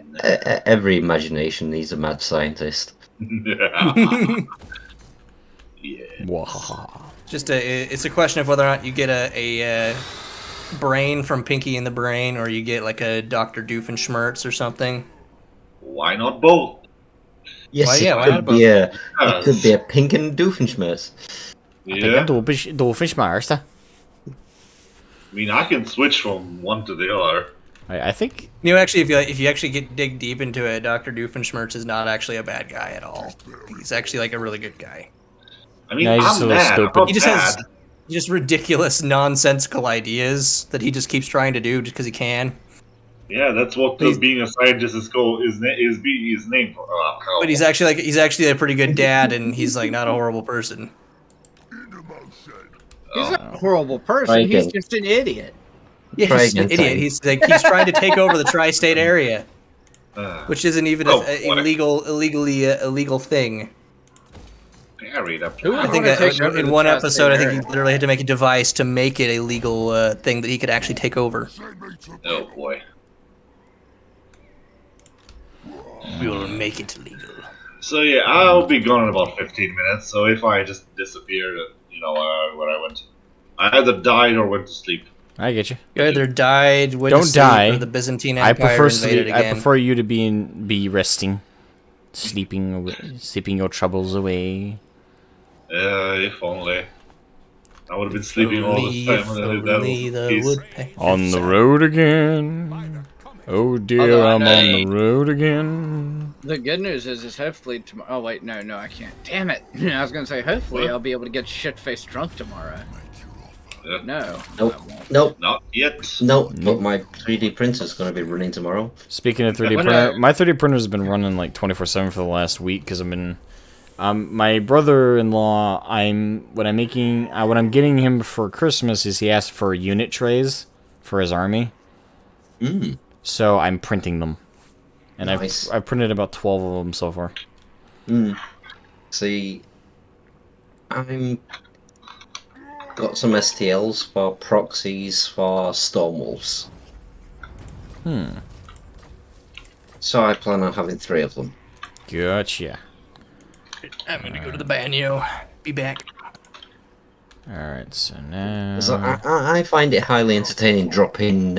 Every imagination needs a mad scientist. Yeah. Wahaha. It's a question of whether or not you get a brain from Pinky in the Brain, or you get like a Dr. Doofenshmirtz or something. Why not both? Yes, Why- it yeah, why could not be a it Yes. could be a pink and doofenshmirtz. Yeah. Dolphinschmaarste. I mean, I can switch from one to the other. I think You know, actually, if you actually dig deep into it, Dr. Doofenshmirtz is not actually a bad guy at all. He's actually like a really good guy. I mean, No, he's just I'm a little mad. stupid. I'm not He just has bad. just ridiculous, nonsensical ideas that he just keeps trying to do just because he can. Yeah, that's what He's- being a scientist is called. Is named for. Oh, come But he's actually a pretty good dad, and he's like not a horrible person. He's not a horrible person. Right, He's then. just an idiot. Yeah, Try he's an again, idiot. Tang. He's like he's trying to take over the tri-state area, which isn't even Oh, a boy. illegal thing. Harry, that Who I would think wanna that take over in the one tri-state episode, I think he area? literally had to make a device to make it a legal thing that he could actually take over. Oh boy. We will make it legal. So yeah, I'll be gone in about 15 minutes. So if I just disappear, where I went, I either died or went to sleep. I get you. You either died, went Don't to sleep, die. or the Byzantine I Empire prefer invaded sleep. I again. prefer you to be resting, sleeping your troubles away. If only. I would have been sleeping all this time. If when I did only that. the Peace. woodpecker On the sang. road again. Oh dear, Although I I'm know- on the road again. The good news is hopefully tomorrow. Oh wait, no, I can't. Damn it! I was gonna say hopefully What? I'll be able to get shit-faced drunk tomorrow. Yeah. No. Nope. I won't. Nope. Not yet. Nope. But my 3D printer's going to be running tomorrow. Speaking of 3D When printer, I- my 3D printer's been running like 24/7 for the last week because I've been. My brother-in-law, what I'm getting him for Christmas is he asked for unit trays for his army, Mm. so I'm printing them, and Nice. I've printed about 12 of them so far. Mm. See, I'm got some STLs for proxies for Stormwolves. So I plan on having 3 of them. Gotcha. I'm gonna go to the banyo. Be back. All right, so now. So I find it highly entertaining dropping,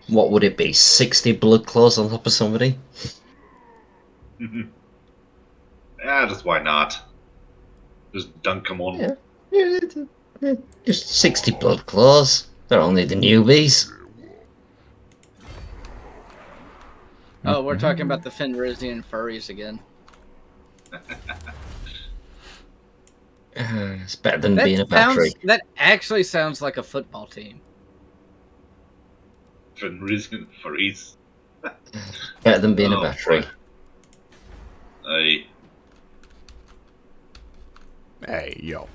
what would it be, 60 blood claws on top of somebody? Yeah, just why not? Just dunk them on. Yeah. Just 60 blood claws. They're only the newbies. Oh, we're talking about the Fenrisian furries again. It's better than being a battery. That actually sounds like a football team. For reason for ease. Better than being a Oh, battery. Hey yo.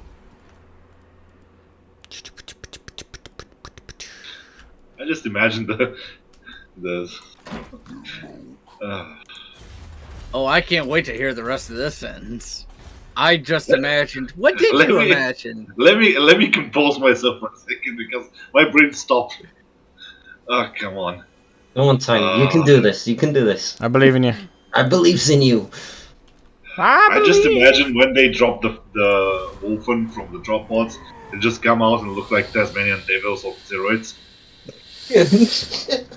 I just imagine the. Oh, I can't wait to hear the rest of this sentence. I just imagined. What did Let you me- imagine? Let me compose myself for a second because my brain stopped. Oh, come on. Come on, Tiny. You can do this. You can do this. I believe in you. I believes in you. I just imagine when they drop the Wolfen from the drop pods, they just come out and look like Tasmanian devils on steroids.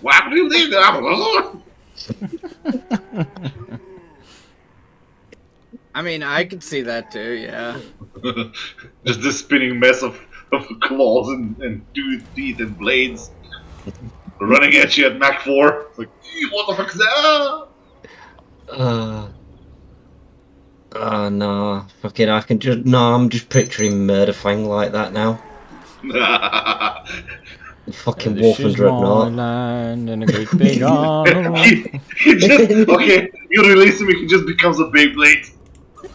What do you think? I mean, I could see that too. Yeah. Just this spinning mess of claws and teeth and blades running at you at Mach 4. It's like, what the fuck is that? No. Fucking, I can just. No, I'm just picturing Murderfang like that now. Fucking Wolf and Dreadnought. Land in a great big island. Okay, you release him, he just becomes a Beyblade.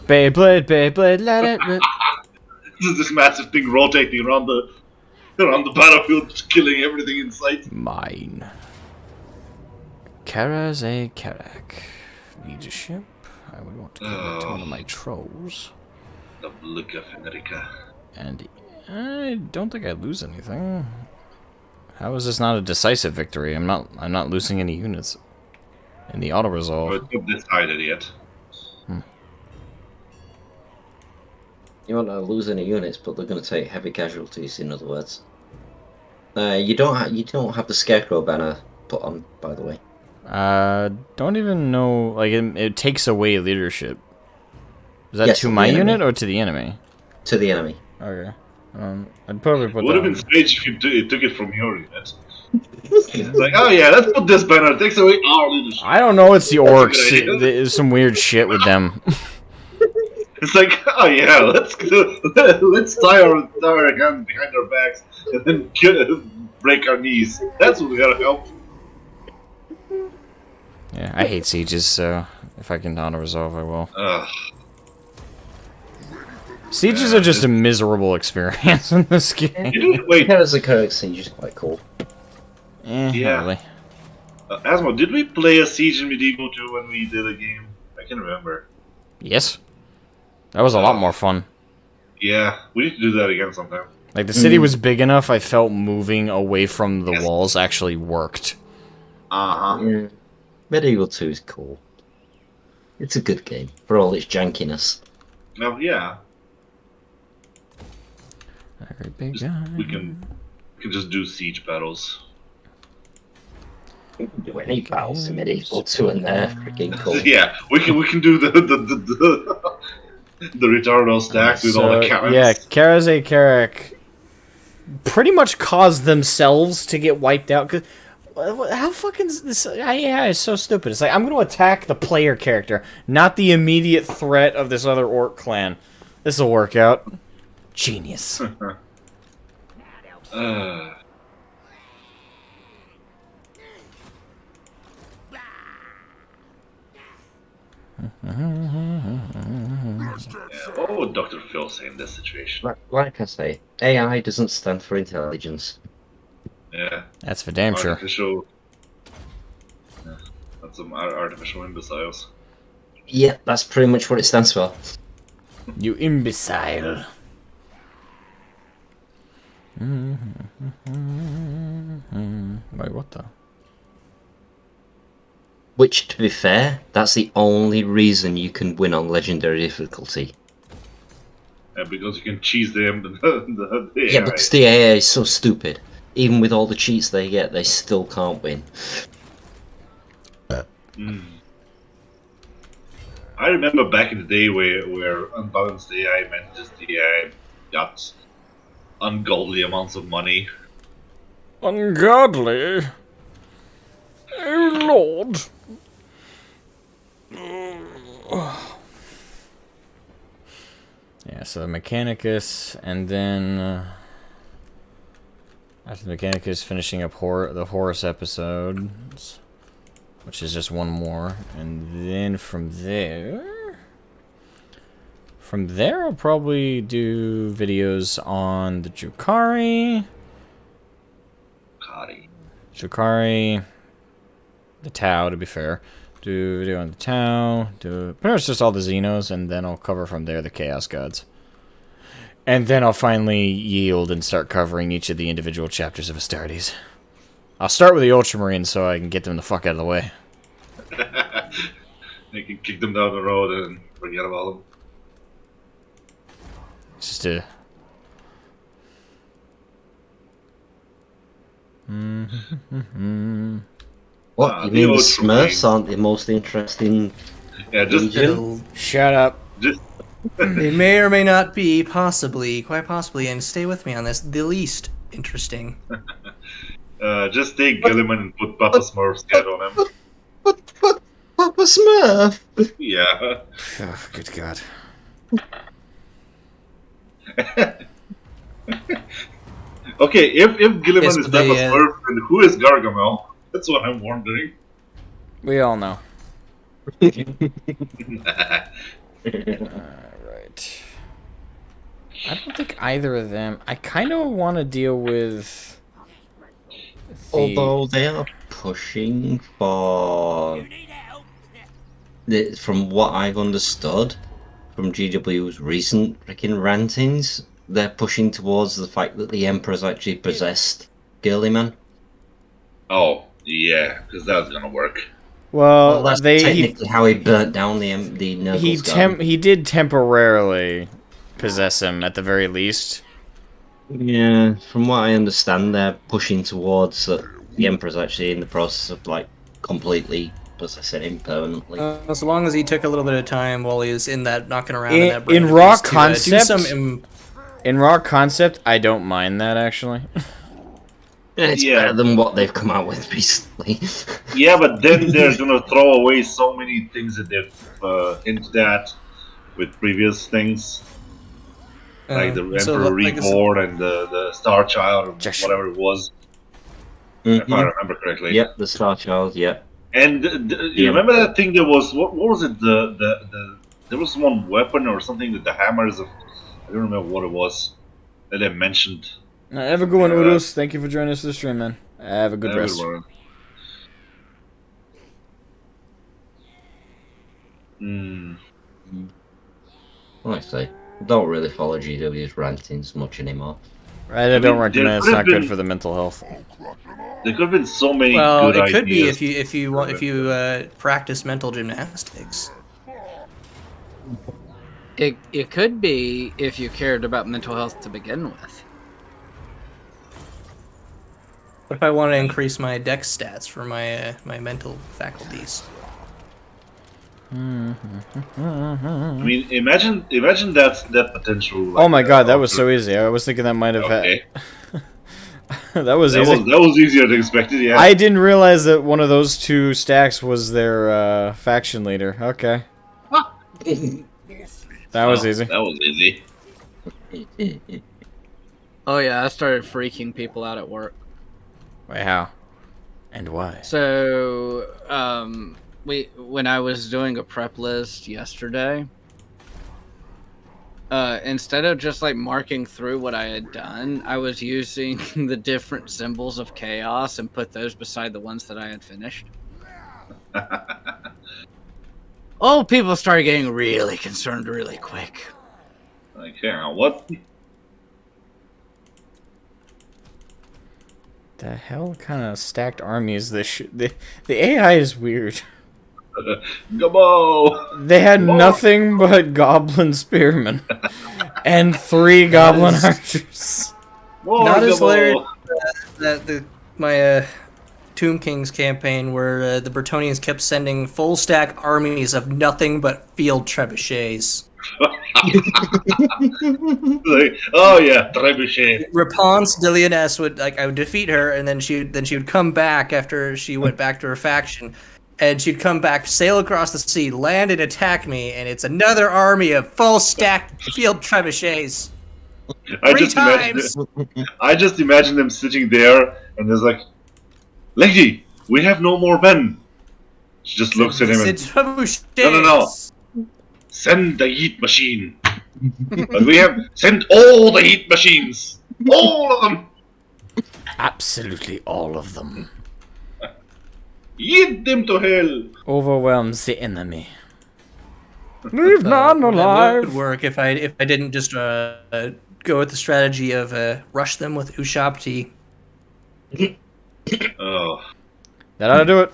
Beyblade, let it rip. This is this massive thing rotating around the battlefield, just killing everything in sight. Mine. WAAAGH Karak. Needs a ship. I would want to give that to one of my trolls. The look of America. And I don't think I lose anything. How is this not a decisive victory? I'm not losing any units in the auto resolve. But not decided yet. You won't lose any units, but they're going to take heavy casualties. In other words, you don't have the Scarecrow banner put on, by the way. Don't even know. Like it takes away leadership. Is that Yes, to to my the enemy. unit or to the enemy? To the enemy. Okay. I'd probably put It would have that been strange if you took it from your unit. It's like, oh yeah, let's put this banner. It takes away our leadership. I don't know. It's the That's a orcs. good idea. There's some weird shit with them. It's like, oh yeah, let's tie our guns behind our backs and then break our knees. That's what we gotta help. Yeah, I hate sieges, so if I can auto resolve, I will. Sieges are just a miserable experience in this game. Wait, As a Kirk siege is quite cool. Yeah. Yeah. Really. Asmo, did we play a Siege in Medieval 2 when we did a game? I can't remember. Yes. That was a lot more fun. Yeah, we need to do that again sometime. Like, the city was big enough, I felt moving away from the walls actually worked. Uh-huh. Yeah. Medieval 2 is cool. It's a good game, for all its jankiness. No, yeah. Very big We can just do siege battles. You can do any battles in Medieval 2 and they're freaking cool. Yeah, we can do the retardo stacks with all the cannons. Yeah, WAAAGH Karak pretty much caused themselves to get wiped out. Cause how fucking is this? Yeah, it's so stupid. It's like, I'm going to attack the player character, not the immediate threat of this other orc clan. This will work out. Genius. What would Dr. Phil say in this situation? Like I say, AI doesn't stand for intelligence. Yeah. That's for damn sure. Artificial. Yeah, that's some artificial imbeciles. Yeah, that's pretty much what it stands for. You imbecile. Wait, what the? Which, to be fair, that's the only reason you can win on legendary difficulty. Yeah, because you can cheese them. Yeah, because the AI is so stupid. Even with all the cheats they get, they still can't win. I remember back in the day where unbalanced AI meant just the AI got ungodly amounts of money. Ungodly? Oh, Lord. Yeah, so Mechanicus, and then after Mechanicus, finishing up the Horus episodes, which is just one more, and then from there I'll probably do videos on the Drukhari. Shukari, the Tau, to be fair. Do video on the Tau. Do pretty much just all the Xenos, and then I'll cover from there the Chaos Gods. And then I'll finally yield and start covering each of the individual chapters of Astartes. I'll start with the Ultramarines so I can get them the fuck out of the way. You can kick them down the road and forget about them. It's just a... What, you mean the Smurfs aren't the most interesting Yeah, just Shut up. They may or may not be, possibly, quite possibly, and stay with me on this, the least interesting. just take Gilliman and put Papa Smurf's head on him. What, Papa Smurf? Yeah. Oh, good God. Okay, if Gilliman Yes, is but Papa they, Smurf, then who is Gargamel? That's what I'm wondering. We all know. Right. I don't think either of them. I kind of want to deal with. Although they are pushing for, from what I've understood from GW's recent freaking rantings, they're pushing towards the fact that the Emperor's actually possessed Girly Man. Oh, yeah, because that's gonna work. Well, That's technically how he burnt down the Nurgle's garden. he did temporarily possess him at the very least. Yeah, from what I understand, they're pushing towards that the Emperor's actually in the process of like completely possessing him permanently. As long as he took a little bit of time while he was in that knocking around in that In brain raw piece to, concept, do some in raw concept, I don't mind that actually. It's better than what they've come out with recently. Yeah, but then they're gonna throw away so many things that they've hinted at with previous things. Like the Emperor Reborn and the Star Child or whatever it was. If I remember correctly. Yep, the Star Child, yep. And you remember that thing that was, what was it, there was one weapon or something that the hammers of, I don't remember what it was, that they mentioned. Have a good one, Udus. Thank you for joining us for the stream, man. Have a good rest. Like I say, I don't really follow GW's rantings much anymore. I don't recommend. It's not good for the mental health. There could have been so many well, good it could ideas. be if you practice mental gymnastics. It could be if you cared about mental health to begin with. What if I want to increase my dex stats for my my mental faculties? I mean, imagine that potential. Like, Oh my God, that was so easy. I was thinking that might have had. That was easy. That was easier than expected. Yeah. I didn't realize that one of those two stacks was their faction leader. Okay. That was easy. That was easy. Oh yeah, I started freaking people out at work. Wait, how? And why? So, when I was doing a prep list yesterday, instead of just like marking through what I had done, I was using the different symbols of chaos and put those beside the ones that I had finished. Oh, people started getting really concerned really quick. Like, hang on, what? The hell kind of stacked army is this? The AI is weird. Gobbo! They had nothing but goblin spearmen and 3 goblin archers. Not as hilarious that my Tomb Kings campaign where the Bretonnians kept sending full stack armies of nothing but field trebuchets. Like, oh yeah, trebuchet. Rapunzel de Lyonesse I would defeat her, and then she would come back after she went back to her faction, and she'd come back, sail across the sea, land and attack me, and it's another army of full stack field trebuchets. I just imagine them sitting there, and there's like, lady, we have no more men. She just looks at him and no. Send the heat machine. But we have sent all the heat machines. All of them. Absolutely all of them. Eat them to hell! Overwhelms the enemy. Leave none That alive. would work if I didn't just go with the strategy of rush them with Ushop tea. Oh. That ought to do it.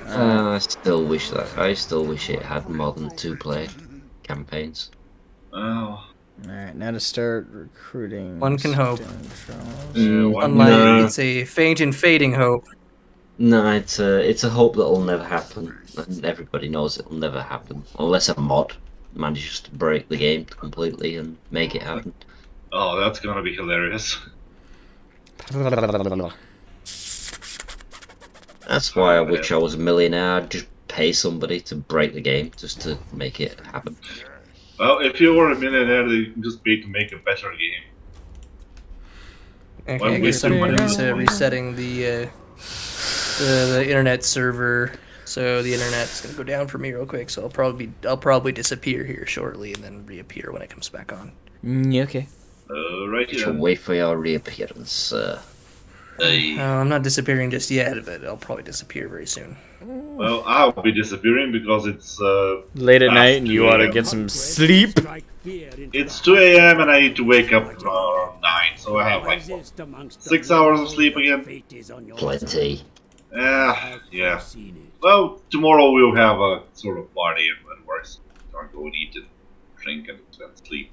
I still wish it had more than 2-player campaigns. Oh. Alright, now to start recruiting. One can hope. One It's a faint and fading hope. No, it's a hope that'll never happen, and everybody knows it'll never happen unless a mod manages to break the game completely and make it happen. Oh, that's gonna be hilarious. That's why I wish I was a millionaire. I'd just pay somebody to break the game just to make it happen. Well, if you were a millionaire, you can just pay to make a better game. Okay, Well, I guess somebody's resetting the internet server, so the internet's gonna go down for me real quick. So I'll probably disappear here shortly and then reappear when it comes back on. Okay. Right I shall here. wait for your reappearance, sir. I'm not disappearing just yet, but I'll probably disappear very soon. Well, I'll be disappearing because it's Late at past night and 2 you ought to a.m. get some sleep. It's 2 a.m. and I need to wake up around 9, so I have like what, 6 hours of sleep again. Plenty. Yeah. Well, tomorrow we'll have a sort of party at work. So I'll go and eat and drink and then sleep.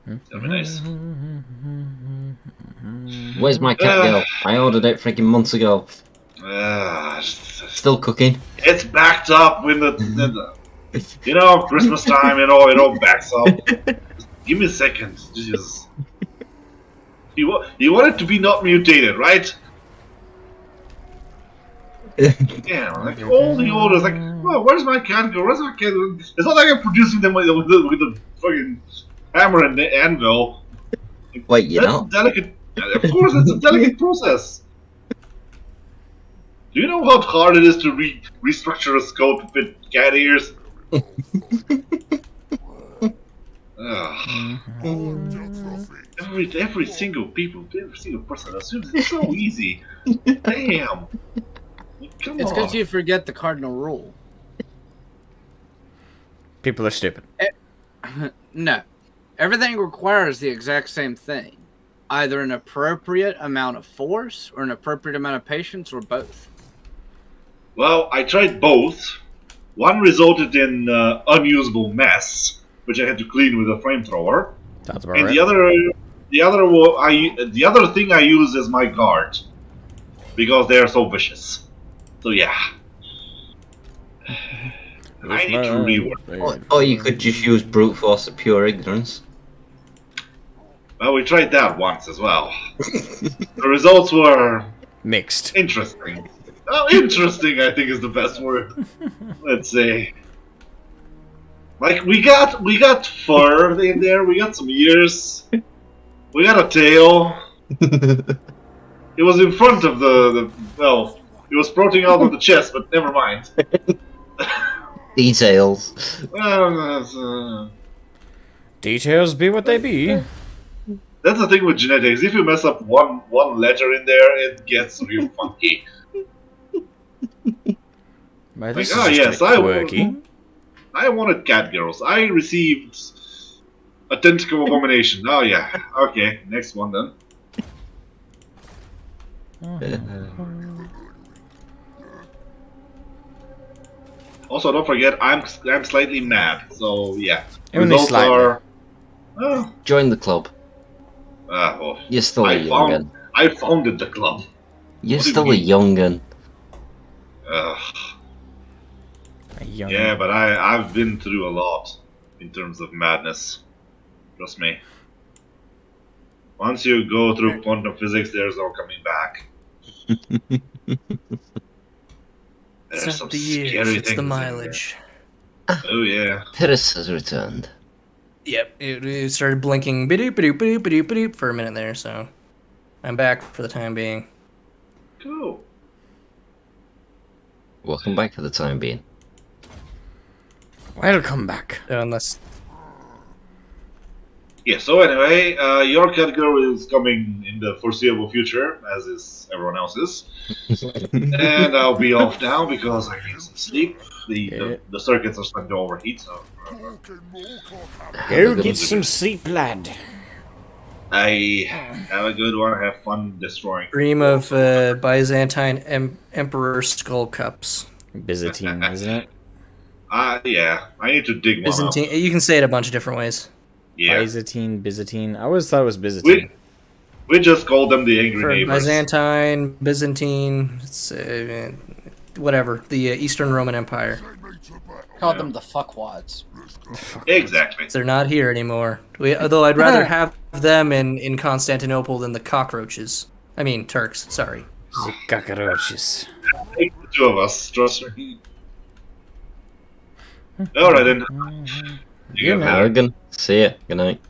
That'll be nice. Where's my cat girl? I ordered it freaking months ago. Still cooking. It's backed up with the you know, Christmas time, it all backs up. Just give me a second. Just you want it to be not mutated, right? Yeah, like all the orders, like, well, where's my cat go? Where's my cat? It's not like I'm producing them with the fucking hammer and the anvil. Wait, you That's know? delicate. Of course, it's a delicate process. Do you know how hard it is to restructure a skull to fit cat ears? Every single person assumes it's so easy. Damn. Come It's on. because you forget the cardinal rule. People are stupid. No. Everything requires the exact same thing. Either an appropriate amount of force, or an appropriate amount of patience, or both. Well, I tried both. One resulted in unusable mess, which I had to clean with a flamethrower. That's about And right. the other thing I use is my guard, because they are so vicious. So yeah, I need to rework. Or you could just use brute force of pure ignorance. Well, we tried that once as well. The results were Mixed. interesting. Well, interesting, I think, is the best word. Let's say. Like we got fur in there. We got some ears. We got a tail. It was in front of the well. It was protruding out of the chest, but never mind. Details. Details be what they be. That's the thing with genetics. If you mess up one letter in there, it gets real funky. Well, Like, this ah, is yes, just a bit quirky. I wanted cat girls. I received a tentacle abomination. Oh yeah. Okay, next one then. Also, don't forget, I'm slightly mad. So yeah, Only results slightly. are. Oh, Join the club. well, You're still a young'un. I founded the club. You're What do you still a mean? young'un. A young Yeah, but I've been through a lot in terms of madness. Trust me. Once you go through quantum physics, there's no coming back. It's There's not some the years, scary it's things the in mileage. there. Oh yeah. Pyrrhus has returned. Yep, it started blinking bidoop bidoop bidoop bidoop bidoop for a minute there, so I'm back for the time being. Cool. Welcome back for the time being. Welcome back. Unless Yeah, so anyway, your category is coming in the foreseeable future, as is everyone else's. And I'll be off now because I need some sleep. The circuits are starting to overheat, so. Go get some sleep, lad. I have a good one. Have fun destroying. Dream of Byzantine Emperor skull cups. Byzantine, isn't it? Yeah. I need to dig one up. Byzantine. You can say it a bunch of different ways. Yeah. Byzantine. I always thought it was Byzantine. We just called them the angry neighbors. Byzantine, Byzantine, it's, whatever. The Eastern Roman Empire. Called them the fuckwads. Exactly. They're not here anymore. Although I'd rather have them in Constantinople than the cockroaches. I mean, Turks. Sorry. The cockroaches. The two of us, trust me. Alright then. Good night. See ya. Good night.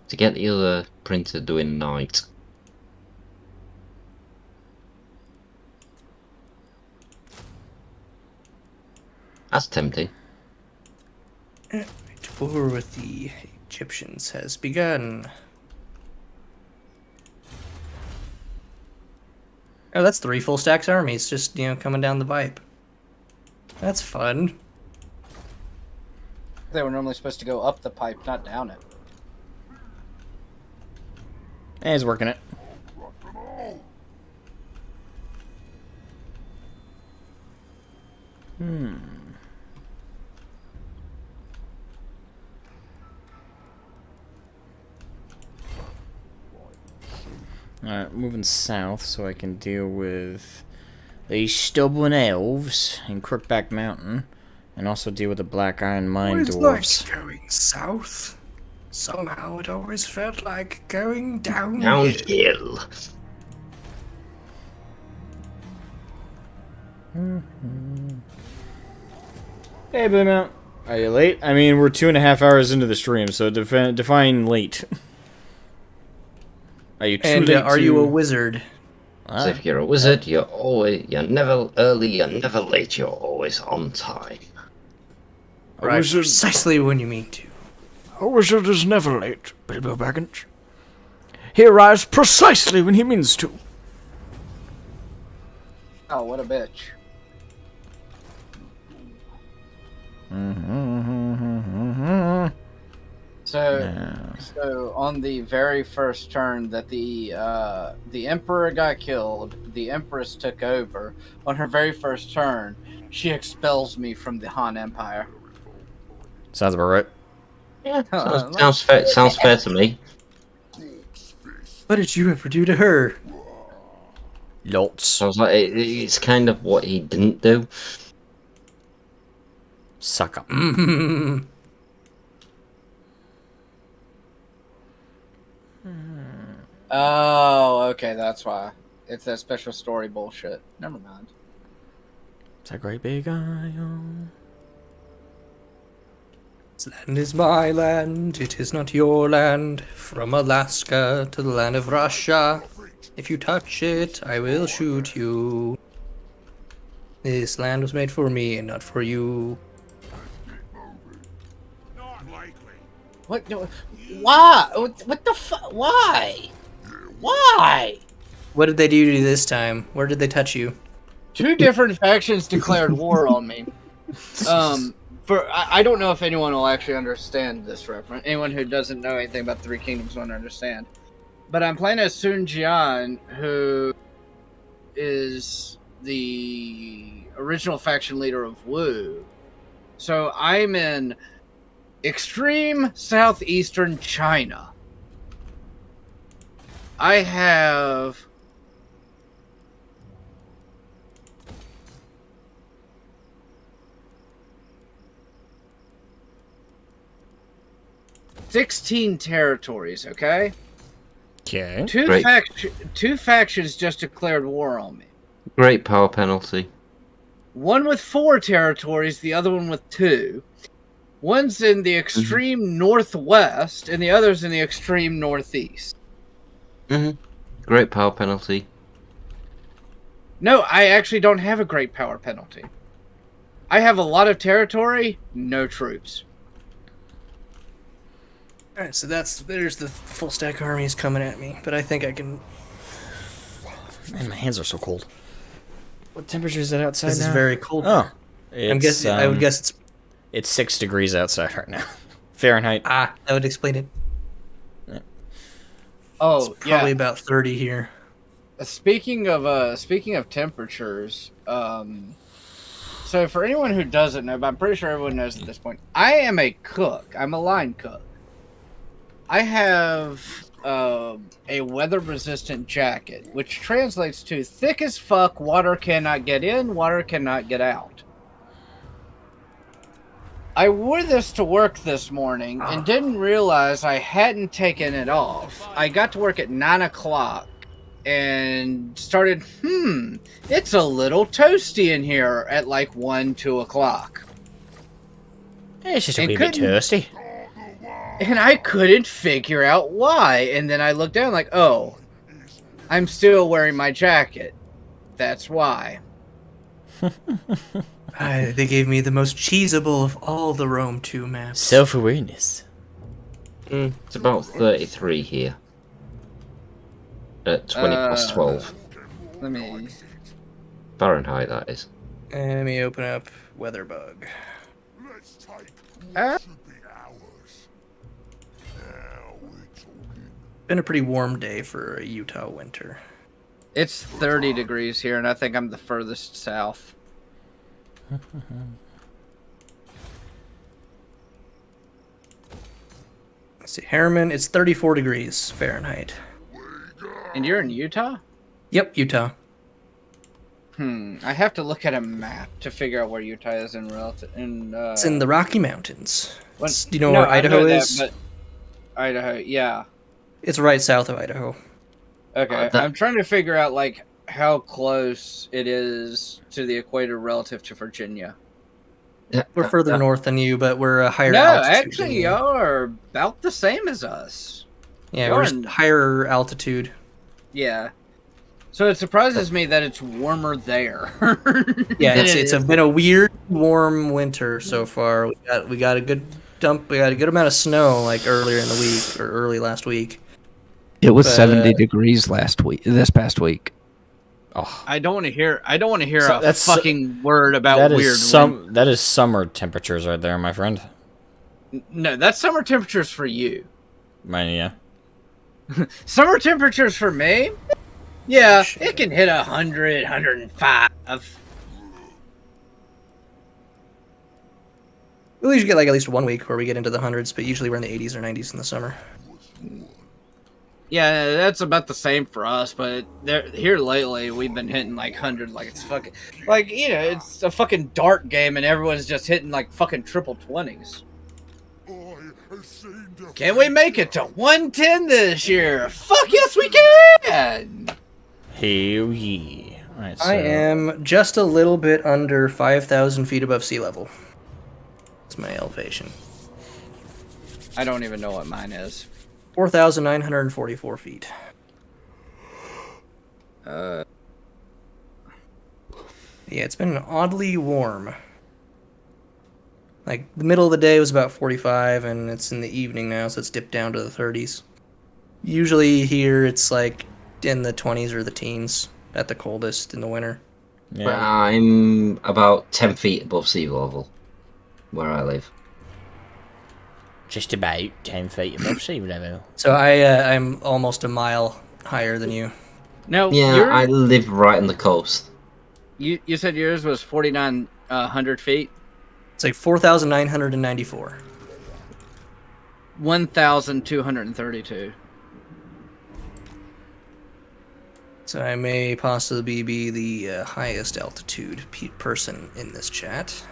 To get the other printer doing night. That's tempting. War with the Egyptians has begun. Oh, that's 3 full stacks armies just, coming down the pipe. That's fun. They were normally supposed to go up the pipe, not down it. And he's working it. Alright, moving south so I can deal with these stubborn elves in Crookback Mountain, and also deal with the Black Iron Mine dwarves. Going south. Somehow it always felt like going downhill. Downhill. Hey, Blue Mount. Are you late? I mean, we're 2.5 hours into the stream, so define late. Are you too late? Are you a wizard? So if you're a wizard, you're never early, you're never late, you're always on time. Right, precisely when you mean to. A wizard is never late, Bilbo Baggins. He arrives precisely when he means to. Oh, what a bitch. So on the very first turn that the Emperor got killed, the Empress took over. On her very first turn, she expels me from the Han Empire. Sounds about right. Yeah, sounds fair. Sounds fair to me. What did you ever do to her? Lots. So I was like, it's kind of what he didn't do. Suck up. Oh, okay, that's why. It's that special story bullshit. Never mind. It's a great big isle. This land is my land, it is not your land. From Alaska to the land of Russia. If you touch it, I will shoot you. This land was made for me and not for you. What? No, why? What the fuck? Why? Why? What did they do to you this time? Where did they touch you? 2 different factions declared war on me. I don't know if anyone will actually understand this reference. Anyone who doesn't know anything about Three Kingdoms won't understand. But I'm playing as Sun Jian, who is the original faction leader of Wu. So I'm in extreme southeastern China. I have $16 territories, okay? Okay. Two factions just declared war on me. Great power penalty. One with 4 territories, the other one with 2. One's in the extreme northwest, and the other's in the extreme northeast. Great power penalty. No, I actually don't have a great power penalty. I have a lot of territory, no troops. All right, so there's the full stack armies coming at me, but I think I can. Man, my hands are so cold. What temperature is it outside This now? is very cold. Oh, I'm guessing. I would guess it's 6 degrees outside right now. Fahrenheit. that would explain it. Oh, It's probably about 30 here. Speaking of temperatures, so for anyone who doesn't know, but I'm pretty sure everyone knows at this point, I am a cook. I'm a line cook. I have a weather-resistant jacket, which translates to thick as fuck, water cannot get in, water cannot get out. I wore this to work this morning and didn't realize I hadn't taken it off. I got to work at 9 o'clock and started, it's a little toasty in here at like 1, 2 o'clock. It's just a wee bit toasty. And I couldn't figure out why. And then I looked down like, oh, I'm still wearing my jacket. That's why. They gave me the most cheesable of all the Rome 2 maps. Self-awareness. It's about 33 here. At 20 plus 12. Let me... Fahrenheit, that is. Let me open up WeatherBug. Been a pretty warm day for a Utah winter. It's 30 degrees here, and I think I'm the furthest south. Let's see, Harriman, it's 34 degrees Fahrenheit. And you're in Utah? Yep, Utah. I have to look at a map to figure out where Utah is in relative. It's in the Rocky Mountains. What, Do you know where Idaho is? But Idaho, yeah. It's right south of Idaho. Okay, I'm trying to figure out like how close it is to the equator relative to Virginia. We're further north than you, but we're a higher No, altitude. actually, y'all are about the same as us. Yeah, y'all we're are just higher altitude. Yeah. So it surprises me that it's warmer there. Yeah, it's been a weird warm winter so far. We got a good dump. We got a good amount of snow like earlier in the week or early last week. It was 70 degrees this past week. Oh, I don't want to hear. I don't want to hear So a that's- fucking word about that weird. is that is summer temperatures right there, my friend. No, that's summer temperatures for you. Mine, yeah. Summer temperatures for me? Yeah, it can hit 100, 105. We usually get like at least 1 week where we get into the hundreds, but usually we're in the 80s or 90s in the summer. Yeah, that's about the same for us, but here lately we've been hitting like 100, like it's fucking, like, you know, it's a fucking dart game and everyone's just hitting like fucking triple 20s. Can we make it to 110 this year? Fuck yes, we can! Hell yeah. Alright, so I am just a little bit under 5,000 feet above sea level. That's my elevation. I don't even know what mine is. 4,944 feet. Yeah, it's been oddly warm. Like, the middle of the day was about 45, and it's in the evening now, so it's dipped down to the 30s. Usually here, it's like in the 20s or the teens at the coldest in the winter. yeah. But I'm about 10 feet above sea level where I live. Just about 10 feet above sea level. So I'm almost a mile higher than you. No, Yeah, I live right on the coast. you said yours was 4,900 feet? It's like 4,994. 1,232. So I may possibly be the highest altitude person in this chat.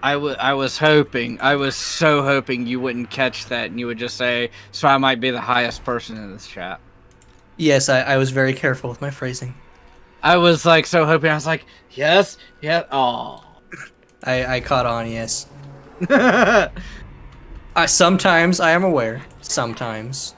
I was so hoping you wouldn't catch that and you would just say, so I might be the highest person in this chat. Yes, I was very careful with my phrasing. I was like so hoping, I was like, yes, yeah, oh. I caught on, yes. Sometimes I am aware. Sometimes.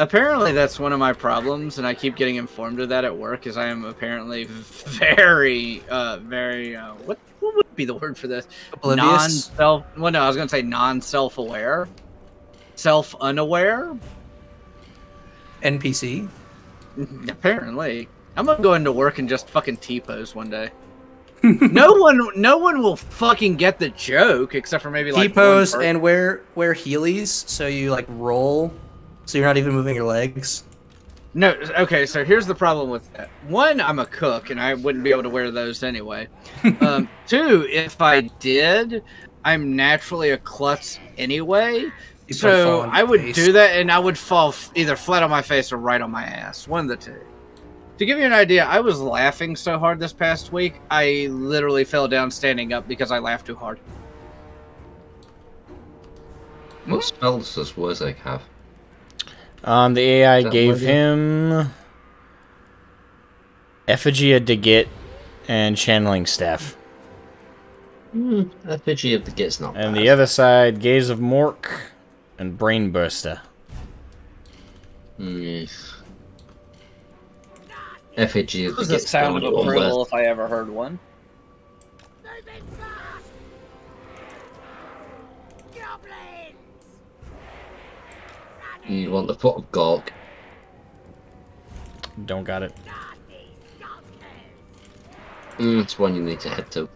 apparently that's one of my problems, and I keep getting informed of that at work. Is I am apparently very, what would be the word for this? Oblivious? Non-self. Well, no, I was gonna say non-self-aware, self-unaware. NPC. Apparently, I'm gonna go into work and just fucking T-pose one day. no one will fucking get the joke except for maybe like T-pose and wear Heelys, so you like roll, so you're not even moving your legs. No, okay, so here's the problem with that. One, I'm a cook, and I wouldn't be able to wear those anyway. Two, if I did, I'm naturally a klutz anyway, so I would do that, and I would fall either flat on my face or right on my ass. One of the two. To give you an idea, I was laughing so hard this past week, I literally fell down standing up because I laughed too hard. What spells does WAAAGH have? The AI gave him Effigy of the Git and Channeling Staff. Effigy of the Git's not bad. And the other side, Gaze of Mork and Brain Burster. Effigy of the This is the Git's sound of not approval if I ever heard one. You want the foot of Gork. Don't got it. It's one you need to head to.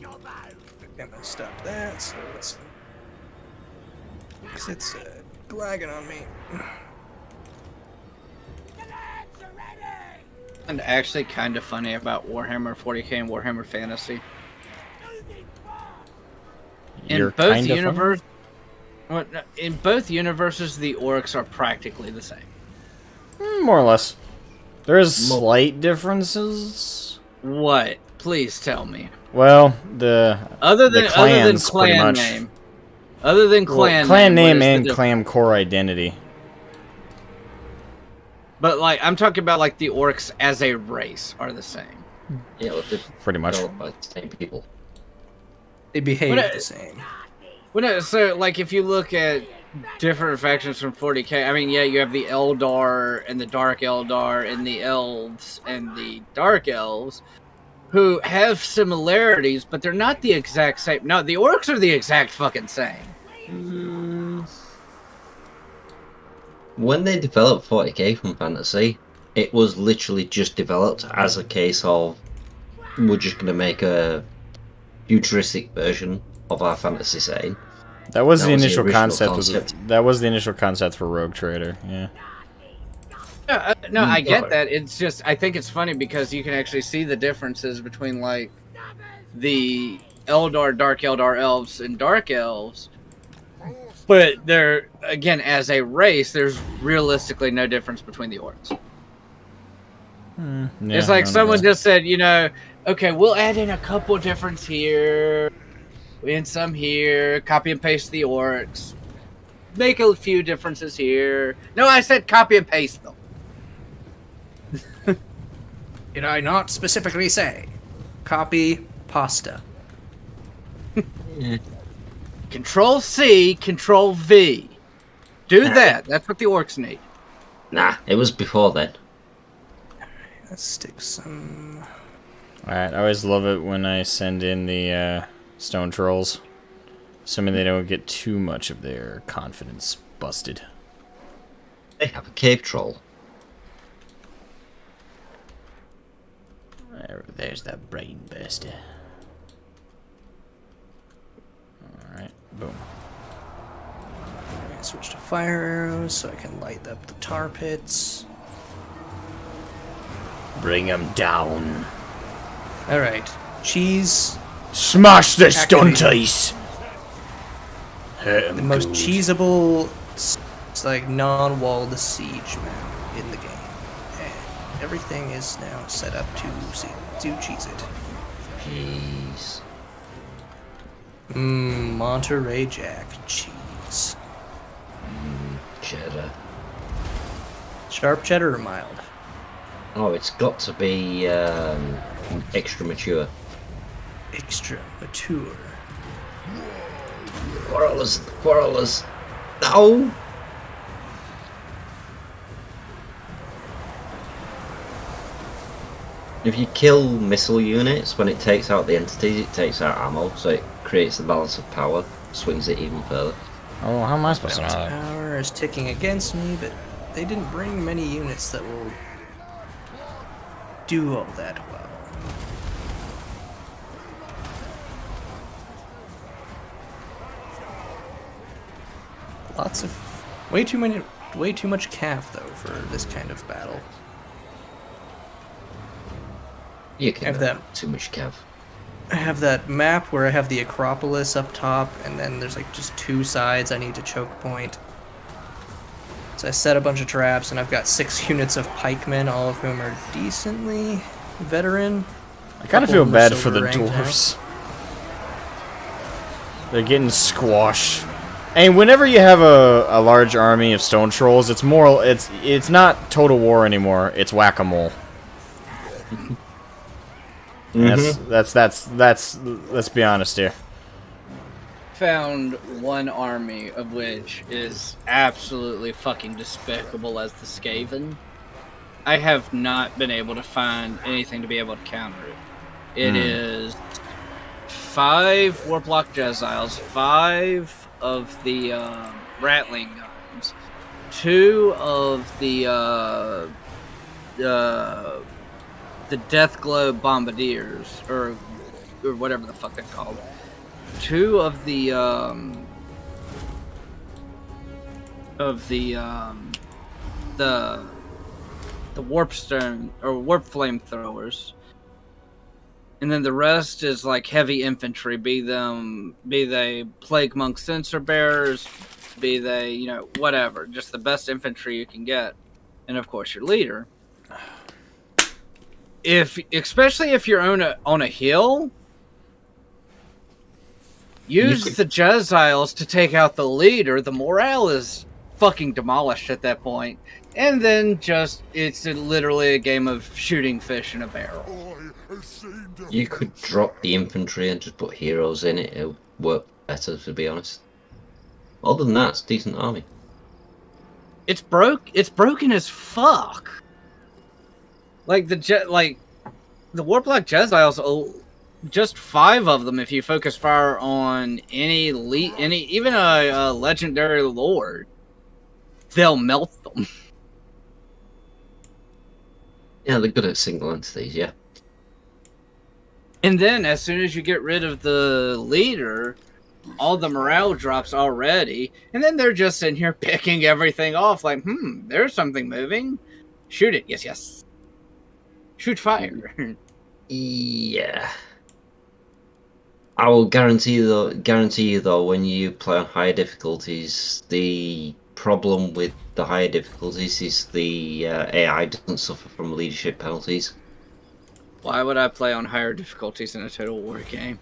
I'm gonna stop that, so it's... Because it's lagging on me. And actually kind of funny about Warhammer 40k and Warhammer Fantasy. You're kinda universe, well, no, in both universes, the orcs are practically the same. More or less. There's slight differences. What? Please tell me. Well, the clans, pretty clan much. name. Other than clan name and clan core identity. But like, I'm talking about like the orcs as a race are the same. Yeah, well, they're pretty much by the same people. They behave the same. Well, so like if you look at different factions from 40k, I mean, yeah, you have the Eldar and the Dark Eldar and the Elves and the Dark Elves, who have similarities, but they're not the exact same. No, the orcs are the exact fucking same. When they developed 40k from Fantasy, it was literally just developed as a case of we're just going to make a futuristic version of our fantasy setting. That was the original initial concept. That was the initial concept for Rogue Trader. Yeah. No, I get that. It's just I think it's funny because you can actually see the differences between like the Eldar, Dark Eldar elves, and Dark Elves. But they're again as a race, there's realistically no difference between the orcs. Yeah, it's like someone just said, you know, okay, we'll add in a couple difference here, and some here, copy and paste the orcs, make a few differences here. No, I said copy and paste them. Did I not specifically say? Copy pasta. Control C, Control V. Do that. That's what the orcs need. Nah, it was before then. Let's stick some... Alright, I always love it when I send in the stone trolls. Assuming they don't get too much of their confidence busted. They have a cave troll. There's that brain burster. Alright, boom. Switch to fire arrows so I can light up the tar pits. Bring them down. Alright. Cheese. Smash the stunties! The most cheesable, like, non-walled siege map in the game. And everything is now set up to cheese it. Jeez. Monterey Jack cheese. Cheddar. Sharp cheddar or mild? Oh, it's got to be extra mature. Extra mature. Quarrelers, quarrelers. No! If you kill missile units, when it takes out the entities, it takes out ammo, so it creates the balance of power, swings it even further. Oh, how am I supposed to know Balance that? power is ticking against me, but they didn't bring many units that will do all that well. Lots of way too much cav though for this kind of battle. You can Have that. too much cav. I have that map where I have the Acropolis up top, and then there's like just two sides I need to choke point. So I set a bunch of traps, and I've got 6 units of pikemen, all of whom are decently veteran. I kind of Couple feel of them are bad for silver the ranked now. dwarves. They're getting squashed. And whenever you have a large army of stone trolls, it's more it's not Total War anymore. It's whack-a-mole. That's let's be honest here. Found one army of which is absolutely fucking despicable as the Skaven. I have not been able to find anything to be able to counter it. It is 5 Warplock Jeziles, 5 of the Rattling Guns, 2 of the Deathglow Bombardiers, or whatever the fuck they're called. 2 of the Warpstone or Warp Flamethrowers, and then the rest is like heavy infantry. Be they Plague Monk Sensor Bearers, be they whatever, just the best infantry you can get, and of course your leader. Especially if you're on a hill, use the Jeziles to take out the leader. The morale is fucking demolished at that point. And then it's literally a game of shooting fish in a barrel. You could drop the infantry and just put heroes in it. It would work better, to be honest. Other than that, it's a decent army. It's broken as fuck. Like the Warplock Jeziles, just 5 of them. If you focus fire on even a legendary lord, they'll melt them. Yeah, they're good at single entities. Yeah. And then as soon as you get rid of the leader, all the morale drops already, and then they're just in here picking everything off. Like, there's something moving. Shoot it. Yes. Shoot fire. Yeah. I will guarantee you though, when you play on higher difficulties, the problem with the higher difficulties is the AI doesn't suffer from leadership penalties. Why would I play on higher difficulties in a Total War game?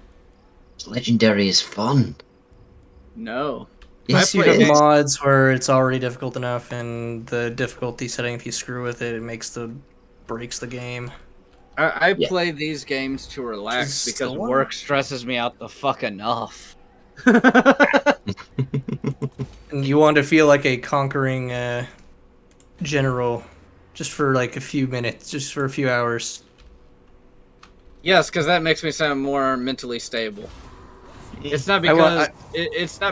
Legendary is fun. No. Yes, you have mods where it's already difficult enough, and the difficulty setting, if you screw with it, it breaks the game. I play these games to relax because work stresses me out the fuck enough. And you want to feel like a conquering general just for like a few minutes, just for a few hours. Yes, because that makes me sound more mentally stable. It's not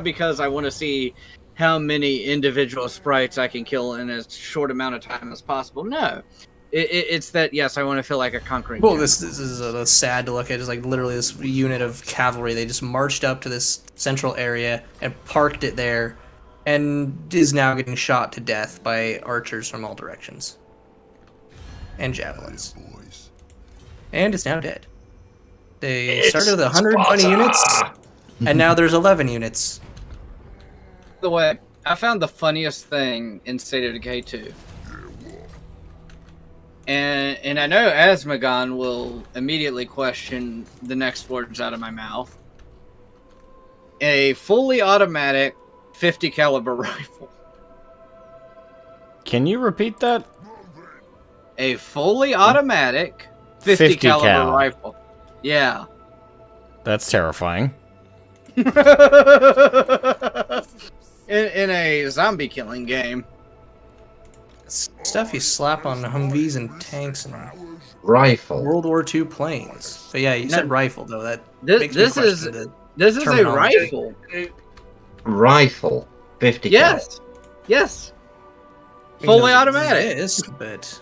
because I want to see how many individual sprites I can kill in as short amount of time as possible. No. It's that, yes, I want to feel like a conquering general. This is sad to look at. It's like literally this unit of cavalry. They just marched up to this central area and parked it there, and is now getting shot to death by archers from all directions. And javelins. And it's now dead. They started with 120 units, and now there's 11 units. By the way, I found the funniest thing in State of Decay 2. And I know Asmogan will immediately question the next words out of my mouth. A fully automatic 50 caliber rifle. Can you repeat that? A fully automatic 50 caliber rifle. Yeah. That's terrifying. in a zombie killing game. Stuff stuff you slap on Humvees and tanks and Rifle. World War II planes. But yeah, you said rifle though. That makes me This is question this is a terminology. rifle. Rifle. 50 cal. Yes, yes. He Fully knows automatic. it is, but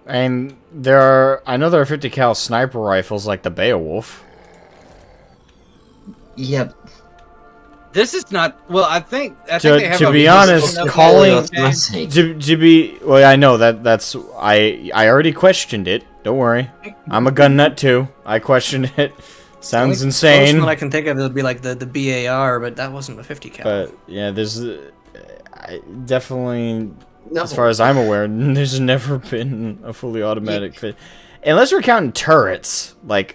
And I know there are 50 cal sniper rifles like the Beowulf. Yeah. This is not. Well, I think they have To a be honest, enough calling automatic. to be well, I know that's I already questioned it. Don't worry, I'm a gun nut too. I questioned it. Sounds the insane. closest one I can think of would be like the BAR, but that wasn't a 50 cal. But yeah, there's definitely, No. as far as I'm aware, there's never been a fully automatic fit, unless we're counting turrets, but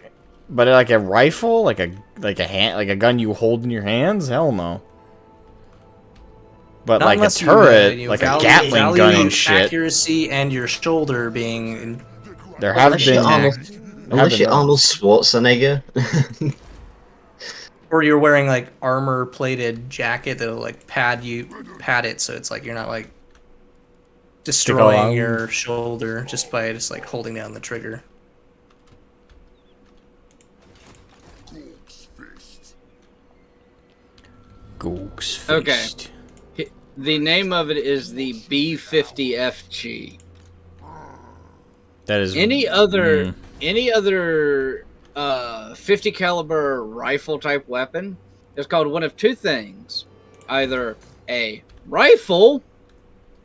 like a rifle, like a gun you hold in your hands. Hell no. But Not like a unless you, turret, you like a value- Gatling gun value and shit. accuracy and your shoulder being. There have Unless you're been. Arnold, unless you're Arnold Schwarzenegger. Or you're wearing like armor-plated jacket that'll like pad it, so it's like you're not like destroying your shoulder just by like holding down the trigger. Gooks fist. Okay. The name of it is the B50FG. That is Any other 50 caliber rifle type weapon is called one of two things: either a rifle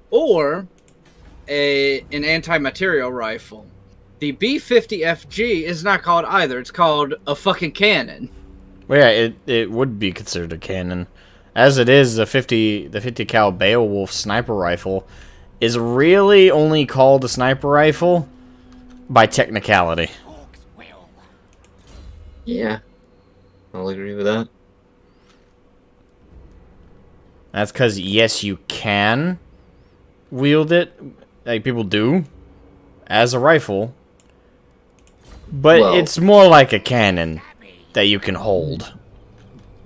or an anti-material rifle. The B50FG is not called either. It's called a fucking cannon. Well, yeah, it would be considered a cannon. As it is, the 50 cal Beowulf sniper rifle is really only called a sniper rifle by technicality. Yeah. I'll agree with that. That's because, yes, you can wield it, like people do, as a rifle. But Well- it's more like a cannon that you can hold.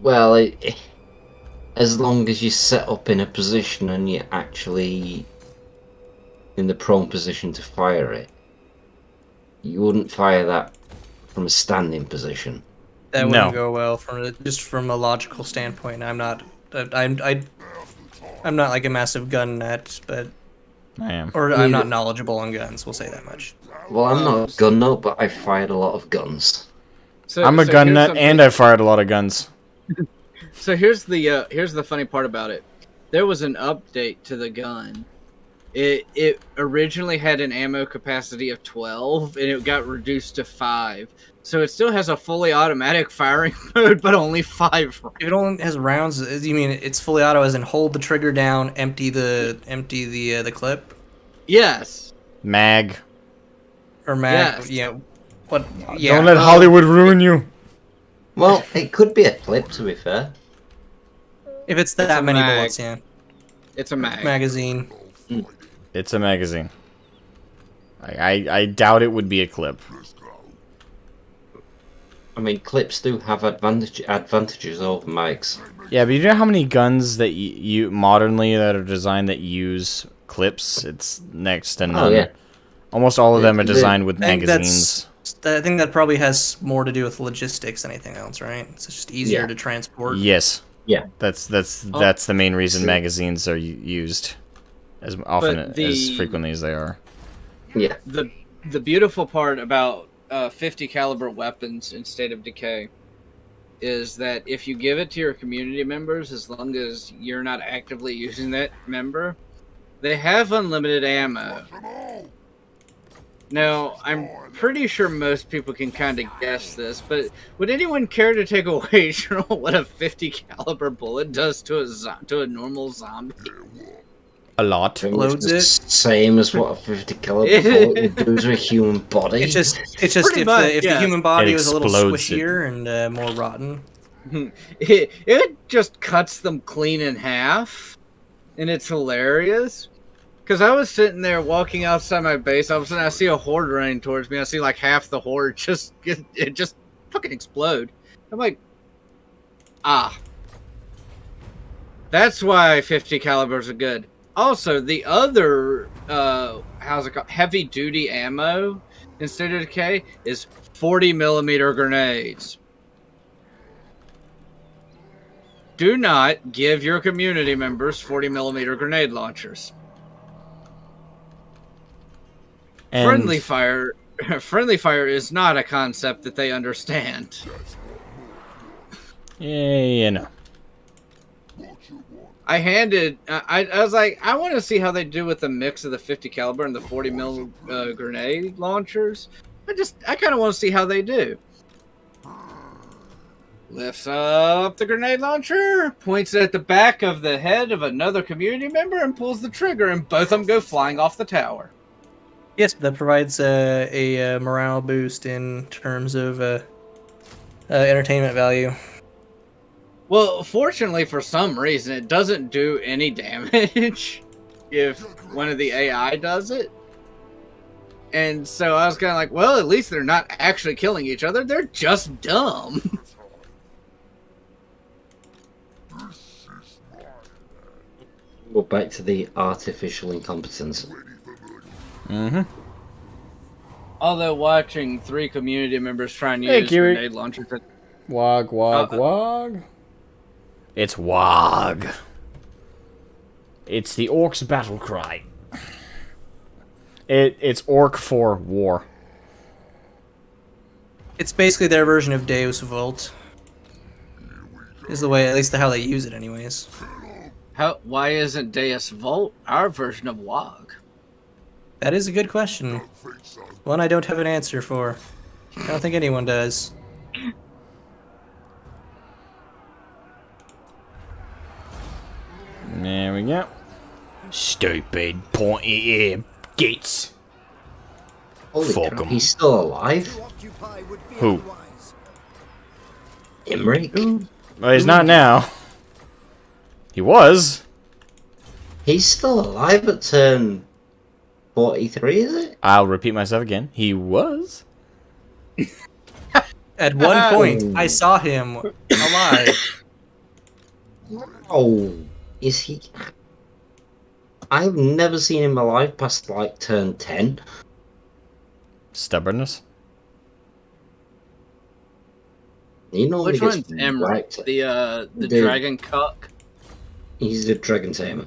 Well, as long as you're set up in a position and you're actually in the prone position to fire it, you wouldn't fire that from a standing position. That wouldn't No. go well from a logical standpoint. I'm not like a massive gun nut, but I am. or I'm not knowledgeable on guns. We'll say that much. Well, I'm not a gun nut, but I fired a lot of guns. So, I'm a gun here's nut, something- and I fired a lot of guns. So here's the funny part about it. There was an update to the gun. It originally had an ammo capacity of 12, and it got reduced to 5. So it still has a fully automatic firing mode, but only 5 rounds. If it only has rounds, you mean it's fully auto, as in hold the trigger down, empty the clip, Yes. Mag. or mag? Yes. Yeah. What? Yeah. Don't let Hollywood ruin you. Well, it could be a clip, to be fair. If it's It's that a many mag. bullets, yeah. It's a mag. Magazine. It's a magazine. I doubt it would be a clip. I mean, clips do have advantages over mics. Yeah, but you know how many guns that you modernly that are designed that use clips? It's next to none. yeah. Almost all of them are They- designed with I think magazines. I think that probably has more to do with logistics than anything else, right? It's just easier Yeah. to transport. Yes. Yeah. That's the main reason magazines are used as often But as frequently as they are. Yeah. The beautiful part about 50 caliber weapons in State of Decay is that if you give it to your community members, as long as you're not actively using that member, they have unlimited ammo. Now, I'm pretty sure most people can kind of guess this, but would anyone care to take a wager on what a 50 caliber bullet does to a normal zombie? A lot. Pretty Loads much the it. same as what a 50 caliber bullet would do to a human body. It's just Pretty if, much, the yeah. human body It was a little explodes it. squishier and more rotten. It just cuts them clean in half, and it's hilarious. Because I was sitting there walking outside my base, all of a sudden I see a horde running towards me. I see like half the horde just fucking explode. I'm like, That's why 50 calibers are good. Also, the other how's it called? Heavy duty ammo in State of Decay is 40 millimeter grenades. Do not give your community members 40 millimeter grenade launchers. And Friendly fire is not a concept that they understand. yeah, no. I was like, I want to see how they do with the mix of the 50 caliber and the 40 mil grenade launchers. I kind of want to see how they do. Lifts up the grenade launcher, points it at the back of the head of another community member, and pulls the trigger, and both of them go flying off the tower. Yes, that provides a morale boost in terms of entertainment value. Well, fortunately, for some reason, it doesn't do any damage if one of the AI does it. And so I was kind of like, well, at least they're not actually killing each other. They're just dumb. We're back to the artificial incompetence. Mm-hmm. Although watching 3 community members try and Hey, use Kiwi. grenade launchers... WAAAGH. It's WAAAGH. It's the orcs' battle cry. It's orc for war. It's basically their version of Deus Vult. Is the way, at least how they use it, anyways. Why isn't Deus Vult our version of WAAAGH? That is a good question. One I don't have an answer for. I don't think anyone does. There we go. Stupid pointy ear gates. Holy Fuck crap, 'em. he's still alive? Who? Imric? Well, he's not now. He was. He's still alive at turn 43, is it? I'll repeat myself again. He was. At one point, I saw him alive. Oh, is he? I've never seen him alive past like turn 10. Stubbornness. He normally Which gets one's Emmerich? wrecked. The The- dragon cuck? He's the dragon tamer.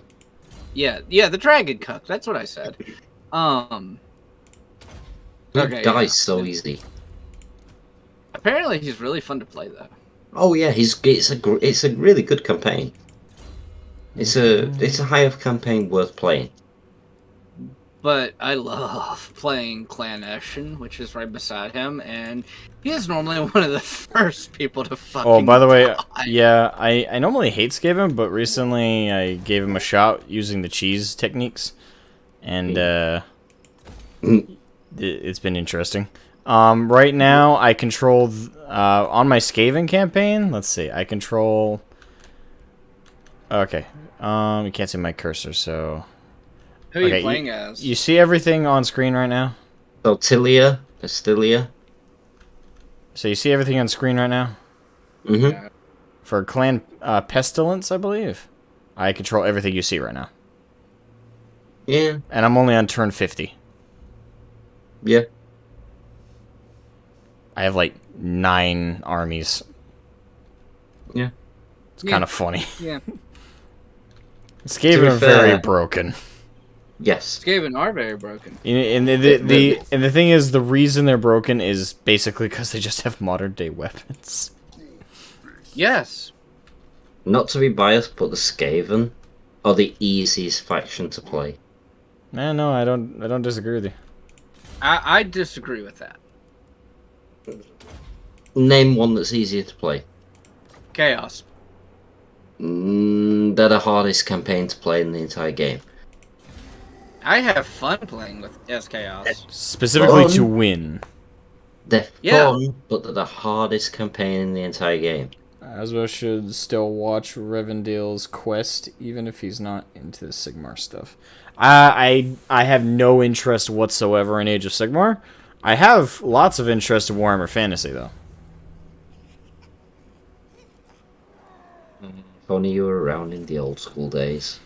Yeah, the dragon cuck. That's what I said. He Okay, dies yeah. so easy. Apparently, he's really fun to play though. Oh yeah, it's a really good campaign. It's a high of campaign worth playing. But I love playing Clan Eshin, which is right beside him, and he is normally one of the first people to fucking Oh, by the way, die. yeah, I normally hate Skaven, but recently I gave him a shot using the cheese techniques, and it's been interesting. Right now, I control on my Skaven campaign. Let's see, I control. Okay, you can't see my cursor, so. Who are you playing as? You see everything on screen right now? So Astilia. So you see everything on screen right now? Mm-hmm. For Clan Pestilence, I believe. I control everything you see right now. Yeah. And I'm only on turn 50. Yeah. I have like 9 armies. Yeah. It's kind of funny. Yeah. Skaven are very broken. Yes. Skaven are very broken. And the thing is, the reason they're broken is basically because they just have modern day weapons. Yes. Not to be biased, but the Skaven are the easiest faction to play. No, I don't disagree with you. I disagree with that. Name one that's easier to play. Chaos. They're the hardest campaign to play in the entire game. I have fun playing with Chaos. Specifically Fun. to win. They're Yeah. fun, but they're the hardest campaign in the entire game. Asmo should still watch Rivendell's quest, even if he's not into the Sigmar stuff. I have no interest whatsoever in Age of Sigmar. I have lots of interest in Warhammer Fantasy, though. If only you were around in the old school days.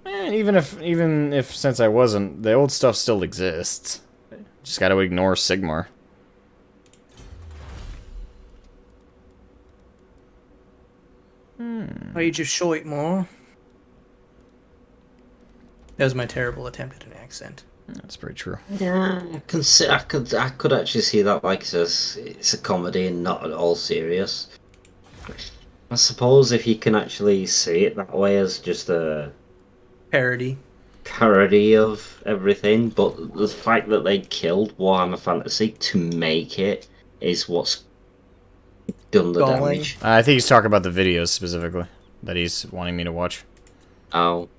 Even if since I wasn't, the old stuff still exists. Just got to ignore Sigmar. Age of short more. That was my terrible attempt at an accent. That's pretty true. Yeah, I could actually see that like it's a comedy and not at all serious. I suppose if you can actually see it that way as just a Parody. parody of everything, but the fact that they killed Warhammer Fantasy to make it is what's done the Galling. damage. I think he's talking about the videos specifically that he's wanting me to watch. Oh.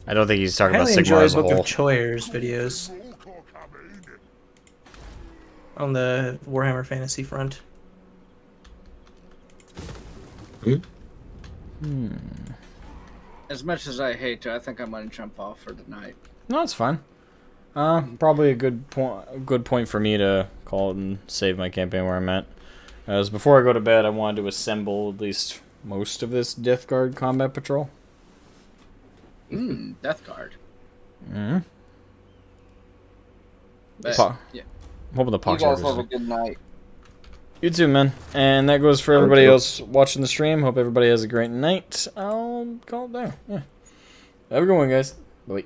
I don't think he's I talking about highly Sigmar enjoy as a Book whole. of Choyer's videos. On the Warhammer Fantasy front. As much as I hate to, I think I'm gonna jump off for tonight. No, it's fine. Probably a good point for me to call it and save my campaign where I'm at. As before I go to bed, I wanted to assemble at least most of this Death Guard combat patrol. Death Guard. Mm-hmm. But, yeah. I'm hoping the You pox guys have a good night. You too, man. And that goes for everybody else watching the stream. Hope everybody has a great night. I'll call it there. Yeah. Have a good one, guys. Bye.